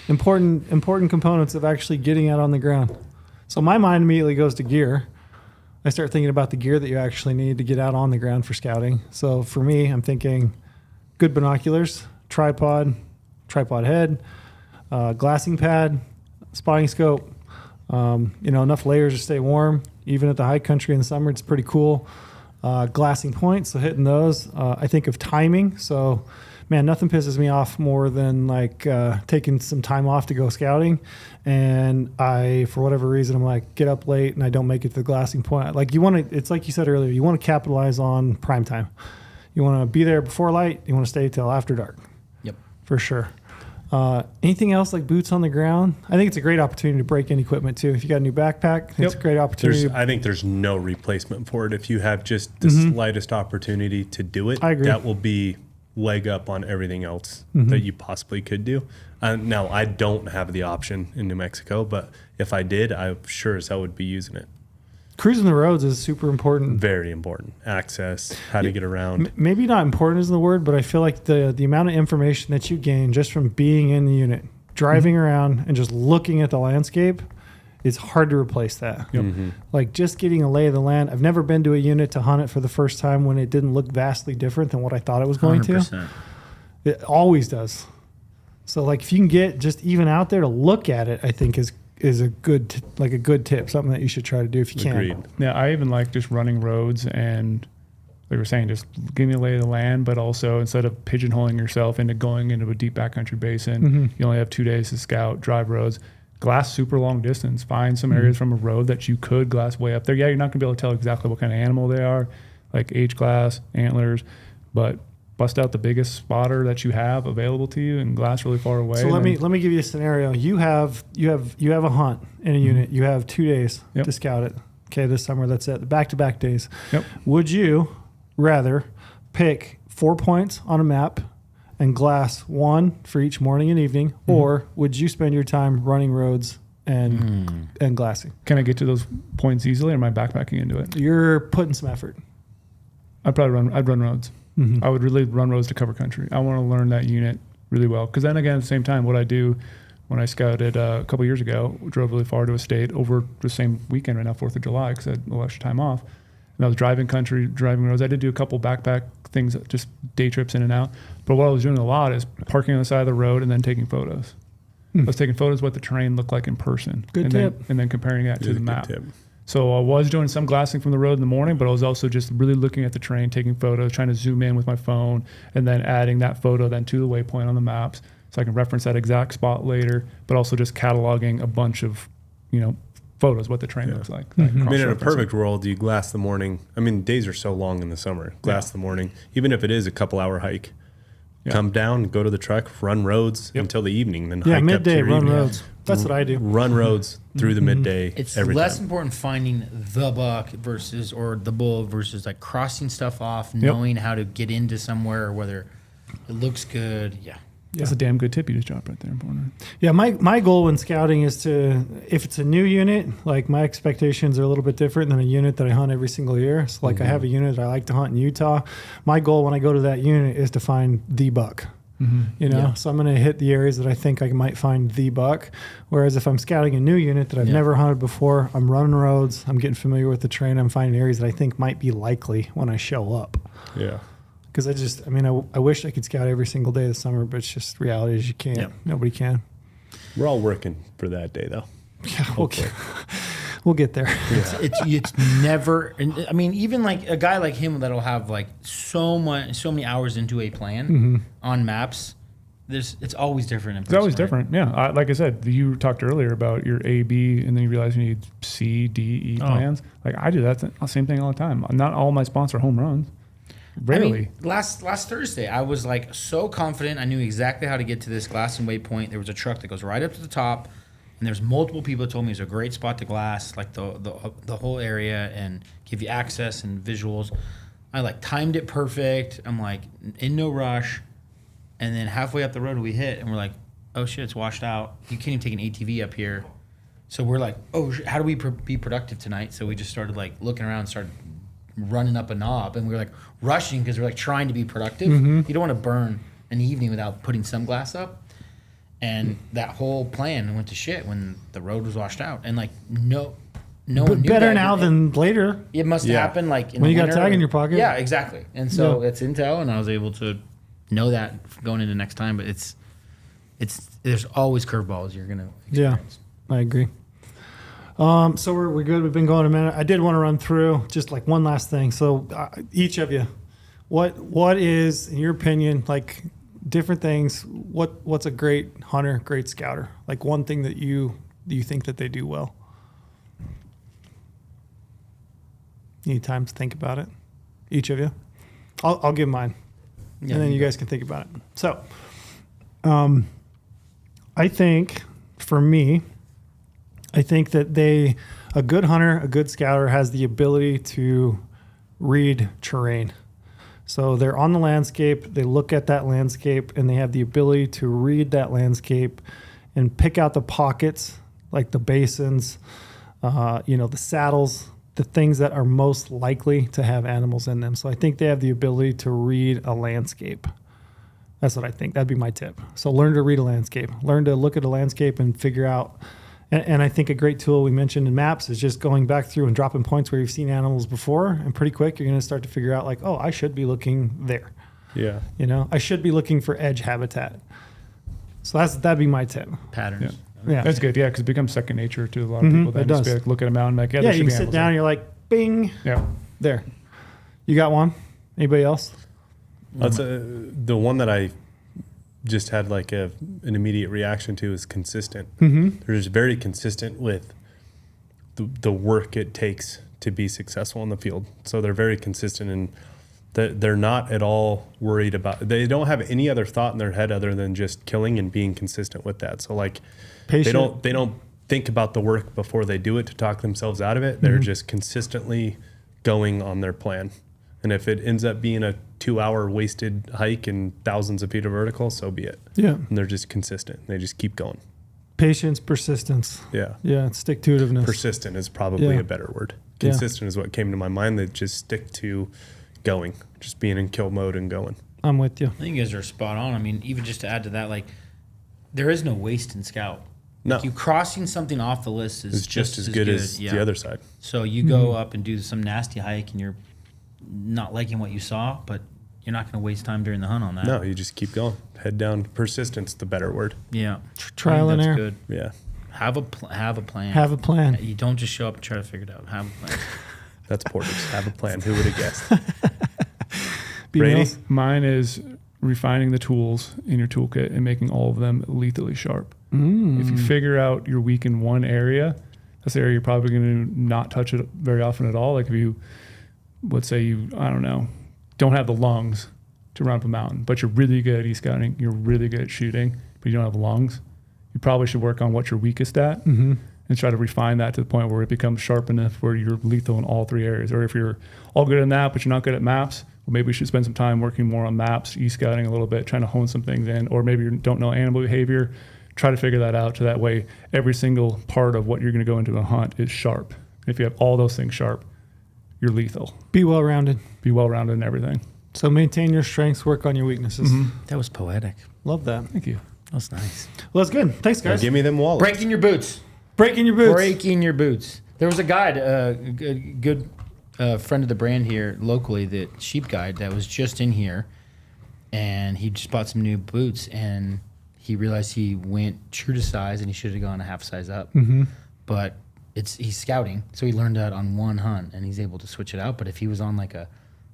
Important components of actually getting out on the ground. So my mind immediately goes to gear. I start thinking about the gear that you actually need to get out on the ground for scouting. So for me, I'm thinking good binoculars, tripod head, glassing pad, spotting scope, enough layers to stay warm. Even at the high country in the summer, it's pretty cool. Glassing points, so hitting those. I think of timing. So, man, nothing pisses me off more than like taking some time off to go scouting, and I, for whatever reason, I'm like get up late and I don't make it to the glassing point. Like you want to, it's like you said earlier, you want to capitalize on prime time. You want to be there before light. You want to stay till after dark. Yep. For sure. Anything else like boots on the ground? I think it's a great opportunity to break in equipment too. If you got a new backpack, it's a great opportunity. I think there's no replacement for it. If you have just the slightest opportunity to do it, I agree. that will be leg up on everything else that you possibly could do. Now, I don't have the option in New Mexico, but if I did, I sure as hell would be using it. Cruising the roads is super important. Very important. Access, how to get around. Maybe not important is the word, but I feel like the amount of information that you gain just from being in the unit, driving around and just looking at the landscape, it's hard to replace that. Like just getting a lay of the land. I've never been to a unit to hunt it for the first time when it didn't look vastly different than what I thought it was going 100%. to. It always does. So like if you can get just even out there to look at it, I think is a good tip, something that you should try to do if you can. Agreed. Yeah, I even like just running roads and, like we were saying, just getting the lay of the land, but also instead of pigeonholing yourself into going into a deep backcountry basin, you only have 2 days to scout, drive roads, glass super long distance, find some areas from a road that you could glass way up there. Yeah, you're not going to be able to tell exactly what kind of animal they are, like age glass, antlers, but bust out the biggest spotter that you have available to you and glass really far away. So let me give you a scenario. You have a hunt in a unit. You have 2 days Yep. to scout it. Okay, this summer that's it. Back-to-back days. Yep. Would you rather pick 4 points on a map and glass 1 for each morning and evening, or would you spend your time running roads and glassing? Can I get to those points easily, or am I backpacking into it? You're putting some effort. I'd run roads. I would really run roads to cover country. I want to learn that unit really well. Because then again, at the same time, what I do when I scouted a couple years ago, drove really far to a state over the same weekend right now, 4th of July, because I had a little extra time off. And I was driving country, driving roads. I did do a couple backpack things, just day trips in and out. But what I was doing a lot is parking on the side of the road and then taking photos. I was taking photos of what the terrain looked like in person. Good and tip. and then comparing that to Really the good map. tip. So I was doing some glassing from the road in the morning, but I was also just really looking at the terrain, taking photos, trying to zoom in with my phone, and then adding that photo then to the waypoint on the maps so I can reference that exact spot later, but also just cataloging a bunch of, photos, what the terrain looks like. I mean, in a perfect world, you glass the morning. I mean, days are so long in the summer. Glass the morning, even if it is a couple-hour hike. Yeah. Come down, go to the truck, run roads until the evening, then Yeah, hike up to midday your run evening. roads. That's what I do. Run roads through the midday. It's every less time. important finding the buck or the bull versus like crossing stuff off, knowing how to get into somewhere or whether it looks good. Yeah. That's a damn good tip you just dropped right there. Yeah, my goal when scouting is to, if it's a new unit, like my expectations are a little bit different than a unit that I hunt every single year. So like I have a unit that I like to hunt in Utah. My goal when I go to that unit is to find the buck. So I'm going to hit the areas that I think I might find the buck. Whereas if I'm scouting a new unit that I've never hunted before, I'm running roads, I'm getting familiar with the terrain, I'm finding areas that I think might be likely when I show up. Yeah. Because I wish I could scout every single day of the summer, but it's just reality is you can't. Yep. Nobody can. We're all working for that day, though. Yeah, we'll get there. It's never. I mean, even like a guy like him that'll have like so many hours into a plan on maps. It's always different. In person, It's always right? different. Yeah. Like I said, you talked earlier about your A, B, and then you realize you need C, D, E plans. Like I do that same thing all the time. Not all my spots are home runs. Rarely. I mean, last Thursday, I was like so confident. I knew exactly how to get to this glass and waypoint. There was a truck that goes right up to the top, and there's multiple people that told me it's a great spot to glass, like the whole area, and give you access and visuals. I like timed it perfect. I'm like in no rush, and then halfway up the road we hit, and we're like, oh shit, it's washed out. You can't even take an ATV up here. So we're like, oh, how do we be productive tonight? So we just started like looking around, started running up a knob, and we were like rushing because we're like trying to be productive. You don't want to burn an evening without putting some glass up, and that whole plan went to shit when the road was washed out. And like no one knew Better that. now than later. It must happen like in When the you got winter. tag in your pocket. Yeah, exactly. And so it's intel, and I was able to know that going into next time. But it's there's always curveballs you're gonna experience. Yeah, I agree. So we're good. We've been going a minute. I did want to run through just like one last thing. So each of you, what is, in your opinion, like different things? What's a great hunter, great scouter? Like one thing that you think that they do well. Need time to think about it. Each of you. I'll give mine, Yeah, and then you guys can think about it. So, I think for me, I think that a good hunter, a good scouter has the ability to read terrain. So they're on the landscape, they look at that landscape, and they have the ability to read that landscape and pick out the pockets, like the basins, the saddles, the things that are most likely to have animals in them. So I think they have the ability to read a landscape. That's what I think. That'd be my tip. So learn to read a landscape. Learn to look at a landscape and figure out. And I think a great tool we mentioned in maps is just going back through and dropping points where you've seen animals before. And pretty quick, you're going to start to figure out like, oh, I should be looking there. Yeah. I should be looking for edge habitat. So that'd be my tip. Patterns. Yeah. That's good. Yeah. Because it becomes second nature to a lot of people. That it just does. be like, look at a mountain like, there Yeah, should you be can sit animals down there. and you're like, bing, Yeah. there. You got one? Anybody else? That's the one that I just had like an immediate reaction to is consistent. They're just very consistent with the work it takes to be successful in the field. So they're very consistent in They're not at all worried about. They don't have any other thought in their head other than just killing and being consistent with that. So like, Patient. they don't think about the work before they do it to talk themselves out of it. They're just consistently going on their plan. And if it ends up being a 2-hour wasted hike and thousands of feet of vertical, so be it. Yeah. And they're just consistent. They just keep going. Patience, persistence. Yeah. Yeah. Stick to itiveness. Persistent is probably Yeah. a better word. Yeah. Consistent is what came to my mind. They just stick to going, just being in kill mode and going. I'm with you. I think you guys are spot on. I mean, even just to add to that, like, there is no waste in scout. No, Like, you crossing something off the list is it's just as good as yeah. the other side. So you go up and do some nasty hike and you're not liking what you saw, but you're not going to waste time during the hunt on that. No, you just keep going. Head down. Persistence, the better word. Yeah. Trial I think and that's error. good. Yeah, Have a plan. Have a plan. You don't just show up and try to figure it out. Have a plan. that's Porter's. Have a plan. Who would have guessed? Brady? Brady? Mine is refining the tools in your toolkit and making all of them lethally sharp. If you figure out you're weak in one area, that's the area you're probably going to not touch it very often at all. Like if you, let's say you, I don't know, don't have the lungs to run up a mountain, but you're really good at e-scouting, you're really good at shooting, but you don't have lungs, you probably should work on what you're weakest at and try to refine that to the point where it becomes sharp enough where you're lethal in all three areas. Or if you're all good in that, but you're not good at maps, well, maybe we should spend some time working more on maps, e-scouting a little bit, trying to hone some things in. Or maybe you don't know animal behavior, try to figure that out, so that way every single part of what you're going to go into a hunt is sharp. If you have all those things sharp, you're lethal. Be well rounded. Be well-rounded in everything. So maintain your strengths, work on your weaknesses. That was poetic. Love that. Thank you. That was nice. Well, that's good. Thanks, Now guys. give me them wallets. Breaking your boots. Breaking your boots. Breaking your boots. There was a guide, a good friend of the brand here locally, the sheep guide, that was just in here, and he just bought some new boots, and he realized he went true to size, and he should have gone a half size up. But he's scouting, so he learned that on one hunt, and he's able to switch it out. But if he was on like a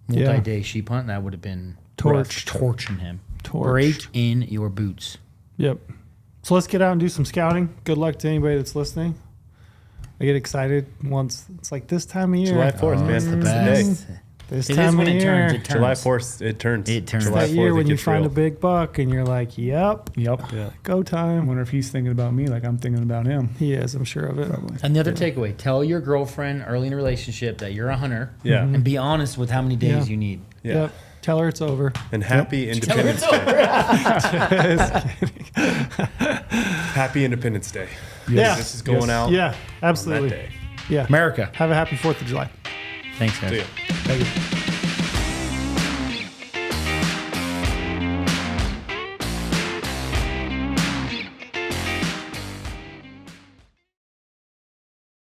multi-day sheep hunt, that would have been Torched. torching him. Torched. Break in your boots. Yep. So let's get out and do some scouting. Good luck to anybody that's listening. I get excited once it's like this time of year. July 4th, man. It's the That's the best. day. This It time is when of it year. turns. It turns. July 4th, it turns. It turns. July That 4th, year it when you gets find real. a big buck and you're like, yep, Yep. Yeah. go I time. wonder if he's thinking about me like I'm thinking about him. He is, I'm sure of it. And the other takeaway: tell your girlfriend early in a relationship that you're a hunter. Yeah. And be honest with how many days Yeah. you need. Yeah. Yep. Tell her it's over. And happy Independence Day. Happy Independence Day. Yeah. This is going out Yeah, on that absolutely. day. Yeah. America. Have a happy 4th of July. Thanks, guys. See ya. Thank you.